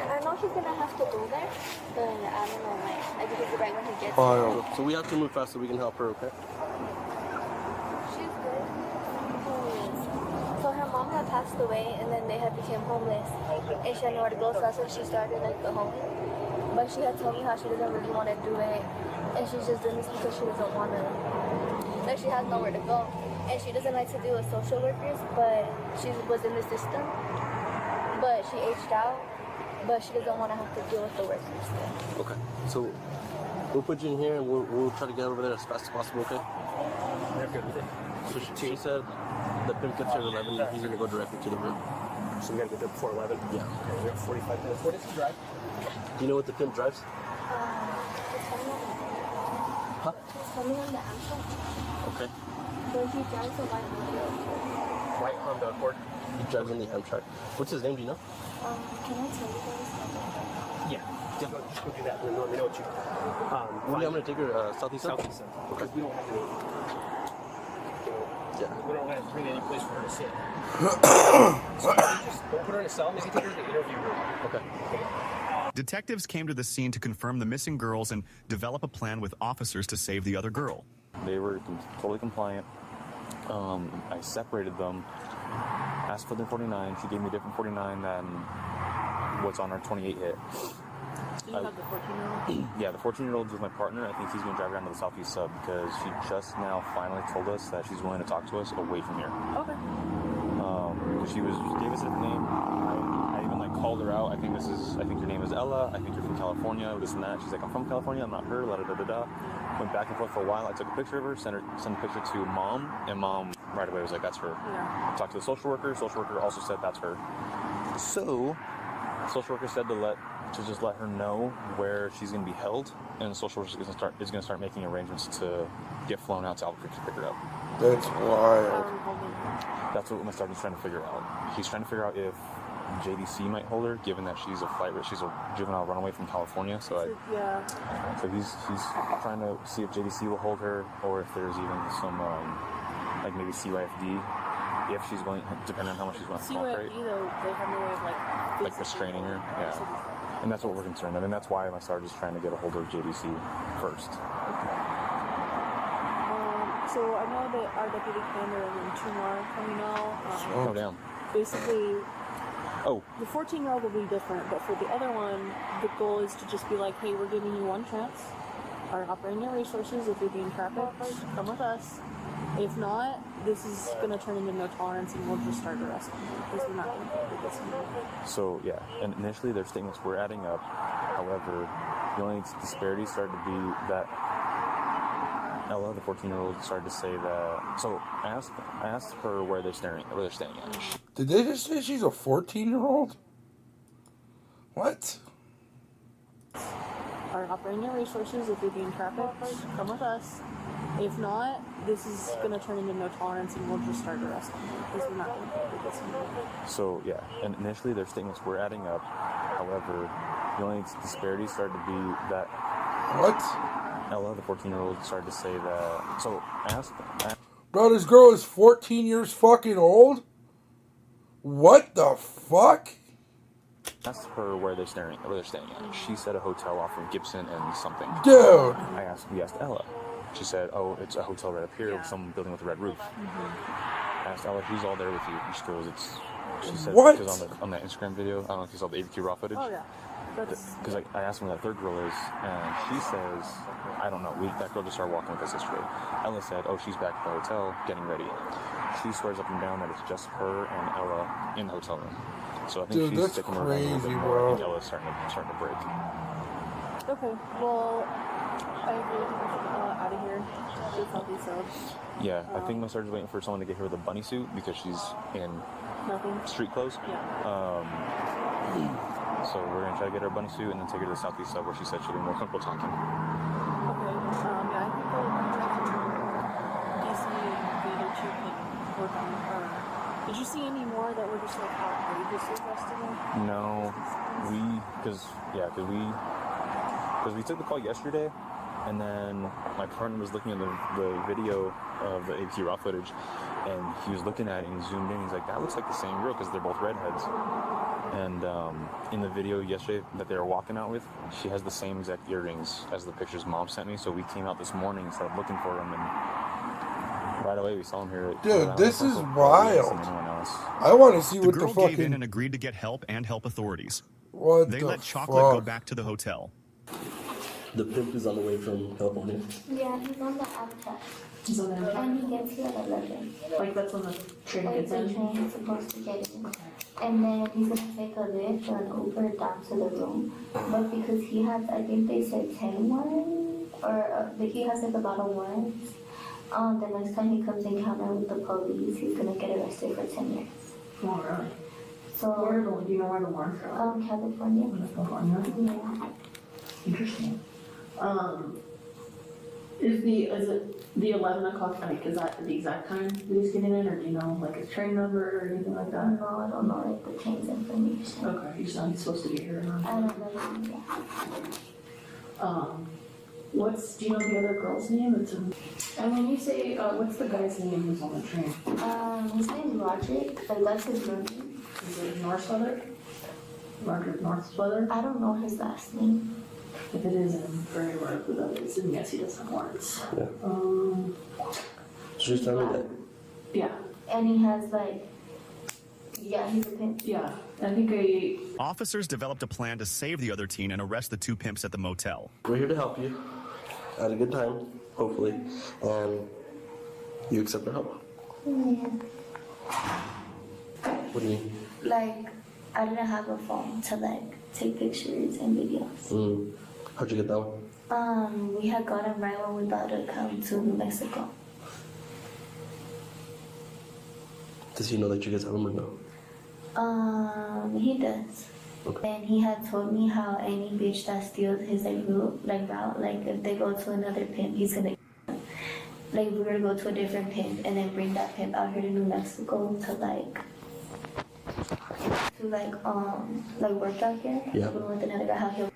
I know he's gonna have to go there, but I don't know, like, I think it's right when he gets there. So we have to move fast so we can help her, okay? She's good. So her mom had passed away, and then they had become homeless, and she had nowhere to go, so that's when she started like the home. But she had told me how she doesn't really want to do it, and she's just doing this because she doesn't want to. Like, she has nowhere to go, and she doesn't like to deal with social workers, but she was in the system. But she aged out, but she doesn't want to have to deal with the workers still. Okay. So we'll put you in here and we'll try to get over there as fast as possible, okay? They're good with it. So she said the pimp gets here at 11 and he's gonna go directly to the room. So we gotta get there before 11? Yeah. Okay, we have 45 minutes. Where does he drive? Do you know what the pimp drives? Huh? He's coming on the Amtrak, Okay. but he drives a white Honda. White Honda Accord? He drives on the Amtrak. What's his name, do you know? Can I tell you guys? Yeah. Just go do that and then let me know what you... I'm gonna take her southeast side? Southeast side. Okay. Because we don't have any... Yeah. We don't have really any place for her to sit. So just don't put her in a cell. Maybe take her to the interview room. Okay. Detectives came to the scene to confirm the missing girls and develop a plan with officers to save the other girl. They were totally compliant. I separated them, asked for their 49. She gave me a different 49 than what's on our 28 hit. So you have the 14-year-old? Yeah, the 14-year-old is with my partner. I think he's going to drive her down to the Southeast Sub because she just now finally told us that she's willing to talk to us away from here. Okay. She gave us a different name. I even like called her out. I think your name is Ella. I think you're from California. This and that. She's like, I'm from California. I'm not her. La da da da da. Went back and forth for a while. I took a picture of her, sent a picture to mom, and mom right away was like, that's her. Yeah. Talked to the social worker. Social worker also said that's her. So, social worker said to just let her know where she's going to be held, and the social worker is going to start making arrangements to get flown out to Albuquerque to pick her up. That's wild. That's what my sergeant's trying to figure out. He's trying to figure out if JDC might hold her, given that she's a juvenile runaway from California. So he's trying to see if JDC will hold her, or if there's even some like maybe CYFD, if she's going, depending on how much she's going to cooperate. CYFD though, they have no way of like restraining her. Yeah, and that's what we're concerned. I mean, that's why my sergeant's trying to get a hold of JDC first. So I know that our deputy commander and then 2 more coming out. Oh damn. Basically. Oh. The 14-year-old will be different, but for the other one, the goal is to just be like, hey, we're giving you one chance. Are operating your resources. If you're being trafficked, come with us. If not, this is going to turn into no tolerance, and we'll just start arresting you because we're not going to do this anymore. So yeah, and initially their statements were adding up. However, the only disparity started to be that Ella, the 14-year-old, started to say that. So I asked her where they're staying at. Did they just say she's a 14-year-old? What? Are operating your resources. If you're being trafficked, come with us. If not, this is going to turn into no tolerance, and we'll just start arresting you because we're not going to do this anymore. So yeah, and initially their statements were adding up. However, the only disparity started to be that. What? Ella, the 14-year-old, started to say that. So I asked. Bro, this girl is 14 years fucking old? What the fuck? Asked her where they're staying at. She said a hotel off of Gibson and something. Dude! We asked Ella. She said, oh, it's a hotel right up here with some building with a red roof. I asked Ella, who's all there with you? And she goes, she said, what? Because on that Instagram video, I don't know if you saw the ABQ raw footage. Oh, yeah. Because I asked him where that third girl is, and she says, I don't know, that girl just started walking with us yesterday. Ella said, oh, she's back at the hotel, getting ready. She swears up and down that it's just her and Ella in the hotel room. So I think she's sticking around a little bit more. I think Ella's starting to break. Okay, well, I agree with you. Out of here. It's healthy, so. Yeah, I think my sergeant's waiting for someone to get her with a bunny suit because she's in street clothes. Yeah. So we're going to try to get her a bunny suit and then take her to the Southeast Sub where she said she'll be more comfortable talking. Okay. Yeah, I think DC and the other two can work on her. Did you see any more that were just like outrageous yesterday? No. Because we took the call yesterday, and then my partner was looking at the video of the ABQ raw footage, and he was looking at it and he zoomed in. He's like, that looks like the same girl because they're both redheads. And in the video yesterday that they were walking out with, she has the same exact earrings as the pictures mom sent me. So we came out this morning and started looking for them, and right away we saw them here. Dude, this is wild. I want to see what the girl fucking... gave in and agreed to get help and help authorities. What they the let Chocolate go fuck? back to the hotel. The pimp is on the way from California. Yeah, he's on the Amtrak. He's on the Amtrak? And he gets here at 11. Like that's when the train Like gets the in? train is supposed to get in. Okay. And then he's going to take a lift or an Uber down to the room. But because he has, I think they said 10 warrants, or he has like a lot of warrants, the next time he comes in encounter with the police, he's going to get arrested for 10 years. Oh, really? So, Do you know where the warrants are? California. California? Yeah. Interesting. Is it the 11 o'clock, like, is that the exact time that he's getting in, or do you know, like, his train number or anything like that? No, I don't know, like, the train's information. Okay, you said he's supposed to be here around. I don't know, yeah. Do you know the other girl's name? And when you say, what's the guy's name who's on the train? His name's Roderick, like, that's his real name. Is it Northsweather? Roderick Northsweather? I don't know his last name. If it is, I'm very aware of who that is, and yes, he does have warrants. Yeah. Just tell me that. Yeah. And he has, like, Yeah, he's a pimp. Yeah, I think Officers developed a plan to save the other teen and arrest the two pimps at the motel. We're here to help you. Had a good time, hopefully, and you accept our help. What do you mean? Like, I didn't have a phone to like take pictures and videos. How'd you get that one? We had got him right when we about to come to New Mexico. Does he know that you guys have him or no? He does. Okay. And he had told me how any bitch that steals his route, like if they go to another pimp, he's gonna like we're gonna go to a different pimp and then bring that pimp out here to New Mexico to work out here. Yeah. With another guy how he'll.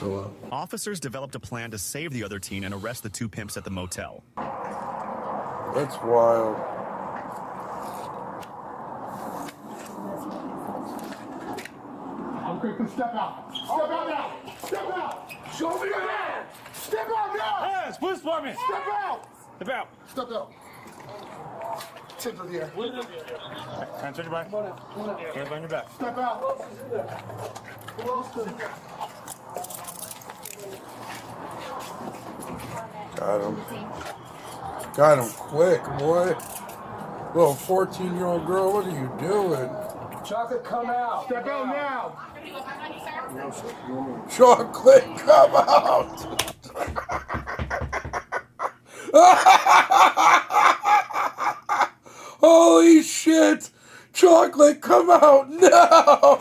Oh, wow. Officers developed a plan to save the other teen and arrest the two pimps at the motel. That's wild. Okay, step out. Step out now. Step out. Show me your hand. Step out now. Hands, police department. Step out. Step out. Step out. Hands in the air. Hands on your back. Hands on your back. Step out. Who else could? Got him. Got him quick, boy. Little 14-year-old girl, what are you doing? Chocolate, come out. Step out now. Chocolate, come out. Holy shit. Chocolate, come out now.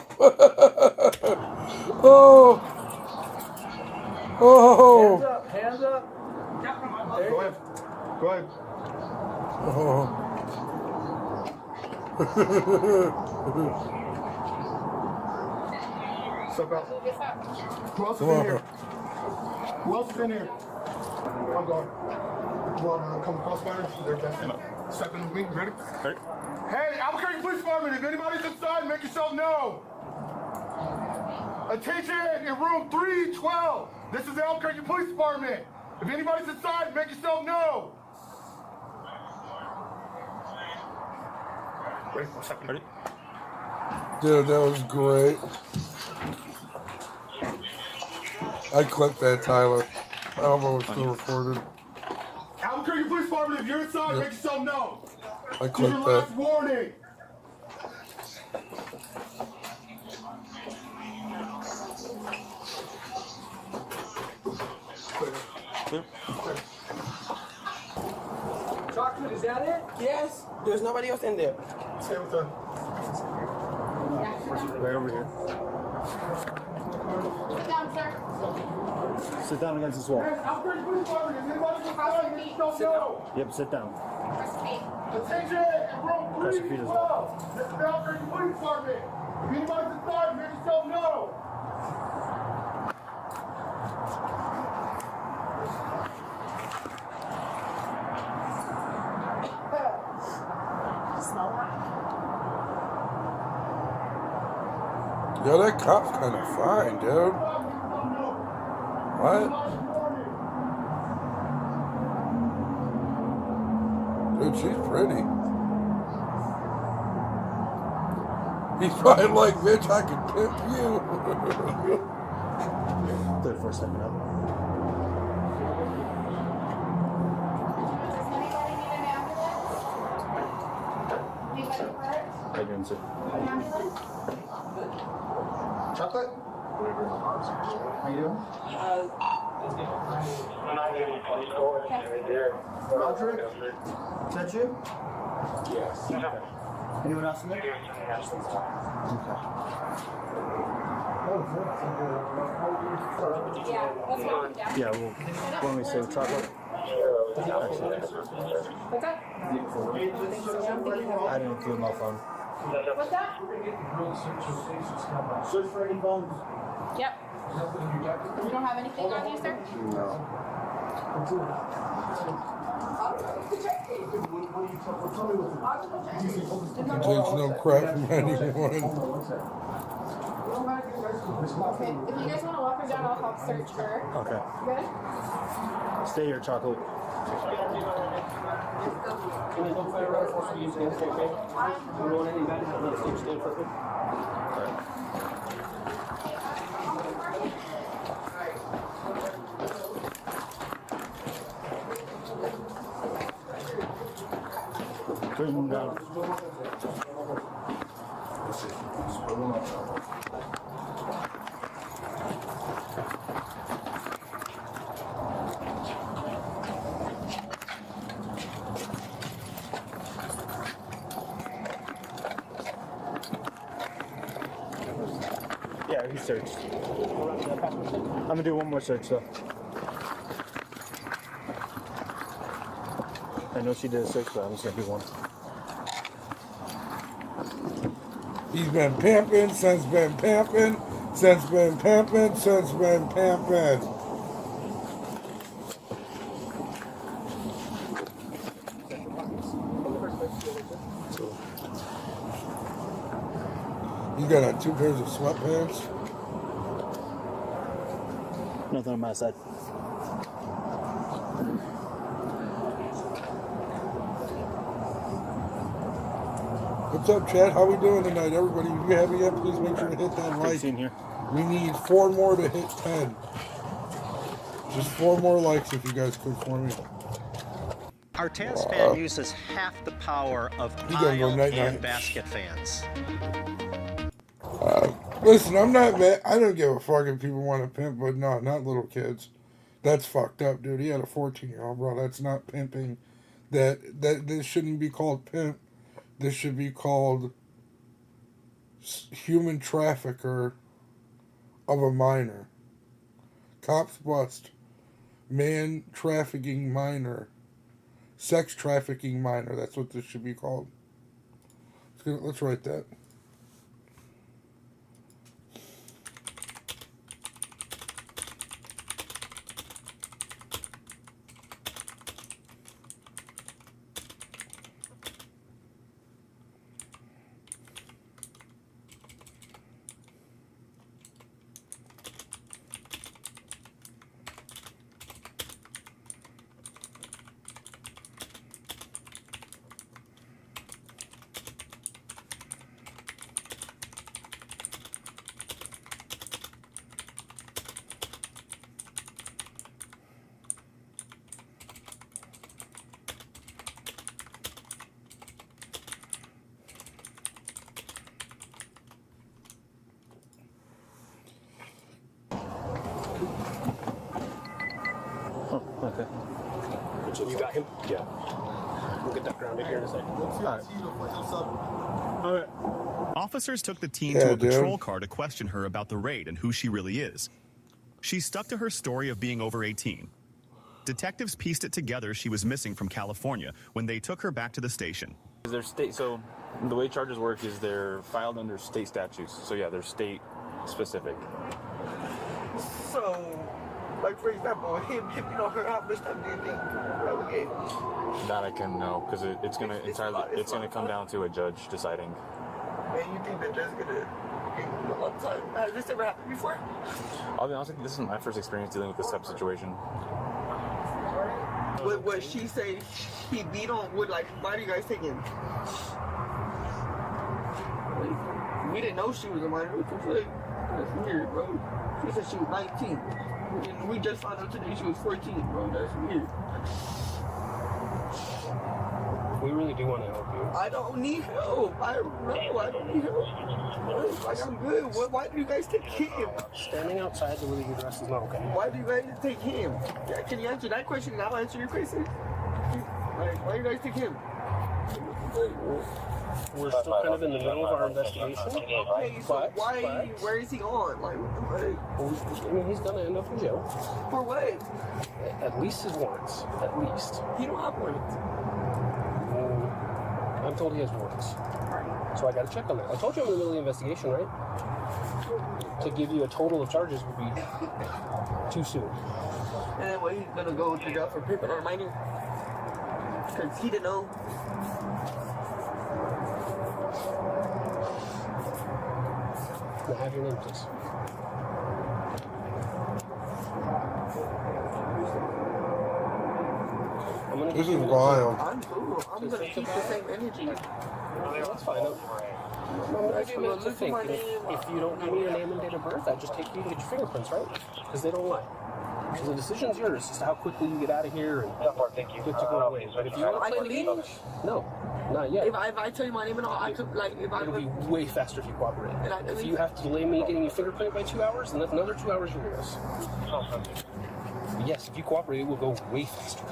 Oh. Oh. Hands up. Hands up. Go ahead. Go ahead. Oh. Step out. Who else is in here? Who else is in here? I'm going. You want to come across fire? They're best. Step in with me. Ready? Ready. Hey, Albuquerque Police Department, if anybody's inside, make yourself known. Attention in room 312. This is the Albuquerque Police Department. If anybody's inside, make yourself known. Ready? 1 second. Ready? Dude, that was great. I clipped that, Tyler. I don't know if it's still recorded. Albuquerque Police Department, if you're inside, make yourself known. I This is your clipped last that. warning. Chocolate, is that it? Yes. There's nobody else in there. Stay with them. Right over here. Sit down, sir. Sit down against this wall. Albuquerque Police Department, if anybody's inside, make yourself known. Yep, sit down. Attention in room Press your feet as 312. This is the Albuquerque Police Department. If anybody's inside, make yourself known. Yo, that cop's kind of fine, dude. What? Dude, she's pretty. He's probably like, bitch, I can pimp you. 34 second up. How you doing, sir? Chocolate? How you doing? Roderick? Is that you? Yes. Anyone else in there? Yeah, well, when we say chocolate. What's that? I didn't include my phone. What's that? Search for any phones. Yep. You don't have anything on you, sir? No. Takes no crap from anyone. Okay. If you guys want to walk her down, I'll help search her. Okay. Good? Stay here, chocolate. Bring him down. Yeah, he searched. I'm gonna do one more search though. I know she did a search, but I'm just gonna do one. He's been pimping, since been pimping, since been pimping, since been pimping. You got 2 pairs of sweatpants? Nothing on my side. What's up, Chad? How we doing tonight, everybody? If you haven't yet, please make sure to hit that like. We need 4 more to hit 10. Just 4 more likes if you guys could for me. Our Taz fan uses half the power of aisle and basket fans. Listen, I'm not mad. I don't give a fuck if people want to pimp, but no, not little kids. That's fucked up, dude. He had a 14-year-old, bro. That's not pimping. This shouldn't be called pimp. This should be called human trafficker of a minor. Cops bust. Man trafficking minor. Sex trafficking minor. That's what this should be called. Let's write that. Okay. You got him? Yeah. We'll get that grounded here in a second. All right. Officers took the teen to a patrol car to question her about the raid and who she really is. She stuck to her story of being over 18. Detectives pieced it together she was missing from California when they took her back to the station. They're state, so the way charges work is they're filed under state statutes. So yeah, they're state specific. So, like for example, him hipping on her, how much time do you think that would get? That I can know because it's gonna come down to a judge deciding. And you think the judge's gonna give a lot of time? Has this ever happened before? I'll be honest with you, this is my first experience dealing with this type of situation. What she said he beat on would, like, why do you guys take him? We didn't know she was a minor. That's weird, bro. She said she was 19. And we just found out today she was 14, bro. That's weird. We really do want to help you. I don't need help. I don't need help. Like, I'm good. Why do you guys take him? Standing outside the really good dress is not okay. Why do you guys take him? Yeah, can you answer that question and I'll answer your question? Like, why do you guys take him? We're still kind of in the middle of our investigation. Okay, so where is he on? Like, I mean, he's gonna end up in jail. For what? At least his warrants. At least. He don't have warrants. I'm told he has warrants. So I gotta check on that. I told you I'm in the middle of the investigation, right? To give you a total of charges would be too soon. And then what, he's gonna go to jail for pimping on a minor? Because he didn't know. Can I have your name, please? This is wild. I'm cool. I'm gonna keep the same energy. That's fine. I do mean to think, if you don't give me your name and date of birth, I just take you to get your fingerprints, right? Because they don't lie. So the decision's yours as to how quickly you get out of here and get to go away. But if you want to play the game, no, not yet. If I tell you my name and all, I could like if I. It'll be way faster if you cooperate. If you have to delay me getting your fingerprint by 2 hours, then that's another 2 hours you're with us. But yes, if you cooperate, it will go way faster.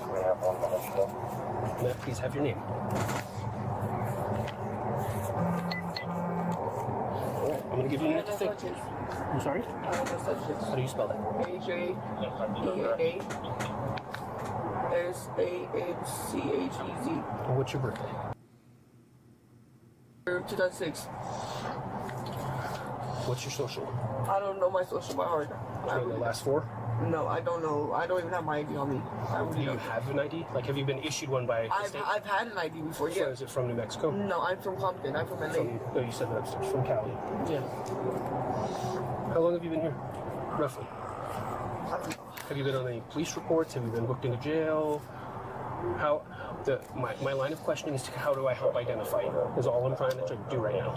May I please have your name? I'm gonna give you a minute to think. I'm sorry? How do you spell that? AJDASANCHEZ. And what's your birthday? 2006. What's your social? I don't know my social by heart. The last four? No, I don't know. I don't even have my ID on me. Do you have an ID? Like, have you been issued one by the state? I've had an ID before, yeah. So is it from New Mexico? No, I'm from Compton. I'm from LA. No, you said that's from Cali. Yeah. How long have you been here? Roughly. Have you been on any police reports? Have you been booked into jail? My line of questioning is how do I help identify you? Is all I'm trying to do right now.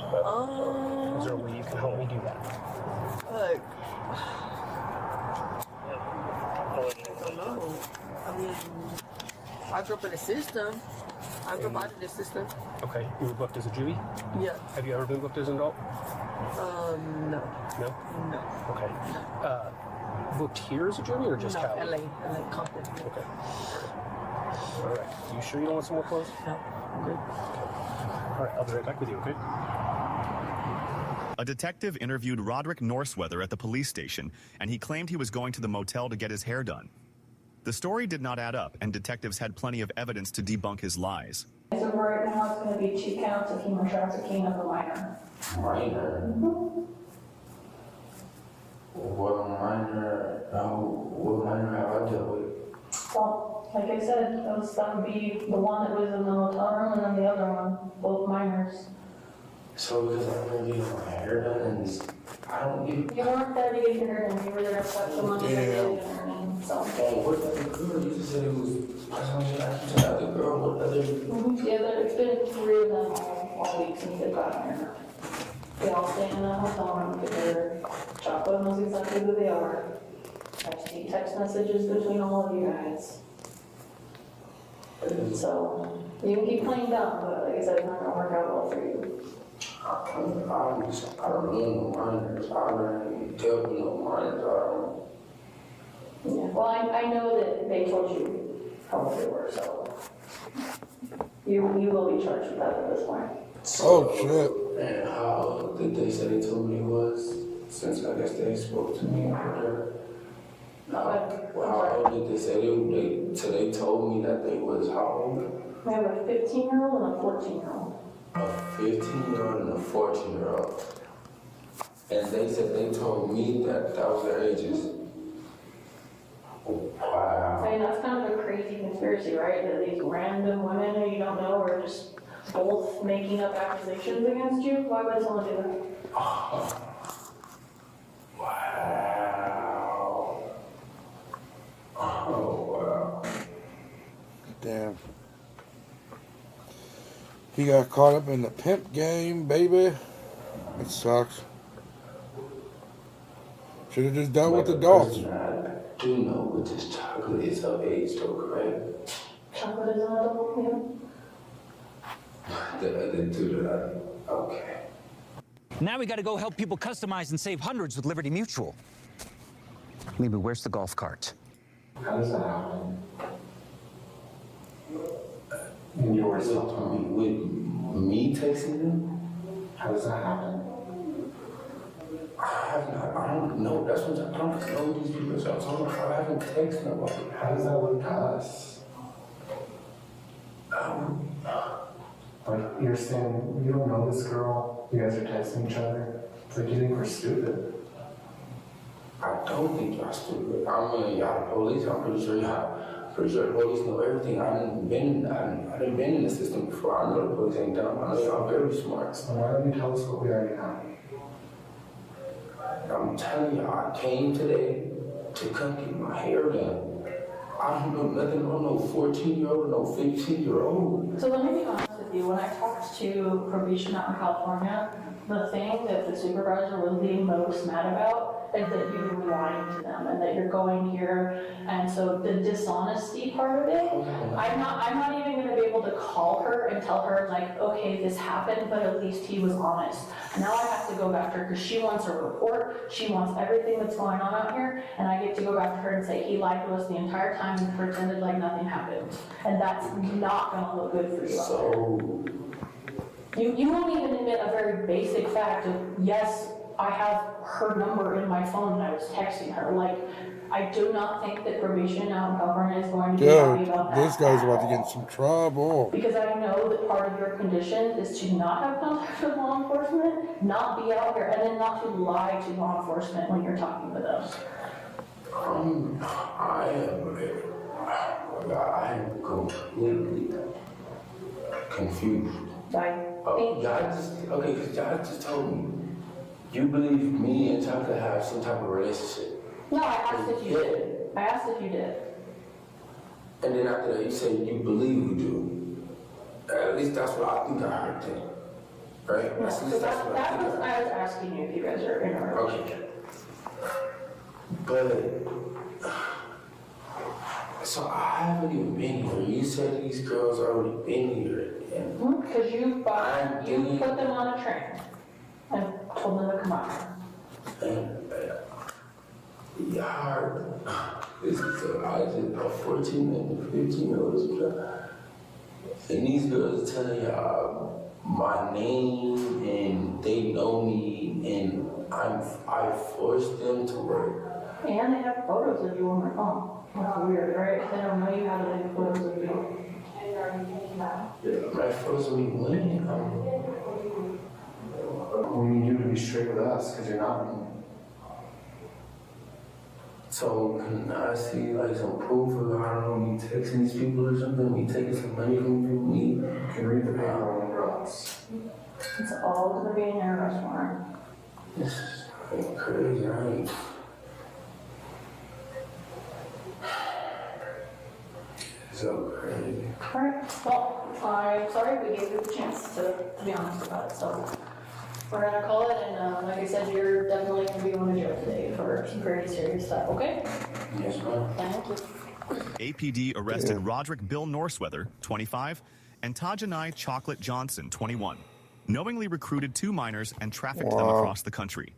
Is there a way you can help me do that? I don't know. I mean, I grew up in the system. I grew up in the system. Okay, you were booked as a juvie? Yeah. Have you ever been booked as an adult? No. No? No. Okay. Booked here as a juvie or just Cali? LA, Compton. Okay. All right. You sure you don't want some more clothes? No. I'm good. All right, I'll be right back with you, okay? A detective interviewed Roderick Norseweather at the police station, and he claimed he was going to the motel to get his hair done. The story did not add up, and detectives had plenty of evidence to debunk his lies. So right now it's going to be 2 counts of human trafficking of a minor. Minor? What minor have I dealt with? Well, like I said, that would be the one that was in the motel room and then the other one, both minors. So because I'm going to get my hair done and I don't get... You weren't there to get your hair done, you were there to collect the money to get your hair done. So. Oh, what other girl? You just said it was... I said other girl, what other... Yeah, it's been 3 of them all week since they've gotten here. They all stay in that hotel room together. Chocolate knows exactly who they are. I see text messages between all of you guys. So, you can keep playing dumb, but like I said, it's not going to work out well for you. I don't know no minors. I don't deal with no minors. Yeah. Well, I know that they told you how old they were, so you will be charged with that at this point. Oh shit! And how did they say they told me it was? Since I guess they spoke to me after. How old did they say they told me that they was how old? We have a 15-year-old and a 14-year-old. A 15-year-old and a 14-year-old. And they said they told me that was their ages. Wow. I mean, that's kind of a crazy conspiracy, right? That these random women who you don't know are just both making up accusations against you? Why would someone do that? Wow. Oh, wow. Damn. He got caught up in the pimp game, baby. It sucks. Should have just dealt with adults. I do know with this chocolate is of age, though, correct? Chocolate is an adult, yeah. The other two that okay. Now we got to go help people customize and save hundreds with Liberty Mutual. Maybe where's the golf cart? How does that happen? And you were with me texting them? How does that happen? I don't know. That's what I don't know these people. So I haven't texted nobody. How does that work to us? Like, you're saying you don't know this girl, you guys are texting each other. It's like you think we're stupid. I don't think y'all stupid. I mean, y'all the police. I'm pretty sure the police know everything. I done been in the system before. I know the police ain't dumb. I know y'all very smart. So why don't you tell us what we already know? I'm telling y'all, I came today to come get my hair done. I I don't know nothing about no 14-year-old or no 15-year-old. So let me be honest with you. When I talked to probation out in California, the thing that the supervisor was the most mad about is that you were lying to them and that you're going here. And so the dishonesty part of it, I'm not even going to be able to call her and tell her like, okay, this happened, but at least he was honest. Now I have to go back to her because she wants a report. She wants everything that's going on out here, and I get to go back to her and say he lied to us the entire time and pretended like nothing happened. And that's not going to look good for you. So you won't even admit a very basic fact of, yes, I have her number in my phone and I was texting her. Like, I do not think that probation out in California is going to be happy about that. This guy's about to get in some trouble. Because I know that part of your condition is to not have contact with law enforcement, not be out here, and then not to lie to law enforcement when you're talking with them. I am completely confused. Because y'all just told me you believe me and Tucker have some type of relationship. No, I asked if you did. I asked if you did. And then after that, you say you believe we do. At least that's what I think I heard then. Right? No, so that was, I was asking you if you guys are in a relationship. But, so I haven't even been here. You said these girls already been here. Because you put them on a train and told them to come out. This is a 14 and 15-year-olds. And these girls are telling y'all my name and they know me and I forced them to work. And they have photos of you on their phone. That's weird, right? They don't know you how to take photos of you. My photos of me when? We need you to be straight with us, because you're not. So can I see like some proof of, I don't know, me texting these people or something, me taking some money from me? You can read the paper on the drugs. It's all gonna be in your arrest warrant. This is crazy, right? So crazy. Alright, well, I'm sorry we gave you the chance to be honest about it, so we're gonna call it, and like I said, you're definitely gonna be going to jail today for some very serious stuff, okay? Yes, ma'am. Thank you. APD arrested Roderick Bill Norseweather, 25, and Tajanai Chocolate Johnson, 21, knowingly recruited 2 minors and trafficked them across the country.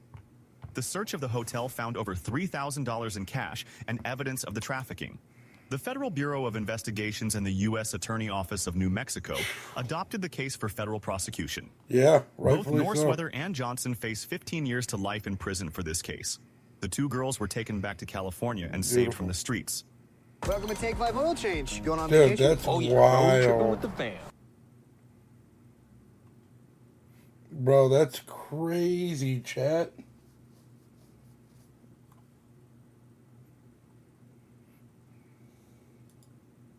The search of the hotel found over $3,000 in cash and evidence of the trafficking. The Federal Bureau of Investigations and the U.S. Attorney Office of New Mexico adopted the case for federal prosecution. Yeah, Both rightfully Norseweather and Johnson face 15 years to life in prison for this case. The 2 girls were taken back to California and saved from the streets. Welcome to Take 5 Oil Change. Going on Dude, vacation? that's wild. With the fam. Bro, that's crazy, chat.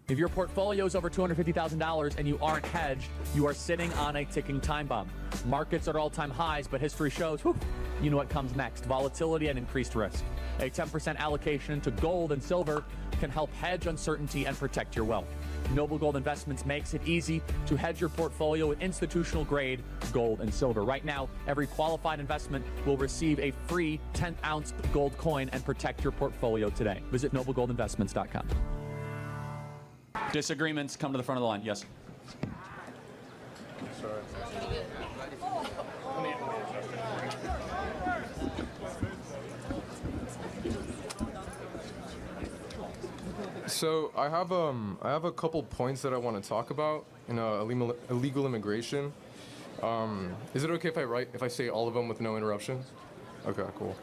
If your portfolio is over $250,000 and you aren't hedged, you are sitting on a ticking time bomb. Markets are at all-time highs, but history shows, you know what comes next: volatility and increased risk. A 10% allocation to gold and silver can help hedge uncertainty and protect your wealth. Noble Gold Investments makes it easy to hedge your portfolio with institutional-grade gold and silver. Right now, every qualified investment will receive a free 10-ounce gold coin and protect your portfolio today. Visit noblegoldinvestments.com. Disagreements, come to the front of the line. Yes. So I have a couple points that I want to talk about in illegal immigration. Is it okay if I say all of them with no interruptions? Okay, cool.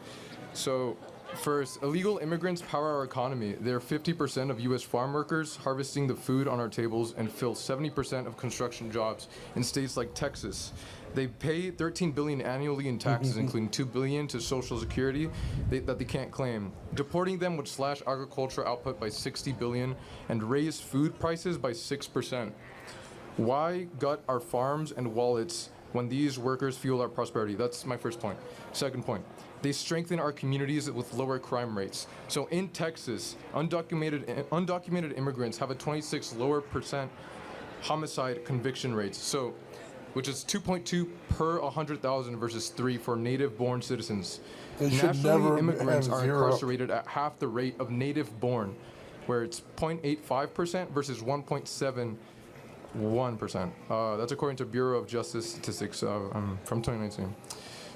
So first, illegal immigrants power our economy. They're 50% of U.S. farm workers, harvesting the food on our tables, and fill 70% of construction jobs in states like Texas. They pay $13 billion annually in taxes, including $2 billion to Social Security that they can't claim. Deporting them would slash agriculture output by $60 billion and raise food prices by 6%. Why gut our farms and wallets when these workers fuel our prosperity? That's my first point. Second point. They strengthen our communities with lower crime rates. So in Texas, undocumented immigrants have a 26% lower homicide conviction rates. So, which is 2.2 per 100,000 versus 3 for native-born citizens. They should never immigrants have are zero. incarcerated at half the rate of native-born, where it's 0.85% versus 1.71%. That's according to Bureau of Justice Statistics from 2019.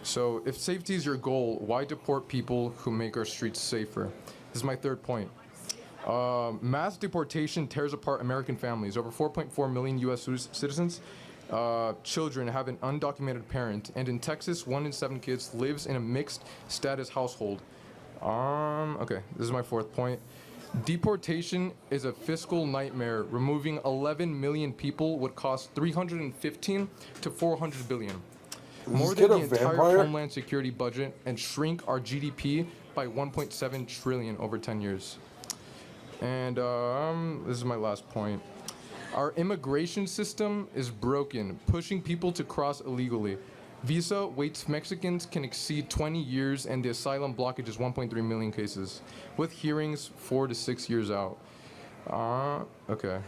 So if safety is your goal, why deport people who make our streets safer? This is my third point. Mass deportation tears apart American families. Over 4.4 million U.S. citizens, children have an undocumented parent, and in Texas, 1 in 7 kids lives in a mixed status household. Okay, this is my fourth point. Deportation is a fiscal nightmare. Removing 11 million people would cost $315 to $400 billion. More than the entire Homeland Security budget, and shrink our GDP by 1.7 trillion over 10 years. And this is my last point. Our immigration system is broken, pushing people to cross illegally. Visa waits Mexicans can exceed 20 years, and the asylum blockage is 1.3 million cases, with hearings 4 to 6 years out. Okay.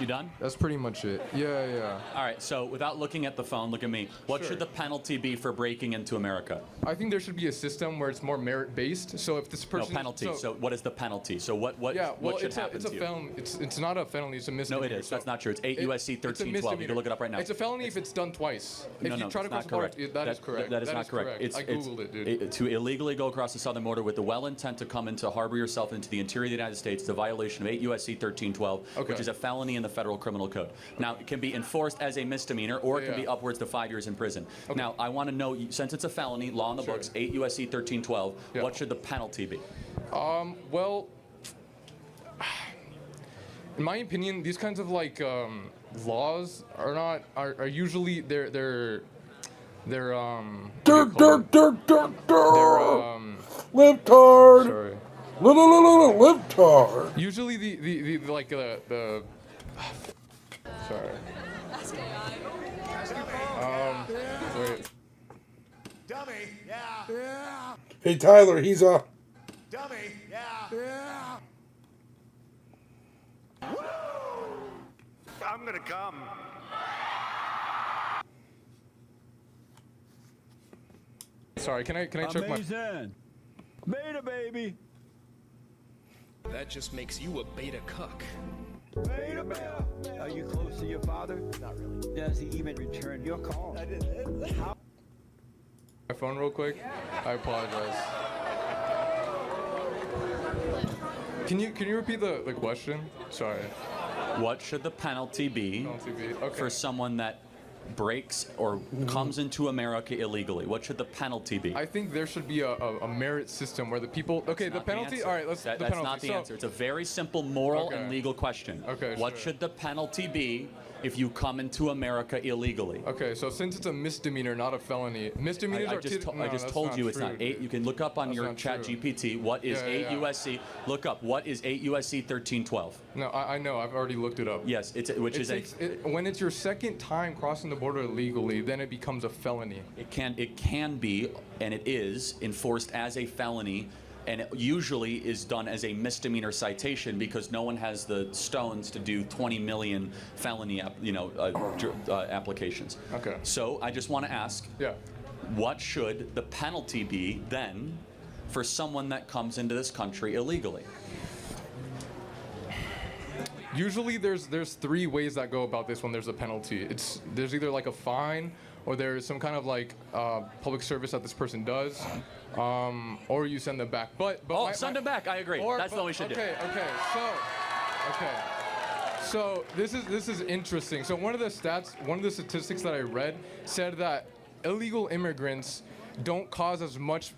You done? That's pretty much it. Yeah. All right, so without looking at the phone, look at me. What should the penalty be for breaking into America? I think there should be a system where it's more merit-based. So if this person... No, penalty. So what is the penalty? So what should happen to you? Felony. It's not a felony, it's a misdemeanor. No, it is. So that's not true. It's 8 U.S.C. 1312. You can look it up right now. It's a felony if it's done twice. No, if you try to cross the border, that is correct. That is not correct. I Googled it, dude. To illegally go across the southern border with the well intent to come into harbor yourself into the interior of the United States is a violation of 8 U.S.C. 1312, which is a felony in the federal criminal code. Now, it can be enforced as a misdemeanor, or it can be upwards to 5 years in prison. Now, I want to know, since it's a felony, law in the books, 8 U.S.C. 1312, what should the penalty be? Well, in my opinion, these kinds of laws are usually they're libtard. Sorry. Libtard. Usually the sorry. Wait. Dummy, yeah. Hey Tyler, he's a Dummy, yeah. I'm gonna come. Sorry, can I check my... Amazing. Beta baby. That just makes you a beta cuck. Beta beta. Are you close to your father? Not really. Does he even return your call? I didn't. How? My phone real quick. I apologize. Can you repeat the question? Sorry. What should the penalty be for someone that breaks or comes into America illegally? What should the penalty be? I think there should be a merit system where the people... Okay, the penalty... All right, let's... That's not the answer. It's a very simple moral and legal question. Okay, what should the penalty be if you come into America illegally? Okay, so since it's a misdemeanor, not a felony, misdemeanors I just told you it's not 8. You can look up on your chat GPT what is 8 USC. Look up what is 8 USC 1312. No, I know. I've already looked it up. Yes, when it's your second time crossing the border illegally, then it becomes a felony. It can be, and it is enforced as a felony. And it usually is done as a misdemeanor citation because no one has the stones to do 20 million felony applications. Okay. So I just want to ask, what should the penalty be then for someone that comes into this country illegally? Usually there's 3 ways that go about this when there's a penalty. There's either like a fine, or there's some kind of public service that this person does, or you send them back. But send them back. I agree. That's what we should do. Okay. So this is interesting. So one of the statistics that I read said that illegal immigrants don't cause as much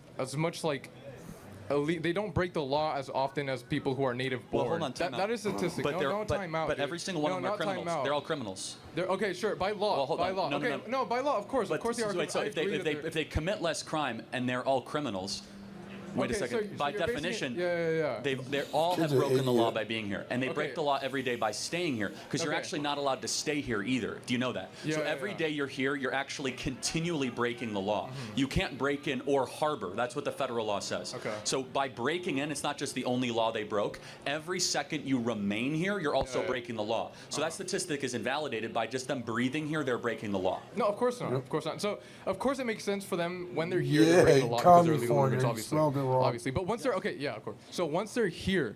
they don't break the law as often as people who are native born. Well, hold on, time out. That is statistic. Time out. But every single one of them are criminals. They're all criminals. Okay, sure. By law. Well, hold by on. law. No, by law. Of course. Of course they are. So if they commit less crime and they're all criminals, Wait a Okay, second. so By you're basing definition, it- they all have Kid's an broken the law idiot. by being here, and they break the law every day by staying here. Because you're Okay. actually not allowed to stay here either. Do you know that? Yeah, so yeah, every yeah. day you're here, you're actually continually breaking the law. You can't break in or harbor. That's what the federal law says. Okay. So by breaking in, it's not just the only law they broke. Every second you remain here, you're also breaking the law. So that statistic is invalidated by just them breathing here. They're breaking the law. No, of course not. Of course not. So, of course, it makes sense for them when they're here Yeah, to break the law because they're California, illegal immigrants, obviously. spelled it wrong. Obviously, but once they're yeah, of course. So once they're here,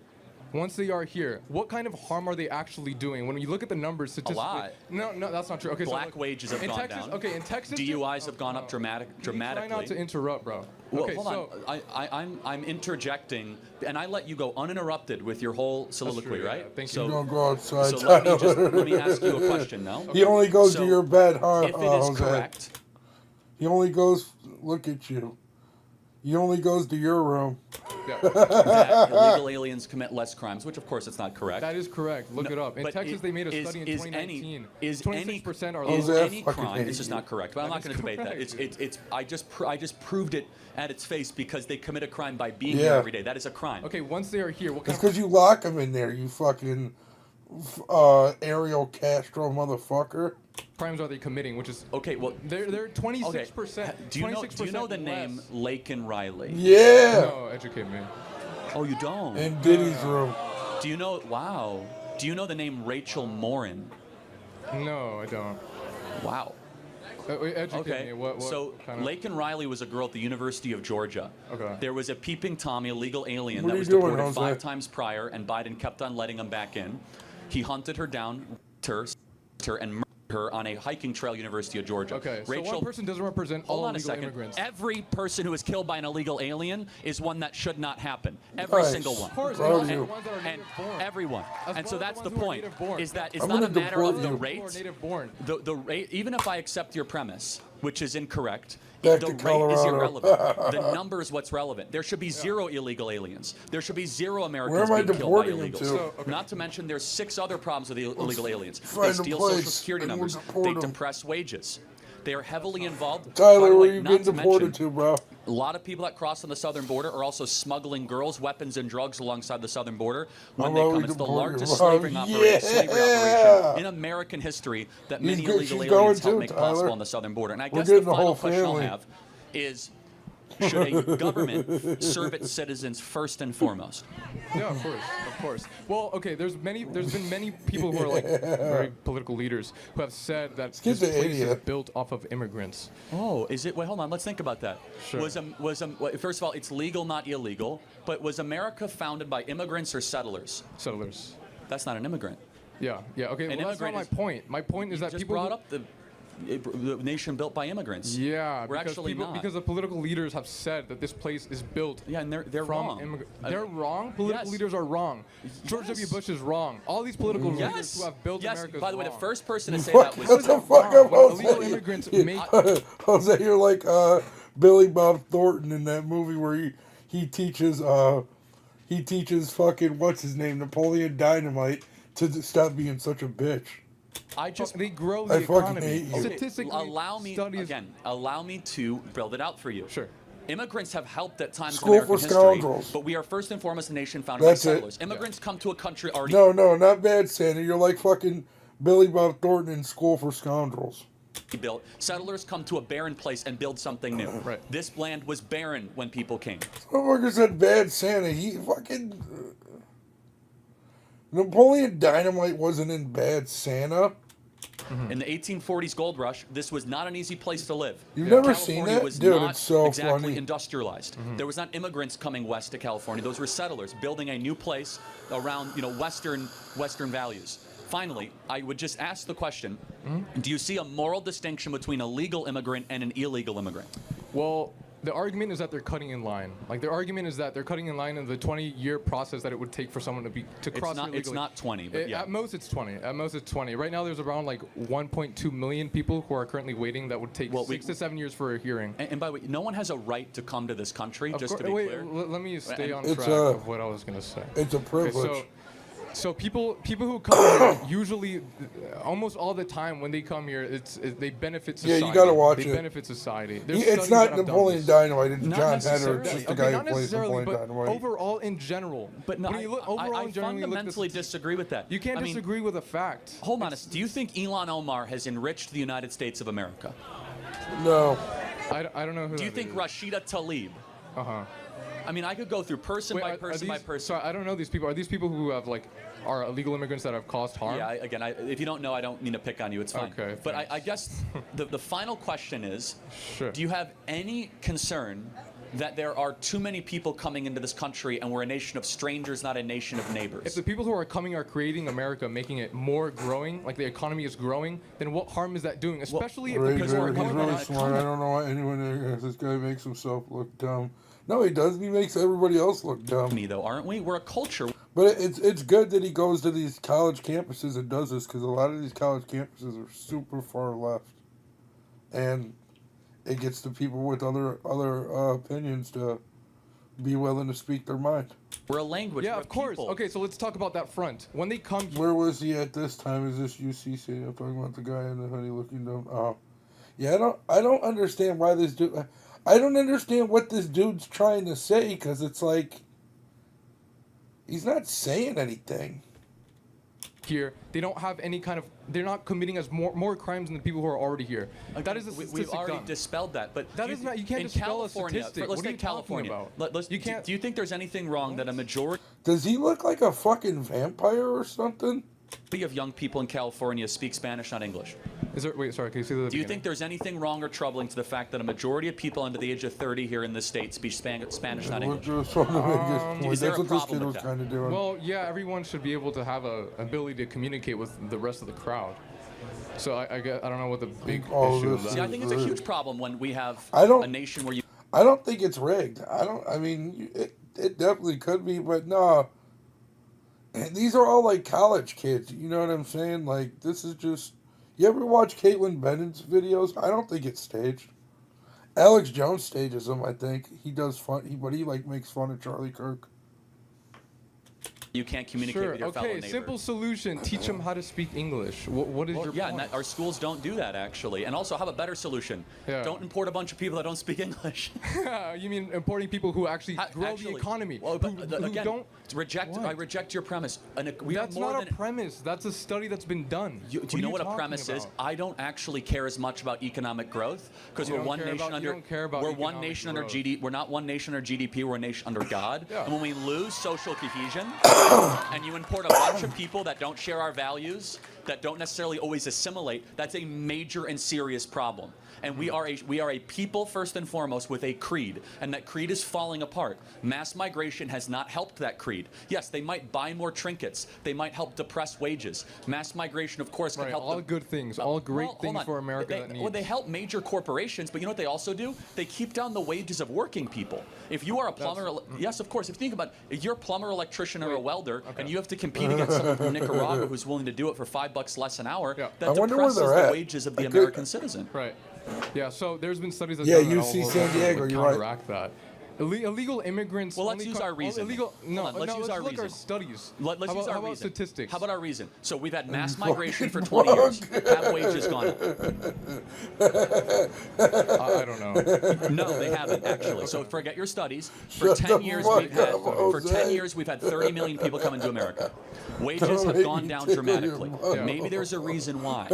once they are here, what kind of harm are they actually doing? When you look at the numbers, statistically, lot. No, that's not true. Okay, Black so look, wages have in gone Texas, down. Okay, in Texas, DUIs have gone up dramatically. Try not to interrupt, bro. Well, okay, hold so on. I'm interjecting, and I let you go uninterrupted with your whole soliloquy, true, yeah. right? Thank you. So, You don't go outside, So let Tyler. me ask you a question now. He only goes So, to your bed, huh? If it is Jose? correct, He only goes. Look at you. He only goes to your room. that illegal aliens commit less crimes, which of course it's not correct. that is correct. Look No, it up. In but Texas, they made a study in is 2019. Is 26% are is low. any crime? This is not correct. But I'm not That going to is debate that. correct. It's. I just proved it at its face because they commit a crime by being Yeah. here every day. That is a crime. Okay, once they are here, what kind It's because you lock him in there, you fucking Ariel Castro motherfucker. crimes are they committing? Which is Okay, well, they're 26%. Okay. Do you know the name less. Laken Riley? Yeah. No, educate me. Oh, you don't. In Diddy's room. Do you know? Wow. Do you know the name Rachel Morin? No, I don't. Wow. Educate me. What so kind of... Laken Riley was a girl at the University of Georgia. Okay. There was a peeping Tommy, a legal alien What that are was you doing, deported Jose? 5 times prior, and Biden kept on letting him back in. He hunted her down, her, and murdered her on a hiking trail, University of Georgia. Okay, so Rachel, one person doesn't represent all hold on a illegal second. immigrants. Every person who is killed by an illegal alien is one that should not happen. Every Nice. single one. Of course, Proud of and you. the ones that are And native born. everyone. As And well so as that's the ones who are point. native born. Is that it's I'm not a gonna matter deport of the you. rate. Who are native born. The rate, even if I accept your premise, which is incorrect, Back the to rate is Colorado. irrelevant. The number is what's relevant. There should be 0 illegal aliens. There should be 0 Americans Where am I being killed by deporting him illegals. to? So, okay. Not to mention there's 6 other problems with the illegal aliens. They find a steal place Social Security and we'll numbers. deport They them. depress wages. They are heavily involved. By Tyler, the where way, you not getting to deported mention, to, bro? a lot of people that cross on the southern border are also smuggling girls, weapons, and drugs alongside the southern border. When they How about come, we it's the deport you, largest bro? slavery operation Yeah. in American history that He's many good. illegal She's aliens going help too, make Tyler. possible on the southern border. And I We're guess the getting the final whole question I'll family. have is, should a government serve its citizens first and foremost? Yeah, of course. Well, okay, there's been many people who are like very political leaders who have said that Skip this the place is idiot. built off of immigrants. Oh, is it? Wait, hold on. Let's think about that. Sure. First of all, it's legal, not illegal. But was America founded by immigrants or settlers? Settlers. That's not an immigrant. Yeah. Okay. An Well, that's not my immigrant is- point. My point is that Just people brought who- up the nation built by immigrants. Yeah, We're because actually people, not. because the political leaders have said that this place is built. Yeah, and they're from wrong. They're wrong. Political Yes. leaders are wrong. George W. Bush is wrong. All these political leaders Yes. who have built Yes. America. By the way, the wrong. first person to say What that was the fuck wrong. up, When illegal Jose? immigrants make Jose, you're like Billy Bob Thornton in that movie where he teaches fucking what's his name, Napoleon Dynamite, to stop being such a bitch. I just they grow I the fucking economy. hate you. Statistically, allow me studies. allow me to build it out for you. Sure. Immigrants have helped at times School in American for history, scoundrels. but we are first and foremost a nation founded That's by it. settlers. Immigrants come to a country already No, not bad, Santa. You're like fucking Billy Bob Thornton in School for Scoundrels. built. Settlers come to a barren place and build something new. Right. This land was barren when people came. Motherfucker said bad Santa. He fucking Napoleon Dynamite wasn't in Bad Santa. In the 1840s gold rush, this was not an easy place to live. You've never seen California that? was Dude, not it's so exactly funny. industrialized. There was not immigrants coming west to California. Those were settlers building a new place around, Western values. Finally, I would just ask the question, do you see a moral distinction between a legal immigrant and an illegal immigrant? Well, the argument is that they're cutting in line. Like their argument is that they're cutting in line in the 20-year process that it would take for someone to cross illegally. It's not 20, but yeah. At most it's 20. At most it's 20. Right now there's around like 1.2 million people who are currently waiting that would take 6 to 7 years for a hearing. And by the way, no one has a right to come to this country, Of just course, to be wait, clear. let me stay on It's track a- of what I was going to say. It's a privilege. Okay, So people who come here usually, almost all the time when they come here, they benefit society. Yeah, you gotta watch it. They benefit society. It's not Napoleon Dynamite. It's Not John necessarily. Heder. It's just the Okay, guy not who plays necessarily, Napoleon but Dynamite. overall in general. But no, when you look, overall I in general, fundamentally disagree with that. You can't disagree with a fact. Hold on. Do you think Ilhan Omar has enriched the United States of America? No. I don't know who. Do you think Rashida Tlaib? I mean, I could go through person by person by person. So I don't know these people. Are these people who have are illegal immigrants that have caused harm? Yeah. Again, if you don't know, I don't mean to pick on you. It's fine. Okay. But I guess the final question is: Sure. Do you have any concern that there are too many people coming into this country and we're a nation of strangers, not a nation of neighbors? If the people who are coming are creating America, making it more growing, like the economy is growing, then what harm is that doing? Especially if the people who are He's coming really smart. I don't know why anyone. This guy makes himself look dumb. No, he doesn't. He makes everybody else look dumb. Though, aren't we? We're a culture. But it's good that he goes to these college campuses and does this, because a lot of these college campuses are super far left, and it gets the people with other opinions to be willing to speak their mind. We're a language. Yeah, of course. People. Okay, so let's talk about that front. When they come here, Where was he at this time? Is this UCC? I'm talking about the guy in the hoodie looking dumb. Oh, yeah. I don't understand why this dude. I don't understand what this dude's trying to say, because it's like he's not saying anything. Here, they don't have any kind of. They're not committing as more crimes than the people who are already here. That is a statistic. We've already dispelled that, but that is not. You can't dispel a statistic. Let's What are you take California. talking about? You can't. Do you think there's anything wrong that a majority Does he look like a fucking vampire or something? of young people in California speak Spanish, not English? Is there? Wait, sorry. Can you see the? Do you think there's anything wrong or troubling to the fact that a majority of people under the age of 30 here in this state speak Spanish, not English? Is there a what this kid problem was with trying to do. Well, yeah, everyone should be able to have a ability to communicate with the rest of the crowd. So I don't know what the big issue is. See, I think it's a huge problem when we have I don't- a nation where you. I don't think it's rigged. I mean, it definitely could be, but no. And these are all like college kids. You know what I'm saying? Like, this is just. You ever watch Caitlin Bennett's videos? I don't think it's staged. Alex Jones stages them. I think he does fun. But he like makes fun of Charlie Kirk. You can't communicate Sure. with your fellow Okay. neighbor. Simple solution: teach them how to speak English. What is your Yeah, point? and our schools don't do that actually. And also, have a better solution. Yeah. Don't import a bunch of people that don't speak English. You mean importing people who actually grow the economy? Well, but who again, don't reject. I reject your premise. And we That's are more not than a premise. That's a study that's been done. Do you know what a premise is? I don't actually care as much about economic growth because You we're don't one care nation about- you under. don't care about We're one economic nation under growth. GDP. We're not one nation under GDP. We're a nation under God. Yeah. And when we lose social cohesion, and you import a bunch of people that don't share our values, that don't necessarily always assimilate, that's a major and serious problem. And we are a people first and foremost with a creed, and that creed is falling apart. Mass migration has not helped that creed. Yes, they might buy more trinkets. They might help depress wages. Mass migration, of course, can Right, help. all good things, all great hold things on. for America that Well, needs. they help major corporations, but you know what they also do? They keep down the wages of working people. If you are a plumber, yes, of course. If you think about it, if you're a plumber, electrician, or a welder, and you have to compete against someone from Nicaragua who's willing to do it for $5 less an hour, that I wonder where depresses they're the at. wages of the I could- American citizen. Right. Yeah. So there's been studies that Yeah, done that UC all San over Diego, would you're right. counteract that. Illegal immigrants. Well, let's only use co- our reason. Illegal. No, Hold on, let's no, use our look reason. our studies. Let's how use about, our how about reason. statistics? How about our reason? So we've had mass migration for 20 years. Have wages gone up? I don't know. No, they haven't actually. So forget your studies. For Shut 10 the years fuck we've had up, for 10 Jose. years we've had 30 million people come into America. Wages Don't have make gone me down tickle your dramatically. mouth. Maybe there's a reason why.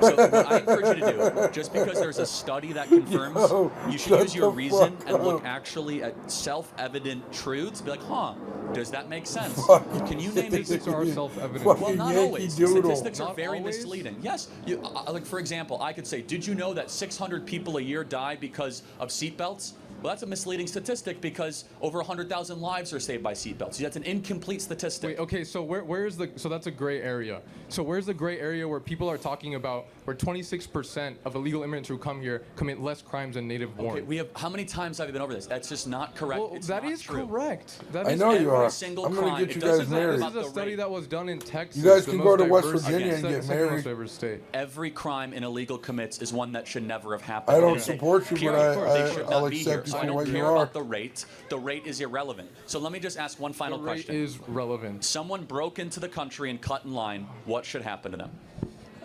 So what I encourage you to do, just because there's a study that confirms, Yo, you should shut use your the reason fuck and look up. actually at self-evident truths. Be like, does that make sense? Fucking Can you name Statistics are self-evident. Well, Fucking not Yankee always. Doodle. Statistics are Not very always? misleading. Yes, like for example, I could say, did you know that 600 people a year die because of seatbelts? Well, that's a misleading statistic because over 100,000 lives are saved by seatbelts. That's an incomplete statistic. Wait, okay, so where's the so that's a gray area. So where's the gray area where people are talking about where 26% of illegal immigrants who come here commit less crimes than native born? Okay, we have how many times have we been over this? That's just not correct. Well, It's that not is true. correct. That I is know you every are. single I'm gonna crime. get you It doesn't guys matter married. about This is a the study rate. that was done in Texas. You guys the can most go to West diverse- Virginia and second get most married. diverse state. Every crime an illegal commits is one that should never have happened. I don't Period. support you, but Period. They should I'll not be here. accept you So I don't care about the rate. The rate is irrelevant. So let me just ask one final question. The rate is relevant. Someone broke into the country and cut in line. What should happen to them?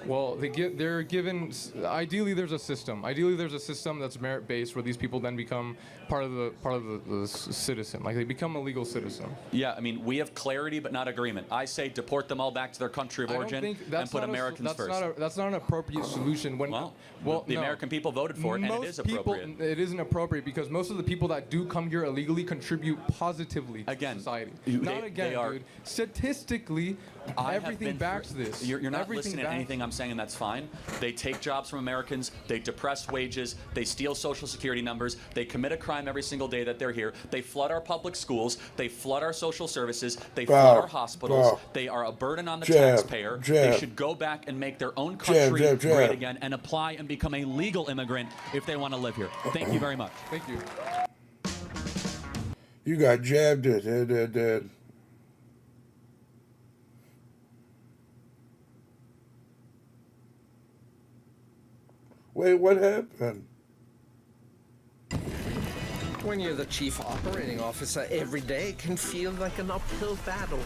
Well, they're given. Ideally, there's a system. Ideally, there's a system that's merit-based, where these people then become part of the citizen. Like they become a legal citizen. Yeah, I mean, we have clarity but not agreement. I say deport them all back to their country of origin and put Americans first. That's not an appropriate solution. Well, the American people voted for it, and it is appropriate. It isn't appropriate because most of the people that do come here illegally contribute positively to society. Dude. Statistically, everything backs this. You're not listening to anything I'm saying, and that's fine. They take jobs from Americans. They depress wages. They steal Social Security numbers. They commit a crime every single day that they're here. They flood our public schools. They flood our social services. They flood our hospitals. They are a burden on the taxpayer. They should go back and make their own country great again and apply and become a legal immigrant if they want to live here. Thank you very much. Thank you. You got jabbed it. Wait, what happened? When you're the chief operating officer, every day can feel like an uphill battle.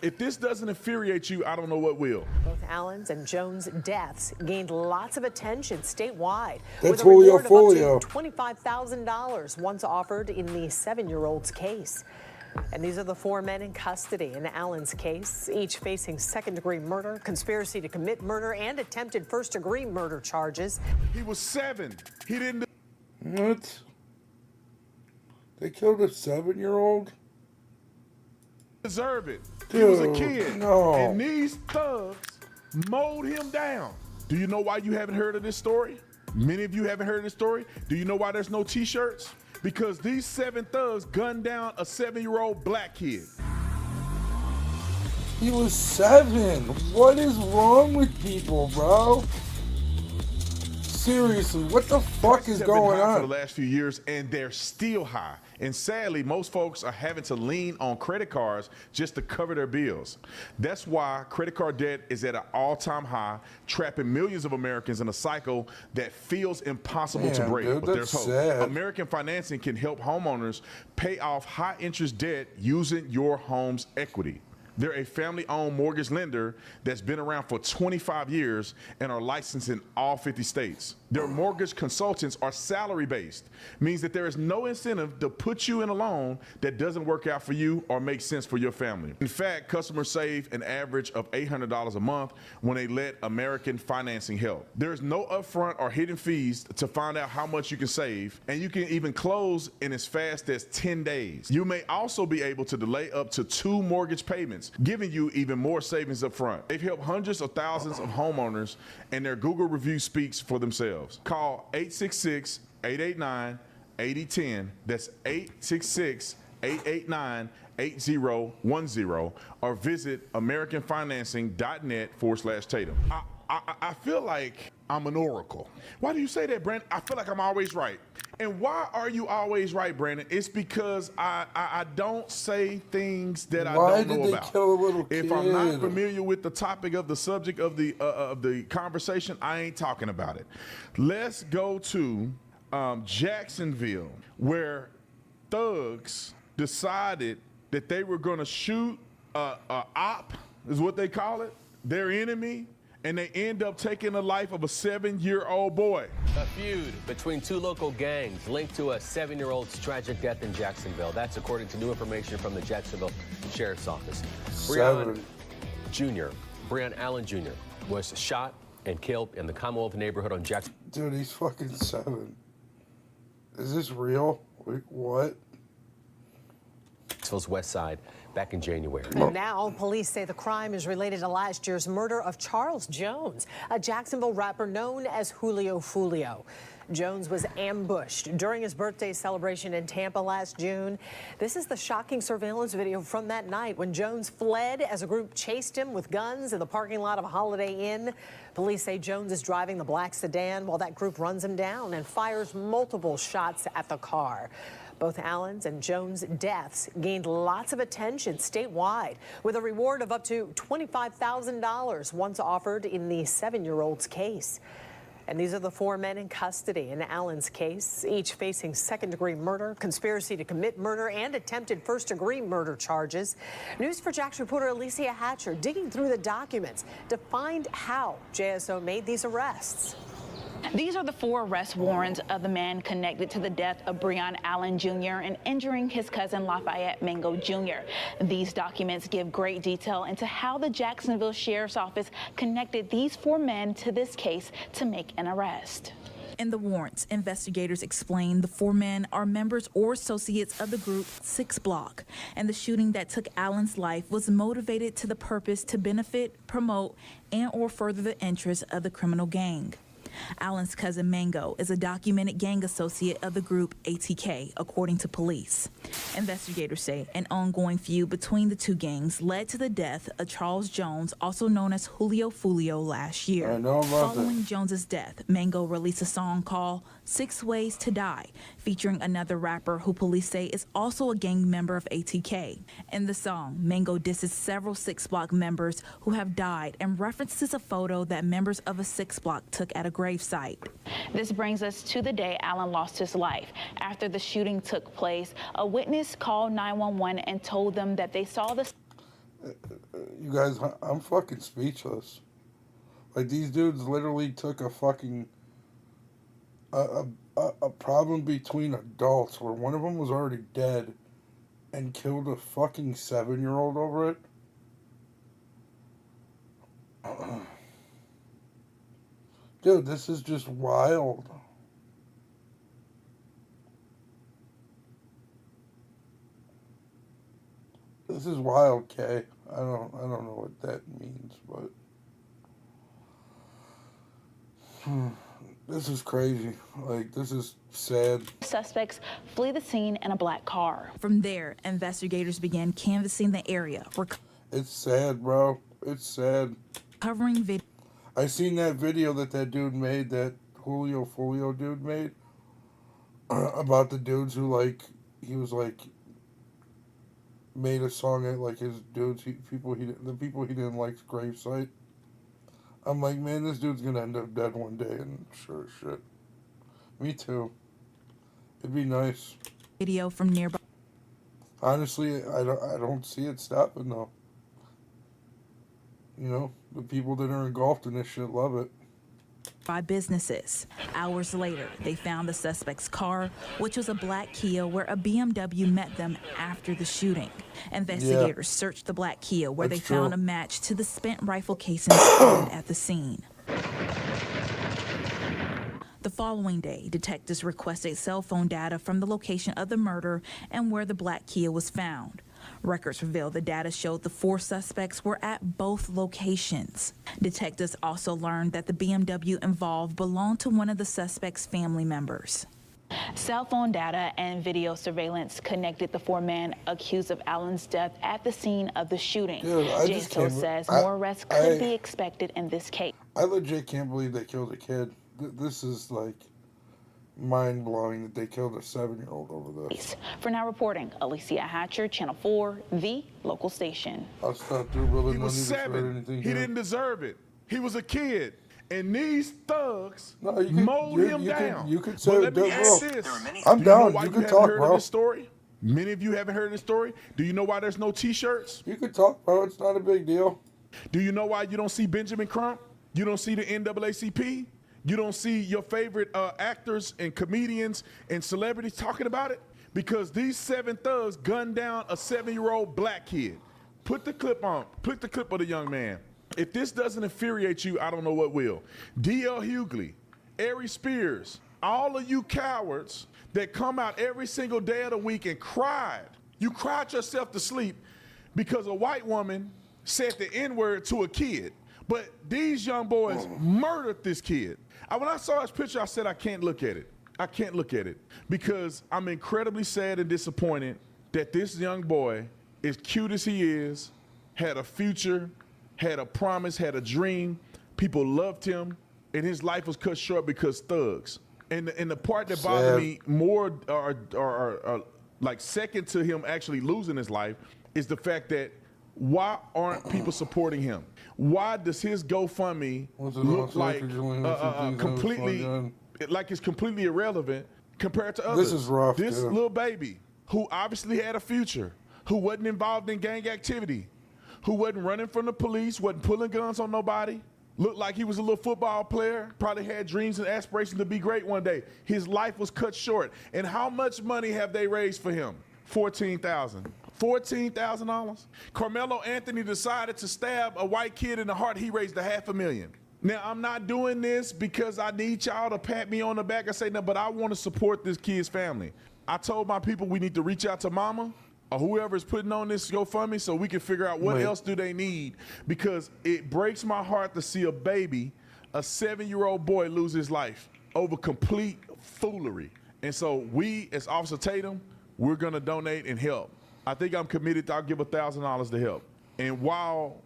If this doesn't infuriate you, I don't know what will. Both Allen's and Jones' deaths gained lots of attention statewide. That's with a reward Julio. of up to $25,000 once offered in the 7-year-old's case. And these are the 4 men in custody in Allen's case, each facing second-degree murder, conspiracy to commit murder, and attempted first-degree murder charges. He was 7. He didn't. What? They killed a 7-year-old? Deserve it. Dude, he was a kid. No. And these thugs mowed him down. Do you know why you haven't heard of this story? Many of you haven't heard of this story. Do you know why there's no t-shirts? Because these 7 thugs gunned down a 7-year-old black kid. He was 7. What is wrong with people, bro? Seriously, what the fuck is going on? For the last few years, and they're still high. And sadly, most folks are having to lean on credit cards just to cover their bills. That's why credit card debt is at an all-time high, trapping millions of Americans in a cycle that feels impossible to break. Dude, but there's hope. sad. American Financing can help homeowners pay off high-interest debt using your home's equity. They're a family-owned mortgage lender that's been around for 25 years and are licensed in all 50 states. Their mortgage consultants are salary-based, means that there is no incentive to put you in a loan that doesn't work out for you or make sense for your family. In fact, customers save an average of $800 a month when they let American Financing help. There's no upfront or hidden fees to find out how much you can save, and you can even close in as fast as 10 days. You may also be able to delay up to 2 mortgage payments, giving you even more savings up front. They've helped hundreds of thousands of homeowners, and their Google review speaks for themselves. Call 866-889-8010. That's 866-889-8010, or visit AmericanFinancing.net/Tatum. I feel like I'm an oracle. Why do you say that, Brandon? I feel like I'm always right. And why are you always right, Brandon? It's because I don't say things that I don't know about. Why did they kill a little kid? If I'm not familiar with the topic of the subject of the conversation, I ain't talking about it. Let's go to Jacksonville, where thugs decided that they were going to shoot a op, is what they call it, their enemy, and they end up taking the life of a 7-year-old boy. A feud between 2 local gangs linked to a 7-year-old's tragic death in Jacksonville. That's according to new information from the Jacksonville Sheriff's Office. Breon Allen Jr. was shot and killed in the Commonwealth neighborhood on Jackson. Dude, he's fucking 7. Is this real? Like, what? Jacksonville's west side back in January. And now police say the crime is related to last year's murder of Charles Jones, a Jacksonville rapper known as Julio Fulio. Jones was ambushed during his birthday celebration in Tampa last June. This is the shocking surveillance video from that night when Jones fled as a group chased him with guns in the parking lot of a Holiday Inn. Police say Jones is driving the black sedan while that group runs him down and fires multiple shots at the car. Both Allen's and Jones' deaths gained lots of attention statewide, with a reward of up to $25,000 once offered in the 7-year-old's case. And these are the 4 men in custody in Allen's case, each facing second-degree murder, conspiracy to commit murder, and attempted first-degree murder charges. News4Jax reporter Alicia Hatcher digging through the documents to find how JSO made these arrests. These are the 4 arrest warrants of the man connected to the death of Breon Allen Jr. and injuring his cousin Lafayette Mango Jr. These documents give great detail into how the Jacksonville Sheriff's Office connected these 4 men to this case to make an arrest. In the warrants, investigators explain the 4 men are members or associates of the group 6 Block, and the shooting that took Allen's life was motivated to the purpose to benefit, promote, and or further the interests of the criminal gang. Allen's cousin Mango is a documented gang associate of the group ATK, according to police. Investigators say an ongoing feud between the 2 gangs led to the death of Charles Jones, also known as Julio Fulio, last year. I know about Following that. Jones's death, Mango released a song called 6 Ways to Die, featuring another rapper who police say is also a gang member of ATK. In the song, Mango disses several 6 Block members who have died and references a photo that members of a 6 Block took at a gravesite. This brings us to the day Allen lost his life. After the shooting took place, a witness called 911 and told them that they saw the... You guys, I'm fucking speechless. Like, these dudes literally took a fucking... a problem between adults where one of them was already dead and killed a fucking 7-year-old over it. Dude, this is just wild. This is wild, Kay. I don't know what that means, but this is crazy. Like, this is sad. Suspects flee the scene in a black car. From there, investigators began canvassing the area. It's sad, bro. It's sad. Covering video. I seen that video that dude made, that Julio Fulio dude made, about the dudes who, like, he was like, made a song at, like, his dudes, the people he didn't like's gravesite. I'm like, man, this dude's gonna end up dead one day, and sure as shit. Me too. It'd be nice. Video from nearby. Honestly, I don't see it stopping, though. You know, the people that are engulfed in this shit love it. By businesses. Hours later, they found the suspect's car, which was a black Kia where a BMW met them after the shooting. Investigators searched the black Kia where they found a match to the spent rifle casings found at the scene. The following day, detectives requested cell phone data from the location of the murder and where the black Kia was found. Records reveal the data showed the 4 suspects were at both locations. Detectives also learned that the BMW involved belonged to one of the suspects' family members. Cell phone data and video surveillance connected the 4 men accused of Allen's death at the scene of the shooting. JSO says more arrests could be expected in this case. I legit can't believe they killed a kid. This is like mind-blowing that they killed a 7-year-old over this. For now reporting, Alicia Hatcher, Channel 4, the local station. I'll stop there, brother. He was 7. He didn't deserve it. He was a kid. And these thugs mowed him down. You could say let me ask this. I'm down. You can talk, heard bro. Of this story? Many of you haven't heard this story. Do you know why there's no T-shirts? You can talk, bro. It's not a big deal. Do you know why you don't see Benjamin Crump? You don't see the NAACP? You don't see your favorite actors and comedians and celebrities talking about it? Because these 7 thugs gunned down a 7-year-old black kid. Put the clip on. Put the clip of the young man. If this doesn't infuriate you, I don't know what will. D.L. Hughley, Ari Spears, all of you cowards that come out every single day of the week and cried. You cried yourself to sleep because a white woman said the N-word to a kid. But these young boys murdered this kid. When I saw his picture, I said, I can't look at it. I can't look at it because I'm incredibly sad and disappointed that this young boy, as cute as he is, had a future, had a promise, had a dream. People loved him, and his life was cut short because thugs. And the part that bothered me more, or like second to him actually losing his life, is the fact that Why aren't people supporting him? Why does his GoFundMe look like completely, like it's completely irrelevant compared to others? This is rough, This dude. little baby who obviously had a future, who wasn't involved in gang activity, who wasn't running from the police, wasn't pulling guns on nobody, looked like he was a little football player, probably had dreams and aspirations to be great one day. His life was cut short. And how much money have they raised for him? $14,000. $14,000? Carmelo Anthony decided to stab a white kid in the heart. He raised $500,000. Now, I'm not doing this because I need y'all to pat me on the back and say no, but I want to support this kid's family. I told my people we need to reach out to mama or whoever is putting on this GoFundMe so we can figure out what else do they need, because it breaks my heart to see a baby, a 7-year-old boy, lose his life over complete foolery. And so we, as Officer Tatum, we're going to donate and help. I think I'm committed. I'll give $1,000 to help. And while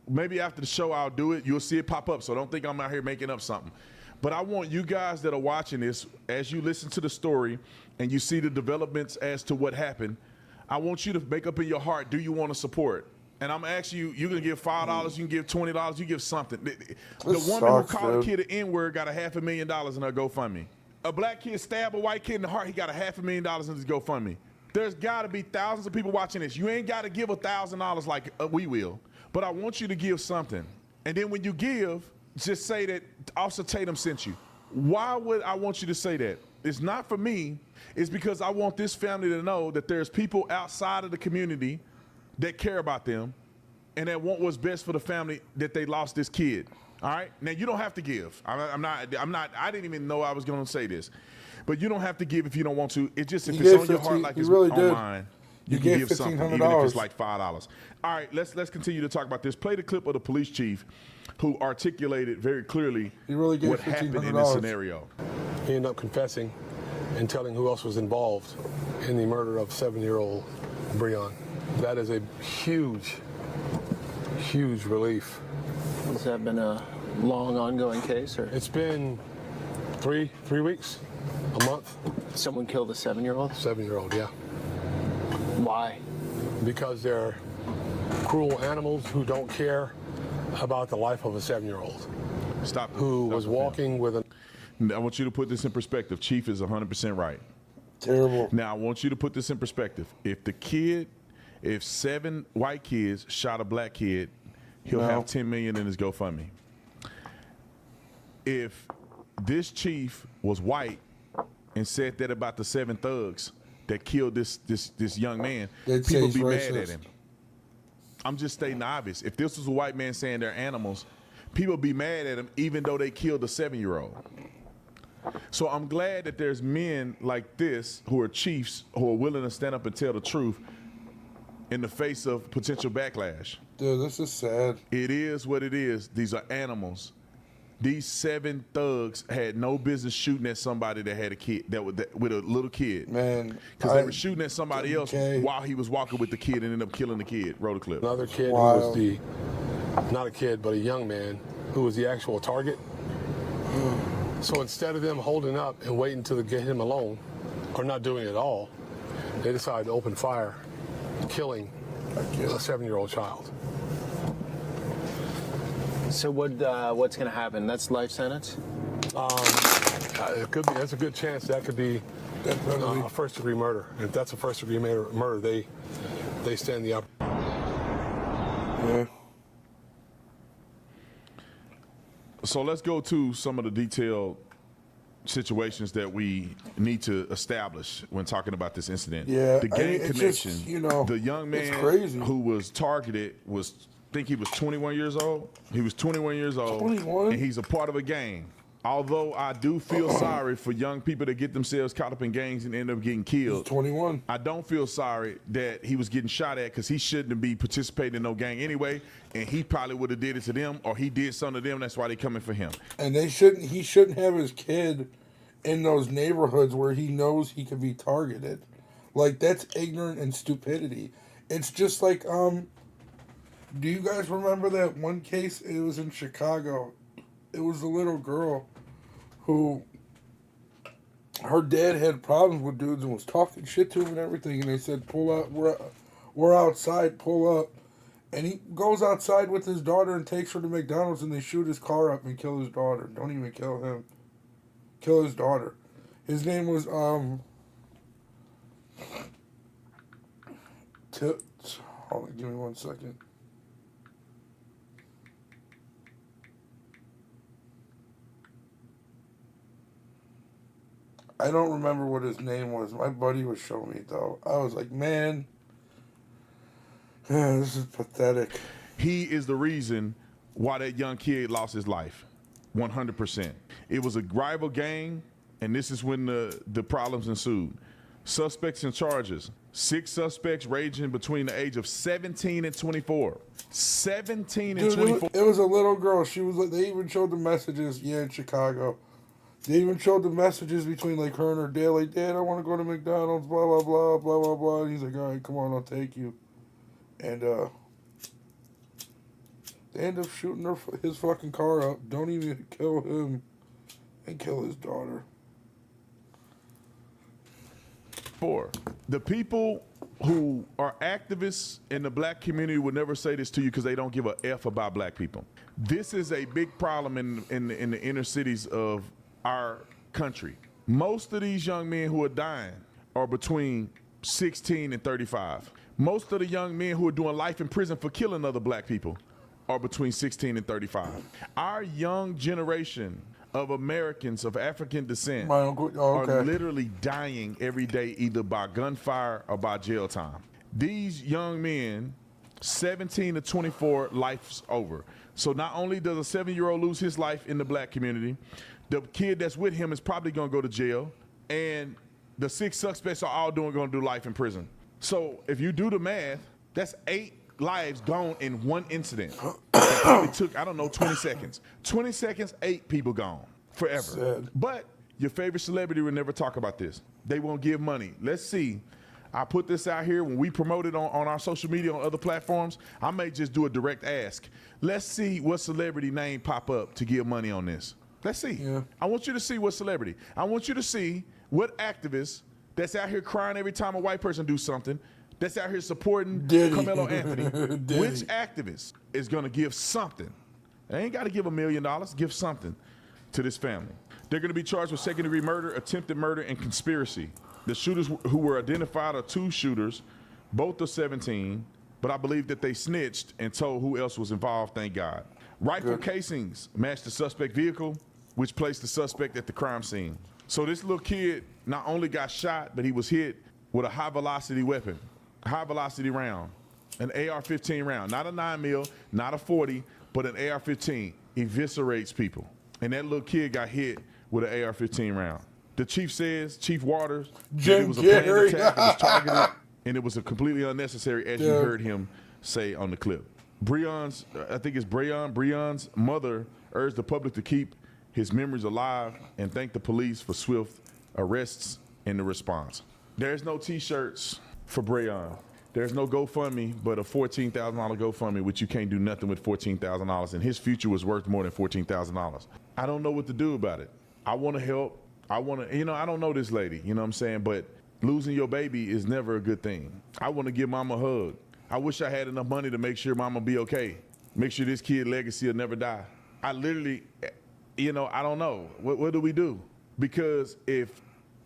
maybe after the show I'll do it, you'll see it pop up. So don't think I'm out here making up something. But I want you guys that are watching this, as you listen to the story and you see the developments as to what happened, I want you to make up in your heart, do you want to support? And I'm asking you, you're going to give $5, you can give $20, you give something. The woman who called a kid an N-word got $500,000 in her GoFundMe. A black kid stabbed a white kid in the heart, he got $500,000 in his GoFundMe. There's got to be thousands of people watching this. You ain't got to give $1,000 like we will, but I want you to give something. And then when you give, just say that Officer Tatum sent you. Why would I want you to say that? It's not for me. It's because I want this family to know that there's people outside of the community that care about them and that want what's best for the family that they lost this kid. All right? Now, you don't have to give. I didn't even know I was going to say this. But you don't have to give if you don't want to. It's just if it's on your heart like it's on mine, you can give something, even if it's like $5. All right, let's continue to talk about this. Play the clip of the police chief who articulated very clearly what happened in this scenario. He ended up confessing and telling who else was involved in the murder of 7-year-old Breon. That is a huge, huge relief. Has that been a long, ongoing case, or? It's been three weeks. A month. Someone killed a 7-year-old? 7-year-old, yeah. Why? Because they're cruel animals who don't care about the life of a 7-year-old. Who was walking with a... I want you to put this in perspective. Chief is 100% right. Terrible. Now, I want you to put this in perspective. If 7 white kids shot a black kid, he'll have $10 million in his GoFundMe. If this chief was white and said that about the 7 thugs that killed this young man, people would be mad at him. I'm just stating the obvious. If this was a white man saying they're animals, people would be mad at him even though they killed a 7-year-old. So I'm glad that there's men like this who are chiefs who are willing to stand up and tell the truth in the face of potential backlash. Dude, this is sad. It is what it is. These are animals. These 7 thugs had no business shooting at somebody that had a kid, with a little kid. Man. Because they were shooting at somebody else while he was walking with the kid and ended up killing the kid. Roll the clip. Another kid who was not a kid, but a young man who was the actual target. So instead of them holding up and waiting to get him alone, or not doing it at all, they decided to open fire, killing a 7-year-old child. So what's going to happen? That's life sentence? It could be. That's a good chance that could be a first-degree murder. And if that's a first-degree murder, they stand the Yeah. So let's go to some of the detailed situations that we need to establish when talking about this incident. Yeah, the gang connection. Just, you know, the young man who was targeted I think he was 21 years old. He was 21 years old. 21? And he's a part of a gang. Although I do feel sorry for young people that get themselves caught up in gangs and end up getting killed. He's 21. I don't feel sorry that he was getting shot at because he shouldn't be participating in no gang anyway. And he probably would have did it to them, or he did something to them. That's why they coming for him. And he shouldn't have his kid in those neighborhoods where he knows he could be targeted. Like, that's ignorant and stupidity. It's just like, do you guys remember that one case? It was in Chicago. It was a little girl who, her dad had problems with dudes and was talking shit to him and everything. And they said, pull up, we're outside, pull up. And he goes outside with his daughter and takes her to McDonald's, and they shoot his car up and kill his daughter. Don't even kill him. Kill his daughter. His name was, hold on, give me 1 second. I don't remember what his name was. My buddy was showing me, though. I was like, man, this is pathetic. He is the reason why that young kid lost his life. 100%. It was a rival gang, and this is when the problems ensued. Suspects and charges. 6 suspects ranging between the age of 17 and 24. 17 and 24. It was a little girl. She was like, they even showed the messages, in Chicago. They even showed the messages between like her and her dad, like, Dad, I want to go to McDonald's, blah, blah, blah, blah, blah, blah. And he's like, all right, come on, I'll take you. And they end up shooting his fucking car up. Don't even kill him and kill his daughter. 4. The people who are activists in the black community would never say this to you because they don't give a F about black people. This is a big problem in the inner cities of our country. Most of these young men who are dying are between 16 and 35. Most of the young men who are doing life in prison for killing other black people are between 16 and 35. Our young generation of Americans of African descent are literally dying every day either by gunfire or by jail time. These young men, 17 to 24, life's over. So not only does a 7-year-old lose his life in the black community, the kid that's with him is probably going to go to jail, and the 6 suspects are all going to do life in prison. So if you do the math, that's 8 lives gone in one incident. It probably took, 20 seconds. 20 seconds, 8 people gone forever. Sad. But your favorite celebrity will never talk about this. They won't give money. Let's see. I put this out here when we promote it on our social media, on other platforms. I may just do a direct ask. Let's see what celebrity name pop up to give money on this. Let's see. Yeah. I want you to see what celebrity. I want you to see what activist that's out here crying every time a white person do something, that's out here supporting Carmelo Anthony. Which activist is going to give something? They ain't got to give $1 million. Give something to this family. They're going to be charged with second-degree murder, attempted murder, and conspiracy. The shooters who were identified are 2 shooters, both are 17, but I believe that they snitched and told who else was involved, thank God. Rifle casings matched the suspect vehicle, which placed the suspect at the crime scene. So this little kid not only got shot, but he was hit with a high-velocity weapon, high-velocity round, an AR-15 round, not a 9mm, not a 40, but an AR-15. Eviscerates people. And that little kid got hit with an AR-15 round. The chief says, Chief Waters, it was a planned attack, it was targeted, and it was a completely unnecessary, as you heard him say on the clip. Breon's mother urged the public to keep his memories alive and thank the police for swift arrests and the response. There's no T-shirts for Breon. There's no GoFundMe, but a $14,000 GoFundMe, which you can't do nothing with $14,000, and his future was worth more than $14,000. I don't know what to do about it. I want to help. I want to, I don't know this lady, you know what I'm saying? But losing your baby is never a good thing. I want to give mama a hug. I wish I had enough money to make sure mama be okay. Make sure this kid's legacy will never die. I literally, I don't know. What do we do? Because if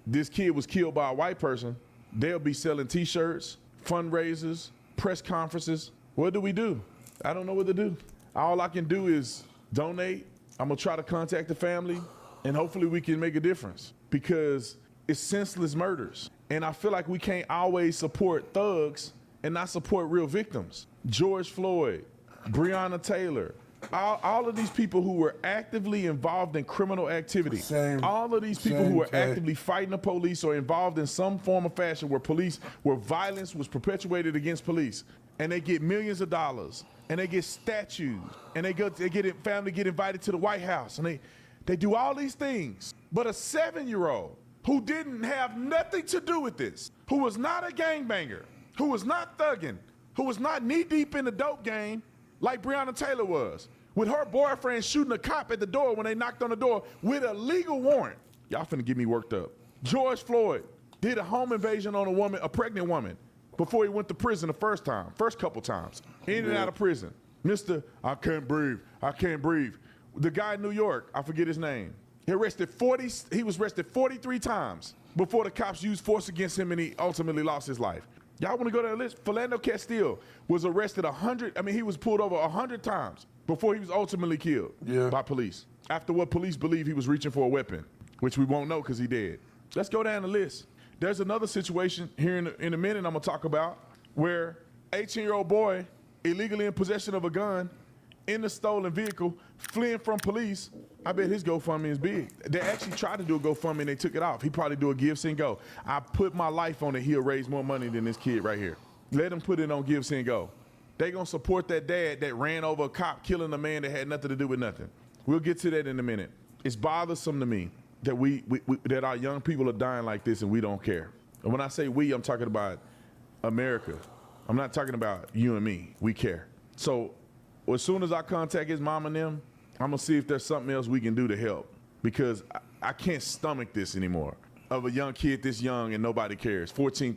this kid was killed by a white person, they'll be selling T-shirts, fundraisers, press conferences. What do we do? I don't know what to do. All I can do is donate. I'm going to try to contact the family, and hopefully we can make a difference, because it's senseless murders. And I feel like we can't always support thugs and not support real victims. George Floyd, Breonna Taylor, all of these people who were actively involved in criminal activity. All of these people who were actively fighting the police or involved in some form of fashion where violence was perpetuated against police. And they get millions of dollars, and they get statues, and family get invited to the White House, and they do all these things. But a 7-year-old who didn't have nothing to do with this, who was not a gangbanger, who was not thugging, who was not knee-deep in the dope game like Breonna Taylor was, with her boyfriend shooting a cop at the door when they knocked on the door with a legal warrant. Y'all finna get me worked up. George Floyd did a home invasion on a pregnant woman, before he went to prison the first couple times. In and out of prison. Mr. I can't breathe. I can't breathe. The guy in New York, I forget his name. He was arrested 43 times before the cops used force against him and he ultimately lost his life. Y'all want to go down the list? Philando Castile was arrested he was pulled over 100 times before he was ultimately killed by police. After what police believe he was reaching for a weapon, which we won't know because he dead. Let's go down the list. There's another situation here in a minute I'm going to talk about where 18-year-old boy illegally in possession of a gun in the stolen vehicle, fleeing from police. I bet his GoFundMe is big. They actually tried to do a GoFundMe and they took it off. He probably do a Give, Send, Go. I put my life on it. He'll raise more money than this kid right here. Let him put it on Give, Send, Go. They gonna support that dad that ran over a cop, killing a man that had nothing to do with nothing. We'll get to that in a minute. It's bothersome to me that that our young people are dying like this and we don't care. And when I say we, I'm talking about America. I'm not talking about you and me. We care. So as soon as I contact his mom and them, I'm gonna see if there's something else we can do to help, because I can't stomach this anymore. Of a young kid this young and nobody cares. $14,000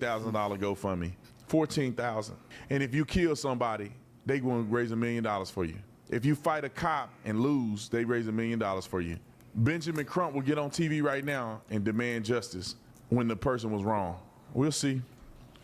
GoFundMe. $14,000. And if you kill somebody, they gonna raise $1 million for you. If you fight a cop and lose, they raise $1 million for you. Benjamin Crump will get on TV right now and demand justice when the person was wrong. We'll see.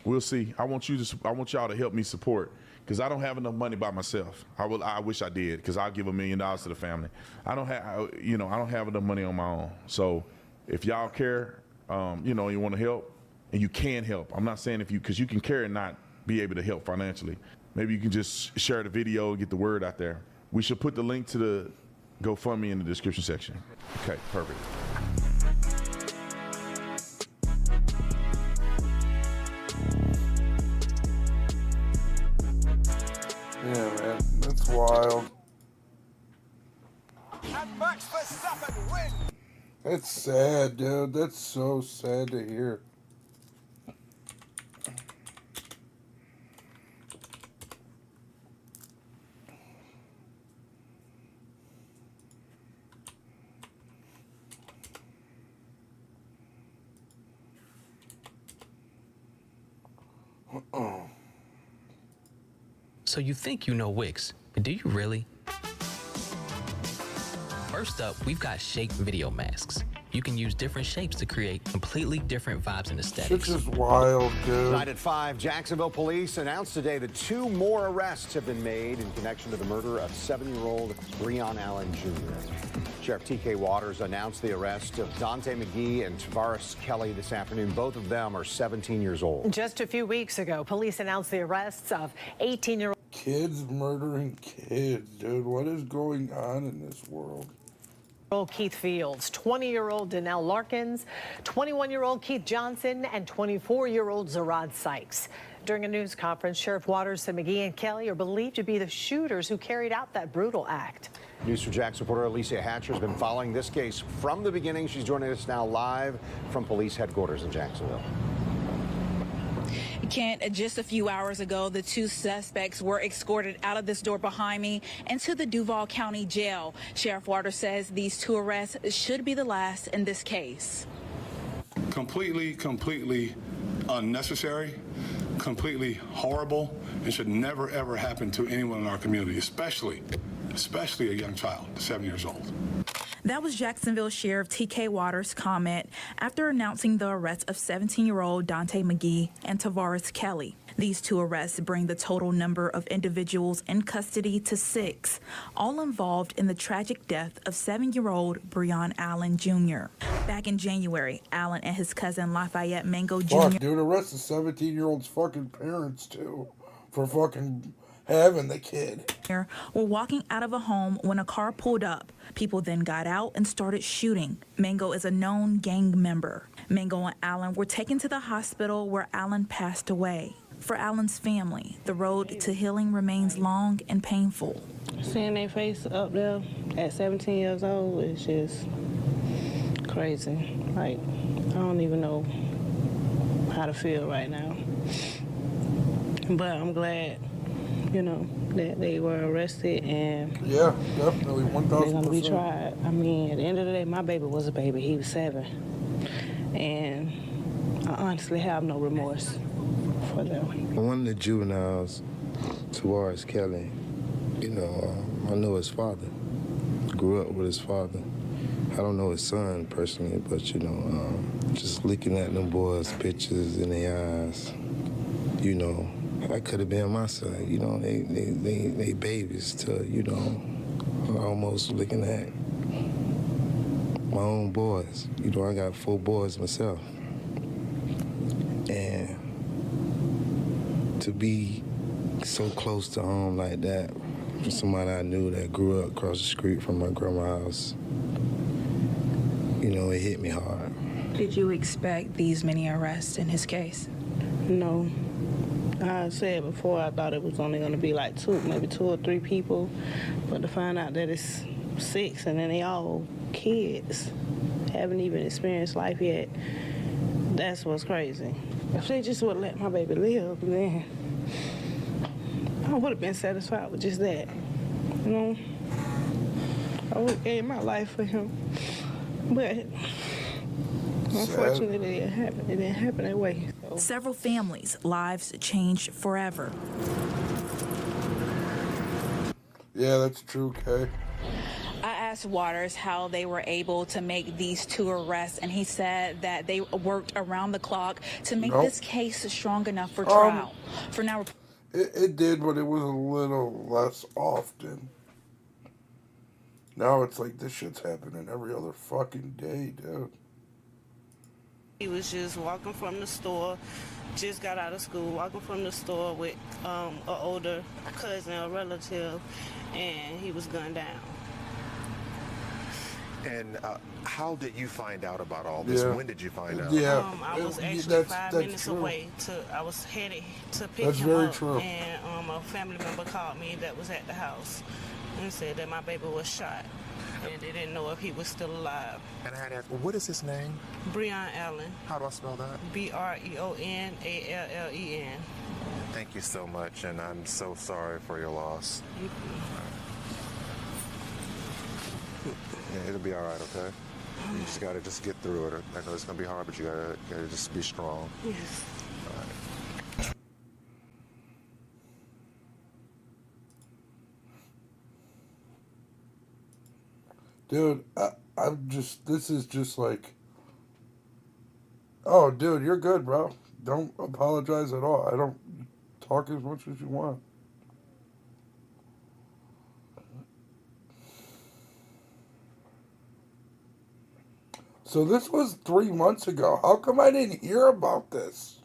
We'll see. I want y'all to help me support, because I don't have enough money by myself. I wish I did, because I'll give $1 million to the family. I don't have enough money on my own. So if y'all care, you want to help, and you can help. I'm not saying because you can care and not be able to help financially. Maybe you can just share the video and get the word out there. We should put the link to the GoFundMe in the description section. Okay, perfect. Yeah, man, that's wild. And Max Verstappen win. That's sad, dude. That's so sad to hear. So you think you know Wix, but do you really? First up, we've got shape video masks. You can use different shapes to create completely different vibes and aesthetics. This is wild, dude. Tonight at 5, Jacksonville police announced today that 2 more arrests have been made in connection to the murder of 7-year-old Breon Allen Jr. Sheriff T.K. Waters announced the arrest of Dante McGee and Tavares Kelly this afternoon. Both of them are 17 years old. Just a few weeks ago, police announced the arrests of 18-year-old kids murdering kids, dude. What is going on in this world? Keith Fields, 20-year-old Danelle Larkins, 21-year-old Keith Johnson, and 24-year-old Zarad Sykes. During a news conference, Sheriff Waters said McGee and Kelly are believed to be the shooters who carried out that brutal act. News 4 Jax reporter Alicia Hatcher has been following this case from the beginning. She's joining us now live from police headquarters in Jacksonville. Kent, just a few hours ago, the 2 suspects were escorted out of this door behind me into the Duval County Jail. Sheriff Waters says these 2 arrests should be the last in this case. Completely unnecessary, completely horrible, and should never, ever happen to anyone in our community, especially a young child, 7 years old. That was Jacksonville Sheriff T.K. Waters' comment after announcing the arrest of 17-year-old Dante McGee and Tavares Kelly. These 2 arrests bring the total number of individuals in custody to 6, all involved in the tragic death of 7-year-old Breon Allen Jr. Back in January, Allen and his cousin Lafayette Mango Jr. Fuck, dude, arrested 17-year-old's fucking parents, too, for fucking having the kid. Were walking out of a home when a car pulled up. People then got out and started shooting. Mango is a known gang member. Mango and Allen were taken to the hospital where Allen passed away. For Allen's family, the road to healing remains long and painful. Seeing their face up there at 17 years old is just crazy. Like, I don't even know how to feel right now. But I'm glad, that they were arrested and yeah, definitely 1,000%. They're gonna be tried. I mean, at the end of the day, my baby was a baby. He was 7, and I honestly have no remorse for them. One of the juveniles, Tavares Kelly, you know, I know his father. Grew up with his father. I don't know his son personally, but, you know, just looking at them boys' pictures in their eyes, you know, I could have been my son. You know, they babies to, you know, almost looking at my own boys. You know, I got 4 boys myself. And to be so close to home like that, from somebody I knew that grew up across the street from my grandma's house, you know, it hit me hard. Did you expect these many arrests in his case? No. I said before, I thought it was only going to be like 2, maybe 2 or 3 people. But to find out that it's 6 and then they all kids, haven't even experienced life yet, that's what's crazy. If they just would let my baby live, then I would have been satisfied with just that. You know, I would have gave my life for him. But unfortunately, it didn't happen that way. So. Several families' lives changed forever. Yeah, that's true, Kay. I asked Waters how they were able to make these 2 arrests, and he said that they worked around the clock to make this case strong enough for trial. For now, it did, but it was a little less often. Now it's like this shit's happening every other fucking day, dude. He was just walking from the store, just got out of school, walking from the store with an older cousin or relative, and he was gunned down. And how did you find out about all this? Yeah. When did you find out? Yeah, I was actually 5 minutes true. away. I was headed to pick That's him very up, true. and a family member called me that was at the house and said that my baby was shot, and they didn't know if he was still alive. And I had asked, what is his name? Breon Allen. How do I spell that? Breonallen. Thank you so much, and I'm so sorry for your loss. Yeah, it'll be all right, okay? You just gotta get through it. I know it's gonna be hard, but you gotta just be strong. Yes. All right. Dude, this is just like, oh, dude, you're good, bro. Don't apologize at all. I don't talk as much as you want. So this was 3 months ago. How come I didn't hear about this?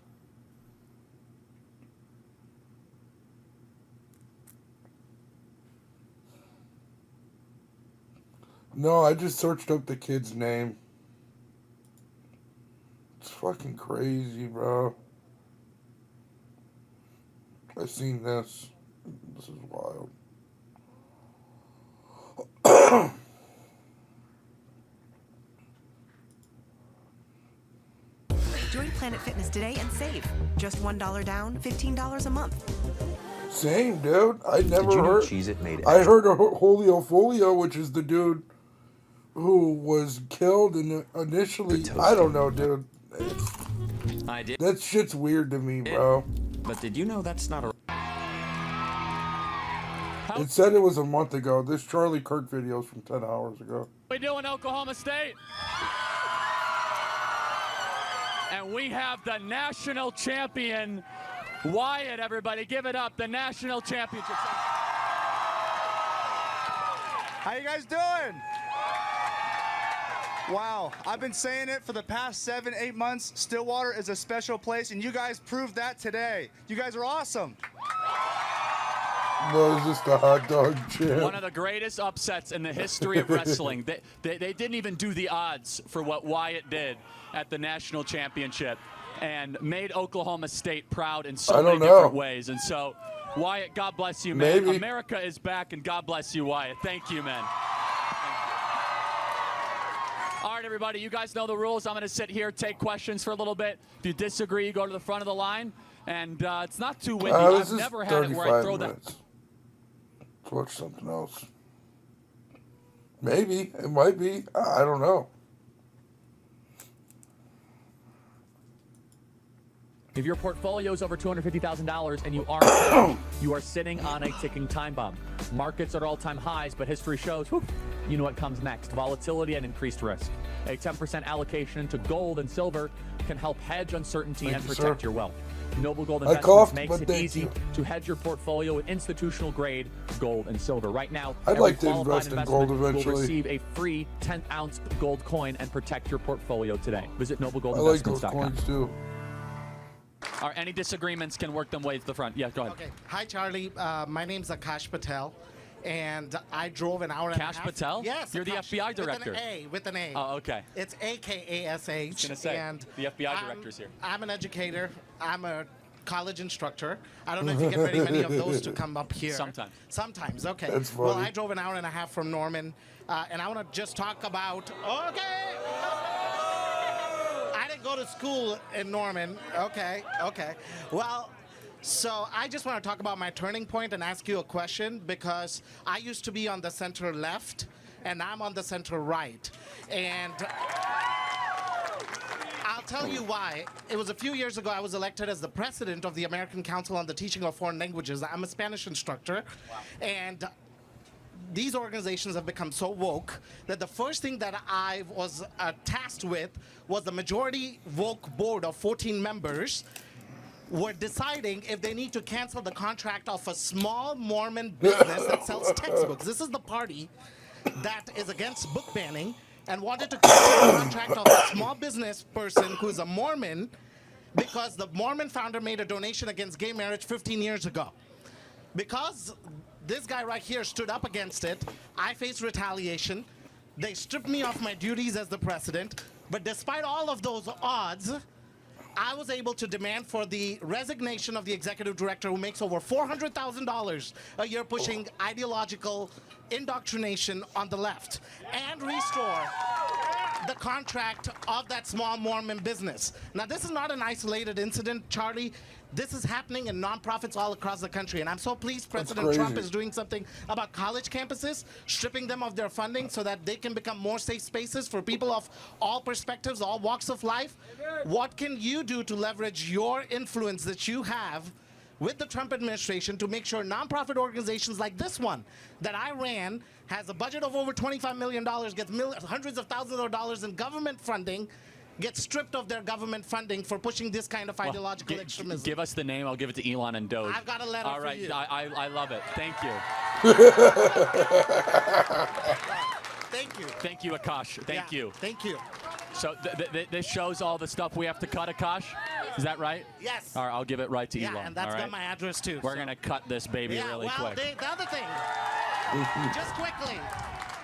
No, I just searched up the kid's name. It's fucking crazy, bro. I seen this. This is wild. Join Planet Fitness today and save. Just $1 down, $15 a month. Same, dude. I never Did you know heard. Cheez-It made I heard of Julio Folio, which is the dude who was killed and initially. I don't know, dude. I did. That shit's weird to me, bro. But did you know that's not a... It said it was a month ago. This Charlie Kirk video's from 10 hours ago. We doing Oklahoma State? And we have the national champion, Wyatt, everybody. Give it up, the national championship. How you guys doing? Wow, I've been saying it for the past 7-8 months. Stillwater is a special place, and you guys proved that today. You guys are awesome. No, is this the hot dog champ? One of the greatest upsets in the history of wrestling. They didn't even do the odds for what Wyatt did at the national championship and made Oklahoma State proud in so many different ways. And so, Wyatt, God bless you, man. Maybe. America is back, and God bless you, Wyatt. Thank you, man. All right, everybody, you guys know the rules. I'm going to sit here, take questions for a little bit. If you disagree, you go to the front of the line. And it's not too windy. I've never had it where I throw that. Let's watch something else. Maybe. It might be. I don't know. If your portfolio is over $250,000 and you aren't hedged, you are sitting on a ticking time bomb. Markets are at all-time highs, but history shows, you know what comes next. Volatility and increased risk. A 10% allocation to gold and silver can help hedge uncertainty and protect your wealth. Noble Gold Investments makes it easy to hedge your portfolio with institutional-grade gold and silver. Right now, I'd like to invest in gold eventually. Will receive a free 10-ounce gold coin and protect your portfolio today. Visit noblegoldinvestments.com. I like those coins too. Any disagreements can work them way to the front. Yeah, go ahead. Okay. Hi, Charlie. My name's Akash Patel, and I drove an hour and a half. Akash Patel? Yes. You're the FBI director. With an A. Oh, okay. It's A-K-A-S-H. I was going to say, and the FBI director's here. I'm an educator. I'm a college instructor. I don't know if you get very many of those to come up here. Sometimes. Sometimes, okay. That's funny. Well, I drove an hour and a half from Norman, and I want to just talk about, I didn't go to school in Norman. Okay. Well, so I just want to talk about my turning point and ask you a question, because I used to be on the center left, and I'm on the center right. And I'll tell you why. It was a few years ago I was elected as the president of the American Council on the Teaching of Foreign Languages. I'm a Spanish instructor. Wow. And these organizations have become so woke that the first thing that I was tasked with was the majority woke board of 14 members were deciding if they need to cancel the contract of a small Mormon business that sells textbooks. This is the party that is against book banning and wanted to cancel the contract of a small business person who's a Mormon because the Mormon founder made a donation against gay marriage 15 years ago. Because this guy right here stood up against it, I faced retaliation. They stripped me of my duties as the president. But despite all of those odds, I was able to demand for the resignation of the executive director who makes over $400,000 a year pushing ideological indoctrination on the left and restore the contract of that small Mormon business. Now, this is not an isolated incident, Charlie. This is happening in nonprofits all across the country, and I'm so pleased President Trump is doing something about college campuses, stripping them of their funding so that they can become more safe spaces for people of all perspectives, all walks of life. What can you do to leverage your influence that you have with the Trump administration to make sure nonprofit organizations like this one that I ran has a budget of over $25 million, gets hundreds of thousands of dollars in government funding, get stripped of their government funding for pushing this kind of ideological extremism? Give us the name. I'll give it to Elon and Doge. I've got a letter for you. I love it. Thank you. Thank you. Thank you, Akash. Thank you. Thank you. So this shows all the stuff we have to cut, Akash? Is that right? Yes. All right, I'll give it right to Elon. Yeah, and that's got my address too. We're going to cut this baby really quick. The other thing,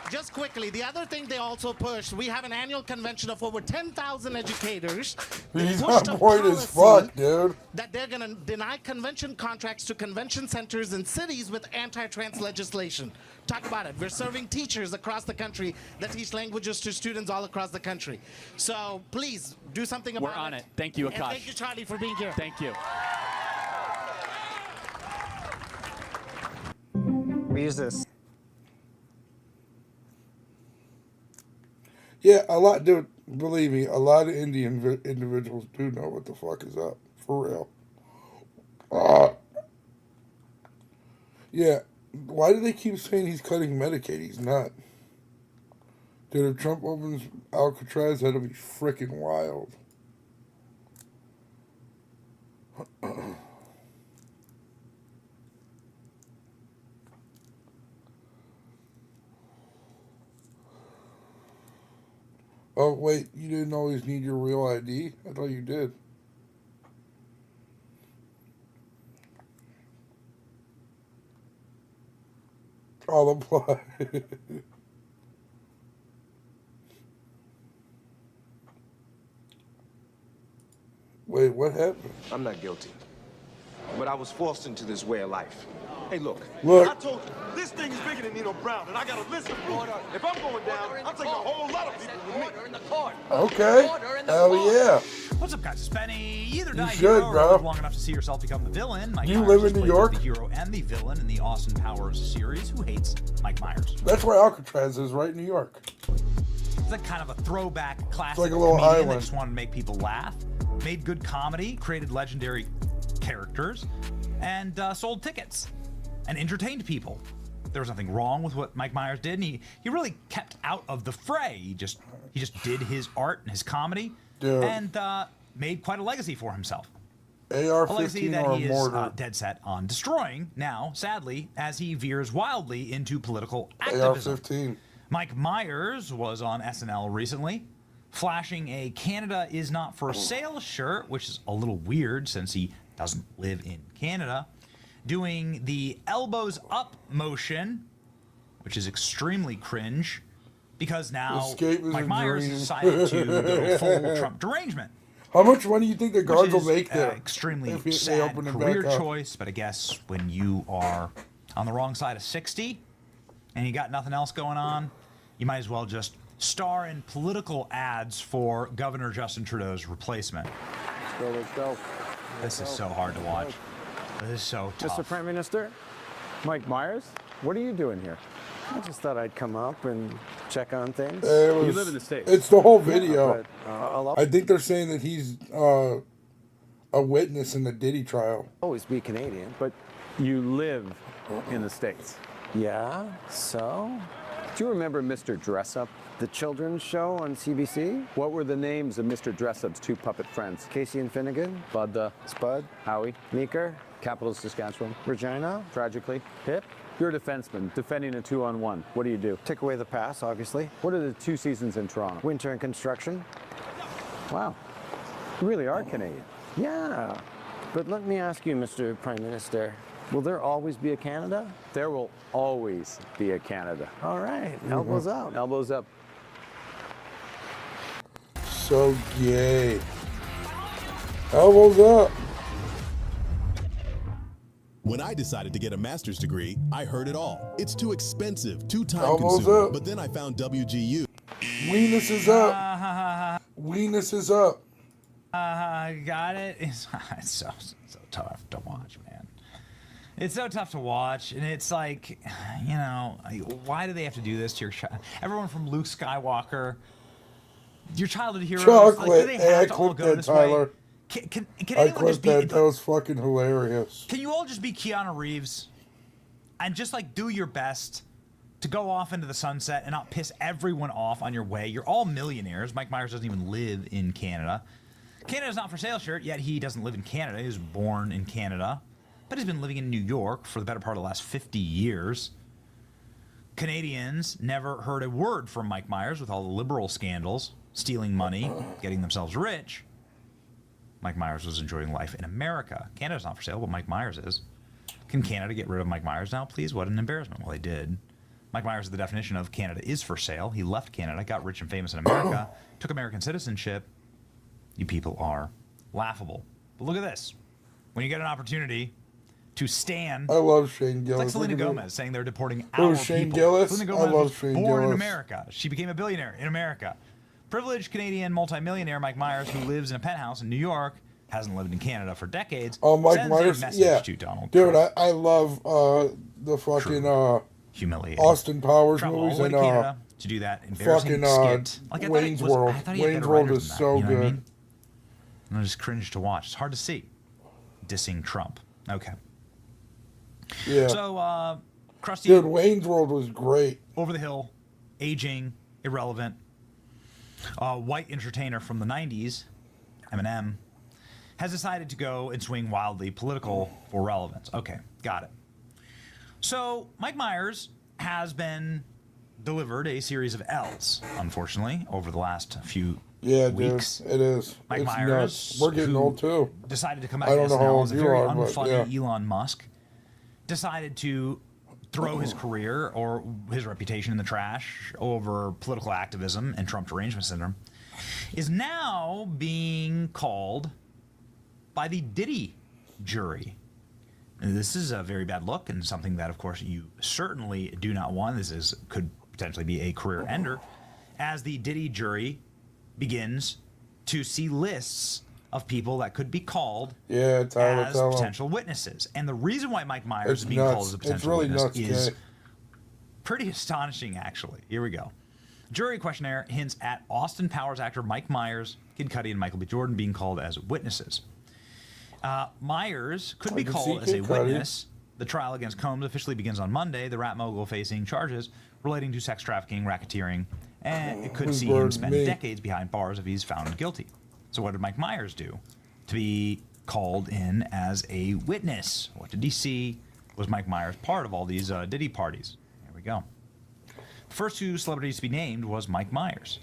just quickly, the other thing they also pushed, we have an annual convention of over 10,000 educators. He's on point as fuck, dude. That they're going to deny convention contracts to convention centers in cities with anti-trans legislation. Talk about it. We're serving teachers across the country that teach languages to students all across the country. So please do something about it. We're on it. Thank you, Akash. And thank you, Charlie, for being here. Thank you. We use this. Yeah, a lot, dude. Believe me, a lot of Indian individuals do know what the fuck is up. For real. Yeah. Why do they keep saying he's cutting Medicaid? He's not. Dude, if Trump opens Alcatraz, that'll be freaking wild. Oh, wait, you didn't always need your real ID? I thought you did. I'll apply. Wait, what happened? I'm not guilty. But I was forced into this way of life. Hey, look. Look. I told you, this thing is bigger than Nino Brown, and I got a list of proof. If I'm going down, I'm taking a whole lot of people with me. Okay. Hell yeah. What's up, guys? It's Benny. Either die should, hero or bro. live long enough to see yourself become the villain. Mike You Myers live in has New played York? both the hero and the villain in the Austin Powers series. Who hates Mike Myers? That's where Alcatraz is, right in New York. It's like kind of a throwback classic like a little comedian island. that just wanted to make people laugh. made good comedy, created legendary characters, and sold tickets and entertained people. There was nothing wrong with what Mike Myers did, and he really kept out of the fray. He just did his art and his comedy, and made quite a legacy for himself. AR-15 a legacy that or he mortar. is dead set on destroying now, sadly, as he veers wildly into political activism. AR-15. Mike Myers was on SNL recently, flashing a Canada is not for sale shirt, which is a little weird since he doesn't live in Canada, doing the elbows up motion, which is extremely cringe, because now Escape is Mike a Myers dream. decided to go full Trump derangement. How much money do you think the guards will Which is, make there? Extremely if they sad open it career back up? choice, but I guess when you are on the wrong side of 60 and you got nothing else going on, you might as well just star in political ads for Governor Justin Trudeau's replacement. Let's go. This is so hard to watch. This is so tough. Mr. Prime Minister, Mike Myers, what are you doing here? I just thought I'd come up and check on things. You live in the States. It's the whole video. I think they're saying that he's a witness in the Diddy trial. Always be Canadian. But you live in the States. Yeah, so? Do you remember Mr. Dressup, the children's show on CBC? What were the names of Mr. Dressup's two puppet friends? Casey and Finnegan? Bud, Spud? Howie, Meeker? Capital Saskatchewan. Regina? Tragically. Hip? You're a defenseman defending a 2-on-1. What do you do? Take away the pass, obviously. What are the 2 seasons in Toronto? Winter and construction. Wow. You really are Canadian. Yeah. But let me ask you, Mr. Prime Minister, will there always be a Canada? There will always be a Canada. All right. Elbows up. Elbows up. So gay. Elbows up. When I decided to get a master's degree, I heard it all. It's too expensive, too time Elbows consuming. up. But then I found WGU. Weenus is up. Weenus is up. Got it. It's so tough to watch, man. It's so tough to watch, and it's like, you know, why do they have to do this to your child? Everyone from Luke Skywalker, your childhood heroes. Chocolate. Like, do they Hey, have I to all clipped go that, this Tyler. way? Can I anyone clipped just be? that. That was fucking hilarious. Can you all just be Keanu Reeves, and just like do your best to go off into the sunset and not piss everyone off on your way? You're all millionaires. Mike Myers doesn't even live in Canada. Canada's not for sale shirt, yet he doesn't live in Canada. He was born in Canada, but he's been living in New York for the better part of the last 50 years. Canadians never heard a word from Mike Myers with all the liberal scandals, stealing money, getting themselves rich. Mike Myers was enjoying life in America. Canada's not for sale, but Mike Myers is. Can Canada get rid of Mike Myers now, please? What an embarrassment. Well, they did. Mike Myers is the definition of Canada is for sale. He left Canada, got rich and famous in America, took American citizenship. You people are laughable. But look at this. When you get an opportunity to stand... I love Shane Gillis. It's like Selena Gomez saying they're deporting Who, our Shane people. Gillis? Selena I Gomez love was Shane born in Gillis. America. She became a billionaire in America. Privileged Canadian multimillionaire Mike Myers, who lives in a penthouse in New York, hasn't lived in Canada for decades. Oh, Mike sends Myers. a message Yeah. to Donald Dude, Trump. I love the fucking humiliating Austin Powers Travel all movies the way and to Canada to do that embarrassing skit. Like, I thought Wayne's World. I thought he had Wayne's better World writers is than that, so you know what I good. mean? And I just cringe to watch. It's hard to see. Dissing Trump. Okay. Yeah. So, Krusty. Dude, Wayne's World was great. Over the hill, aging, irrelevant. White entertainer from the 90s, Eminem, has decided to go and swing wildly political for relevance. Okay, got it. So, Mike Myers has been delivered a series of L's, unfortunately, over the last few weeks. Dude, it is. Mike It's Myers, nuts. We're getting who old too. decided to come back I don't to know how SNL old as a you very are, but unfunny yeah. Elon Musk, decided to throw his career or his reputation in the trash over political activism and Trump derangement syndrome, is now being called by the Diddy jury. And this is a very bad look and something that, of course, you certainly do not want. This could potentially be a career ender, as the Diddy jury begins to see lists of people that could be called as potential witnesses. And the reason why Mike Myers is being called as a potential witness is pretty astonishing, actually. Here we go. Jury questionnaire hints at Austin Powers actor Mike Myers, Kid Cudi, and Michael B. Jordan being called as witnesses. Myers could be called as a witness. The trial against Combs officially begins on Monday. The rap mogul facing charges relating to sex trafficking, racketeering, and it could see him spend decades behind bars if he's found guilty. So what did Mike Myers do to be called in as a witness? What did he see? Was Mike Myers part of all these Diddy parties? There we go. The first two celebrities to be named was Mike Myers.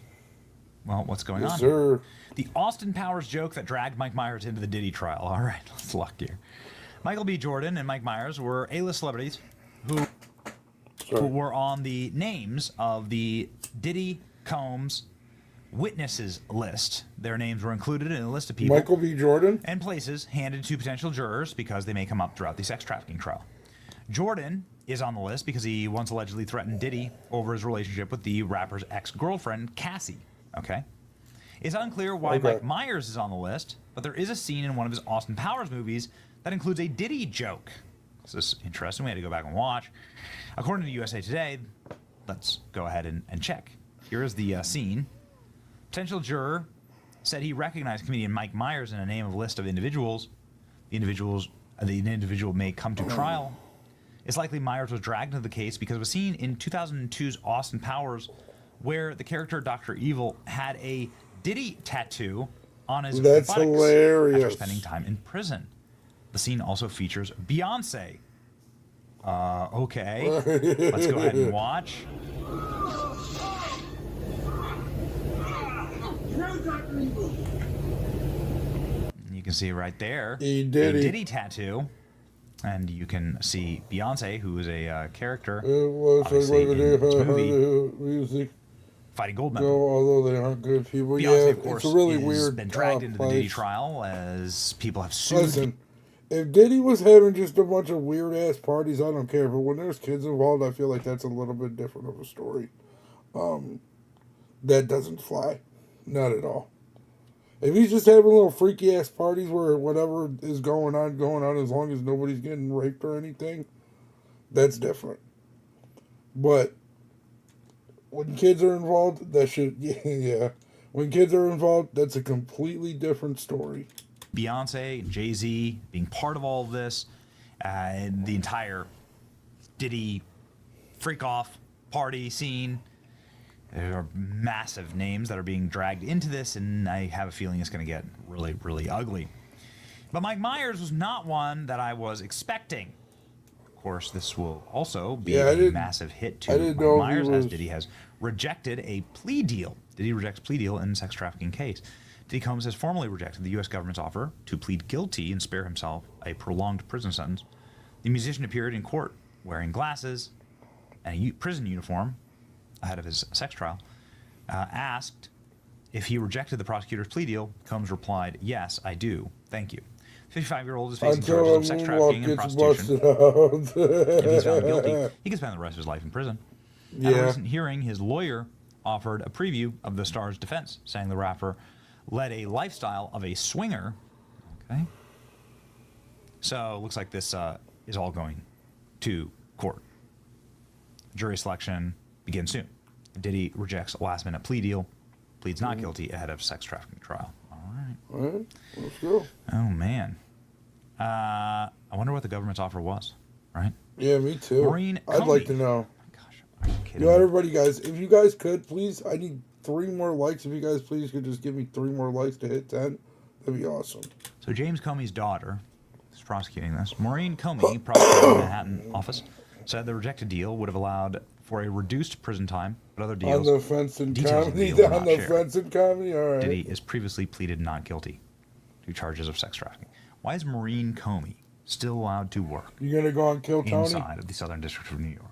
Well, what's going on here? The Austin Powers joke that dragged Mike Myers into the Diddy trial. All right, let's look here. Michael B. Jordan and Mike Myers were A-list celebrities who were on the names of the Diddy Combs witnesses list. Their names were included in a list of people. Michael B. Jordan? And places handed to potential jurors because they may come up throughout the sex trafficking trial. Jordan is on the list because he once allegedly threatened Diddy over his relationship with the rapper's ex-girlfriend, Cassie. Okay? It's unclear why Mike Myers is on the list, but there is a scene in one of his Austin Powers movies that includes a Diddy joke. This is interesting. We had to go back and watch. According to USA Today, let's go ahead and check. Here is the scene. Potential juror said he recognized comedian Mike Myers in a name of list of individuals. The individual may come to trial. It's likely Myers was dragged into the case because of a scene in 2002's Austin Powers where the character Dr. Evil had a Diddy tattoo on his buttocks after spending time in prison. The scene also features Beyonce. Okay. Let's go ahead and watch. You can see right there a Diddy tattoo. And you can see Beyonce, who is a character obviously in this movie, fighting gold medal. Although they aren't good people. Beyonce, of course, it's a really has weird been dragged into the Diddy trial as people have sued. Listen, if Diddy was having just a bunch of weird-ass parties, I don't care. But when there's kids involved, I feel like that's a little bit different of a story. That doesn't fly. Not at all. If he's just having little freaky-ass parties where whatever is going on as long as nobody's getting raped or anything, that's different. But when kids are involved, that should, yeah. When kids are involved, that's a completely different story. Beyonce and Jay-Z being part of all of this, and the entire Diddy freak-off party scene. There are massive names that are being dragged into this, and I have a feeling it's going to get really, really ugly. But Mike Myers was not one that I was expecting. Of course, this will also be a massive hit to Mike Myers, as Diddy has rejected a plea deal. Diddy rejects plea deal in sex trafficking case. Diddy Combs has formally rejected the U.S. government's offer to plead guilty and spare himself a prolonged prison sentence. The musician appeared in court wearing glasses and a prison uniform ahead of his sex trial. Asked if he rejected the prosecutor's plea deal, Combs replied, "Yes, I do. Thank you." 55-year-old is facing charges of sex trafficking and prostitution. If he's found guilty, he can spend the rest of his life in prison. At a recent hearing, his lawyer offered a preview of the star's defense, saying the rapper led a lifestyle of a swinger. Okay. So it looks like this is all going to court. Jury selection begins soon. Diddy rejects a last-minute plea deal, pleads not guilty ahead of sex trafficking trial. All right. All right, let's go. Oh, man. I wonder what the government's offer was, right? Yeah, me too. Maureen I'd Comey. like to know. Are you kidding You know, me? everybody, guys, if you guys could, please, I need 3 more likes. If you guys please could just give me 3 more likes to hit 10, that'd be awesome. So James Comey's daughter is prosecuting this. Maureen Comey, prosecutor in the Manhattan office, said the rejected deal would have allowed for a reduced prison time, but other deals... On the fence and details of the comedy? deal were On not the shared. fence and comedy? All right. Diddy is previously pleaded not guilty to charges of sex trafficking. Why is Maureen Comey still allowed to work You gonna go and kill Tony? inside of the Southern District of New York?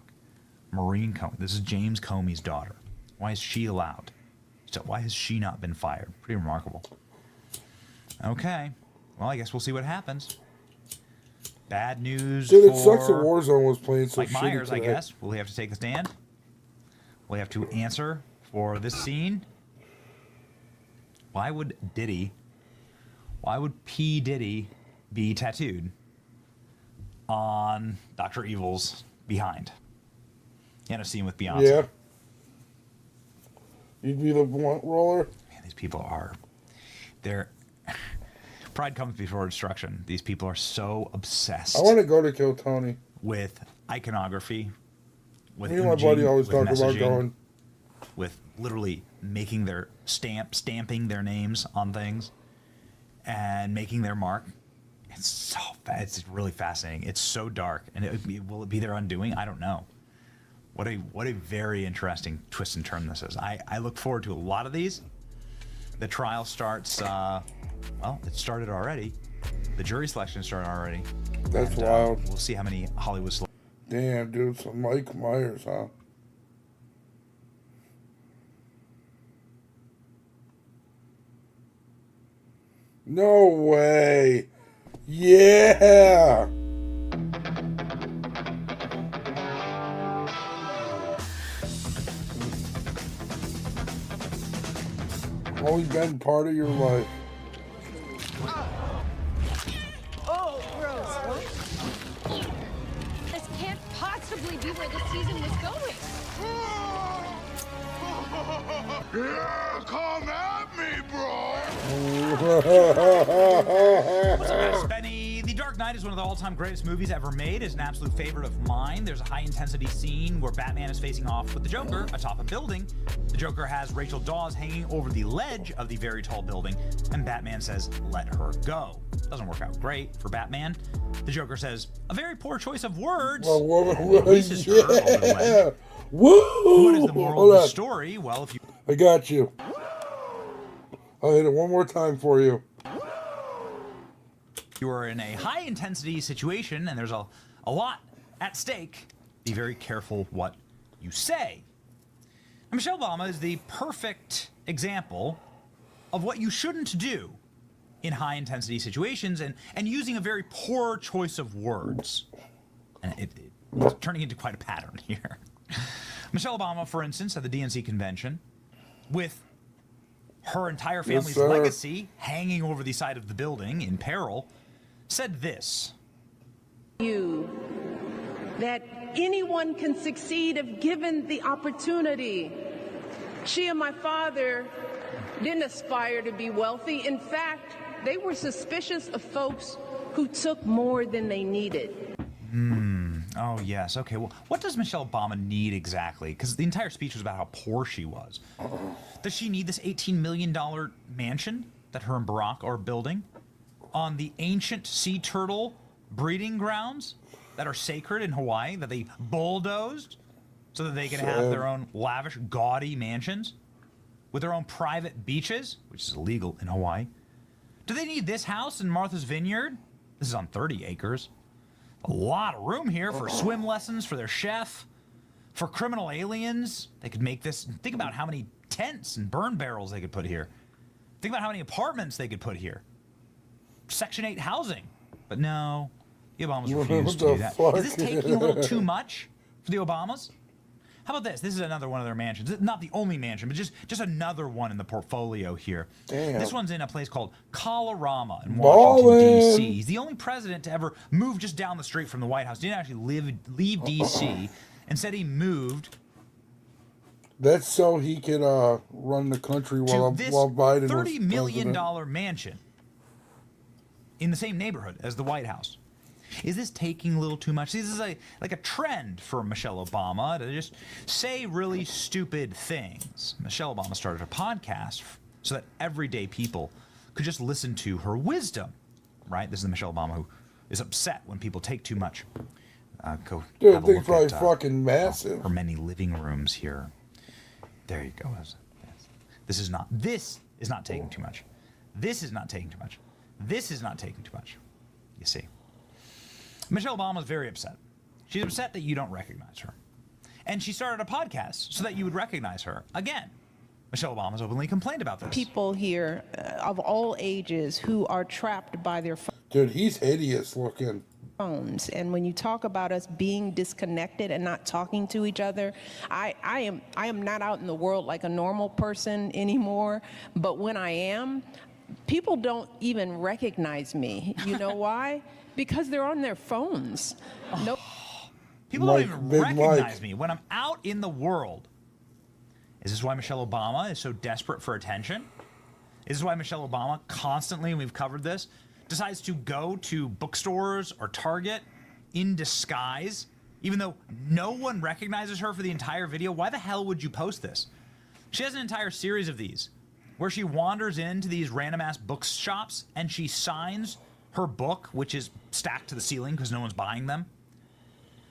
Maureen Comey. This is James Comey's daughter. Why is she allowed? So why has she not been fired? Pretty remarkable. Okay. Well, I guess we'll see what happens. Bad news Dude, it for sucks that Warzone was playing so Mike shitty Myers, I today. guess. Will he have to take the stand? Will he have to answer for this scene? Why would P. Diddy be tattooed on Dr. Evil's behind? In a scene with Beyonce. Yeah. You'd be the blunt roller? Man, these people are... Pride comes before destruction. These people are so obsessed. I want to go to Kill Tony. With iconography, with Me and my imaging, buddy always with talk about messaging, going. with literally making their stamping their names on things, and making their mark. It's it's really fascinating. It's so dark, and will it be their undoing? I don't know. What a very interesting twist and turn this is. I look forward to a lot of these. The trial starts. Well, it started already. The jury selection started already. That's wild. We'll see how many Hollywood. Damn, dude, some Mike Myers, huh? No way. Yeah. Always been part of your life. Oh, gross. This can't possibly be where the season was going. Yeah, come at me, bro. What's up, Benny? The Dark Knight is one of the all-time greatest movies ever made. It's an absolute favorite of mine. There's a high-intensity scene where Batman is facing off with the Joker atop a building. The Joker has Rachel Dawes hanging over the ledge of the very tall building, and Batman says, "Let her go." Doesn't work out great for Batman. The Joker says, "A very poor choice of words." Well, releases her over the ledge. Woo! What is the moral of the story? Well, if you... I got you. I'll hit it one more time for you. You are in a high-intensity situation, and there's a lot at stake. Be very careful what you say. And Michelle Obama is the perfect example of what you shouldn't do in high-intensity situations, and using a very poor choice of words. And it's turning into quite a pattern here. Michelle Obama, for instance, at the DNC convention, with her entire family's legacy hanging over the side of the building in peril, said this. You that anyone can succeed if given the opportunity. She and my father didn't aspire to be wealthy. In fact, they were suspicious of folks who took more than they needed. Oh, yes. Okay, well, what does Michelle Obama need exactly? Because the entire speech was about how poor she was. Does she need this $18 million mansion that her and Barack are building on the ancient sea turtle breeding grounds that are sacred in Hawaii, that they bulldozed so that they can have their own lavish, gaudy mansions with their own private beaches, which is illegal in Hawaii? Do they need this house in Martha's Vineyard? This is on 30 acres. A lot of room here for swim lessons for their chef, for criminal aliens. They could make this. Think about how many tents and burn barrels they could put here. Think about how many apartments they could put here. Section 8 housing. But no, the Obamas refused to do that. Is this taking a little too much for the Obamas? How about this? This is another one of their mansions. Not the only mansion, but just another one in the portfolio here. Damn. This one's in a place called Colorama in Washington, D.C. He's the only president to ever move just down the street from the White House. He didn't actually leave D.C. Instead, he moved. That's so he could run the country while Biden was $30 million president. mansion in the same neighborhood as the White House. Is this taking a little too much? This is like a trend for Michelle Obama to just say really stupid things. Michelle Obama started a podcast so that everyday people could just listen to her wisdom, right? This is the Michelle Obama who is upset when people take too much. Go Dude, have a thing's look probably at, fucking massive. Her many living rooms here. There you go. This is not taking too much. This is not taking too much. This is not taking too much. You see. Michelle Obama is very upset. She's upset that you don't recognize her. And she started a podcast so that you would recognize her. Again, Michelle Obama's openly complained about this. People here of all ages who are trapped by their Dude, he's hideous looking. phones. And when you talk about us being disconnected and not talking to each other, I am not out in the world like a normal person anymore. But when I am, people don't even recognize me. You know why? Because they're on their phones. No. People don't even recognize me when I'm out in the world Is this why Michelle Obama is so desperate for attention? Is this why Michelle Obama constantly, and we've covered this, decides to go to bookstores or Target in disguise, even though no one recognizes her for the entire video? Why the hell would you post this? She has an entire series of these where she wanders into these random-ass bookshops and she signs her book, which is stacked to the ceiling because no one's buying them,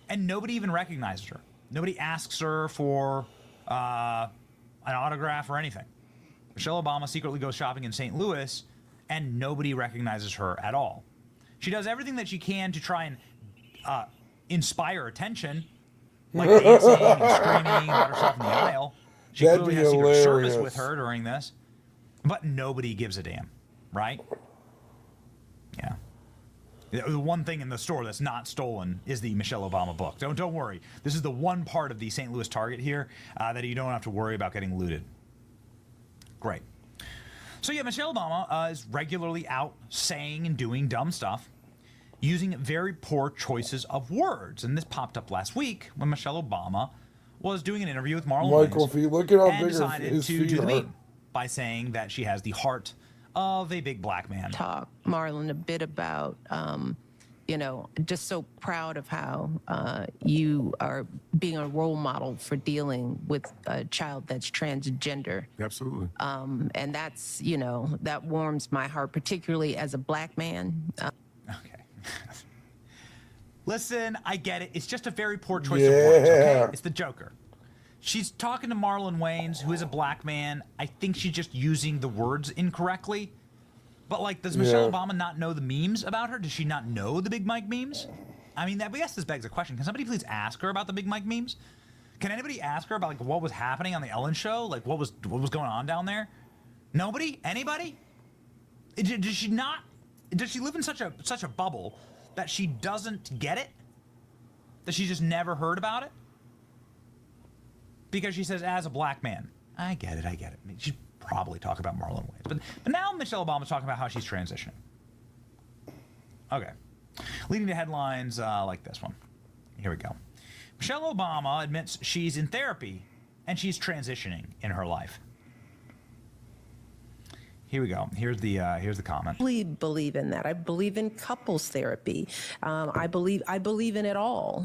and nobody even recognizes her. Nobody asks her for an autograph or anything. Michelle Obama secretly goes shopping in St. Louis, and nobody recognizes her at all. She does everything that she can to try and inspire attention, like dancing and screaming about herself in the aisle. She clearly has Secret Service with her during this, but nobody gives a damn, right? Yeah. The one thing in the store that's not stolen is the Michelle Obama book. Don't worry. This is the one part of the St. Louis Target here that you don't have to worry about getting looted. Great. So yeah, Michelle Obama is regularly out saying and doing dumb stuff, using very poor choices of words. And this popped up last week when Michelle Obama was doing an interview with Marlon Michael, Wayans, if you look at how and big decided his to feet do the are. meme by saying that she has the heart of a big black man. Talk, Marlon, a bit about, you know, just so proud of how you are being a role model for dealing with a child that's transgender. Absolutely. And that's, you know, that warms my heart, particularly as a black man. Okay. Listen, I get it. It's just a very poor choice of words, okay? It's the Joker. She's talking to Marlon Wayans, who is a black man. I think she's just using the words incorrectly. But, like, does Michelle Obama not know the memes about her? Does she not know the Big Mike memes? I mean, I guess this begs a question. Can somebody please ask her about the Big Mike memes? Can anybody ask her about, like, what was happening on the Ellen Show? Like, what was going on down there? Nobody? Anybody? Does she not? Does she live in such a bubble that she doesn't get it? That she just never heard about it? Because she says, as a black man. I get it. I mean, she'd probably talk about Marlon Wayans. But now Michelle Obama's talking about how she's transitioning. Okay. Leading to headlines like this one. Here we go. Michelle Obama admits she's in therapy and she's transitioning in her life. Here we go. Here's the comment. I really believe in that. I believe in couples therapy. I believe in it all.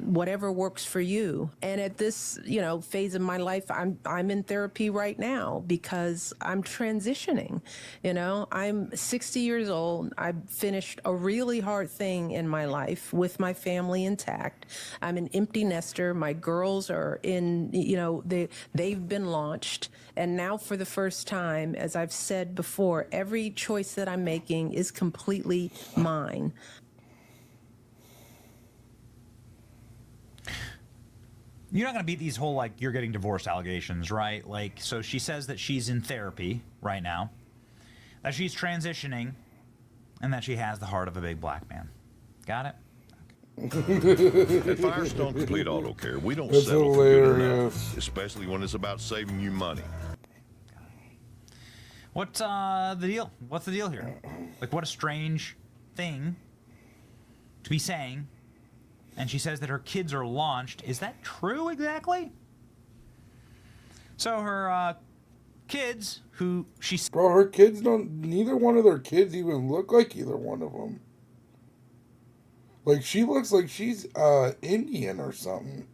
Whatever works for you. And at this, you know, phase of my life, I'm in therapy right now because I'm transitioning. You know, I'm 60 years old. I've finished a really hard thing in my life with my family intact. I'm an empty nester. My girls are in, you know, they've been launched. And now for the first time, as I've said before, every choice that I'm making is completely mine. You're not going to beat these whole, like, you're getting divorced allegations, right? Like, so she says that she's in therapy right now, that she's transitioning, and that she has the heart of a big black man. Got it? At Firestone Complete Auto Care, we don't That's settle for good hilarious. enough, especially when it's about saving you money. What's the deal? What's the deal here? Like, what a strange thing to be saying. And she says that her kids are launched. Is that true exactly? So her kids, who she's... Bro, her kids don't... Neither one of their kids even look like either one of them. Like, she looks like she's Indian or something.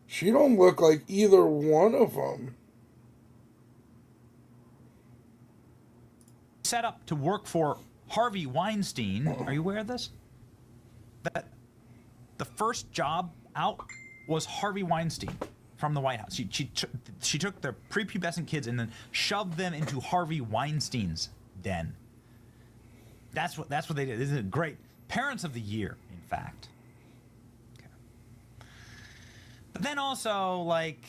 She don't look like either one of them. set up to work for Harvey Weinstein. Are you aware of this? That the first job out was Harvey Weinstein from the White House. She took the prepubescent kids and then shoved them into Harvey Weinstein's den. That's what they did. Isn't it great? Parents of the Year, in fact. Okay. But then also, like,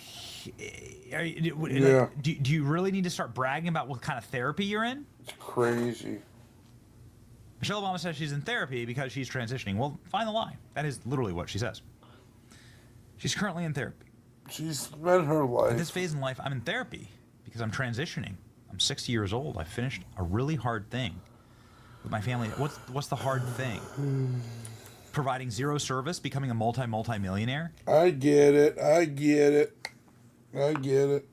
Yeah. do you really need to start bragging about what kind of therapy you're in? It's crazy. Michelle Obama says she's in therapy because she's transitioning. Well, find the lie. That is literally what she says. She's currently in therapy. She's spent her life. At this phase in life, I'm in therapy because I'm transitioning. I'm 60 years old. I finished a really hard thing with my family. What's the hard thing? Providing zero service, becoming a multi-millionaire? I get it. I get it.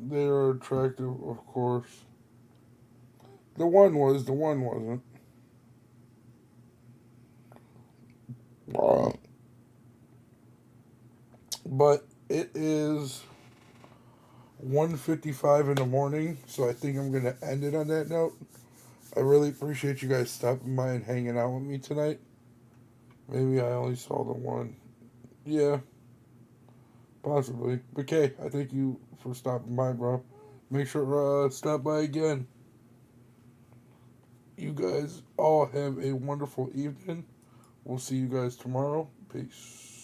They are attractive, of course. The one wasn't. But it is 1:55 in the morning, so I think I'm going to end it on that note. I really appreciate you guys stopping by and hanging out with me tonight. Maybe I only saw the one. Yeah, possibly. But Kay, I thank you for stopping by, bro. Make sure stop by again. You guys all have a wonderful evening. We'll see you guys tomorrow. Peace.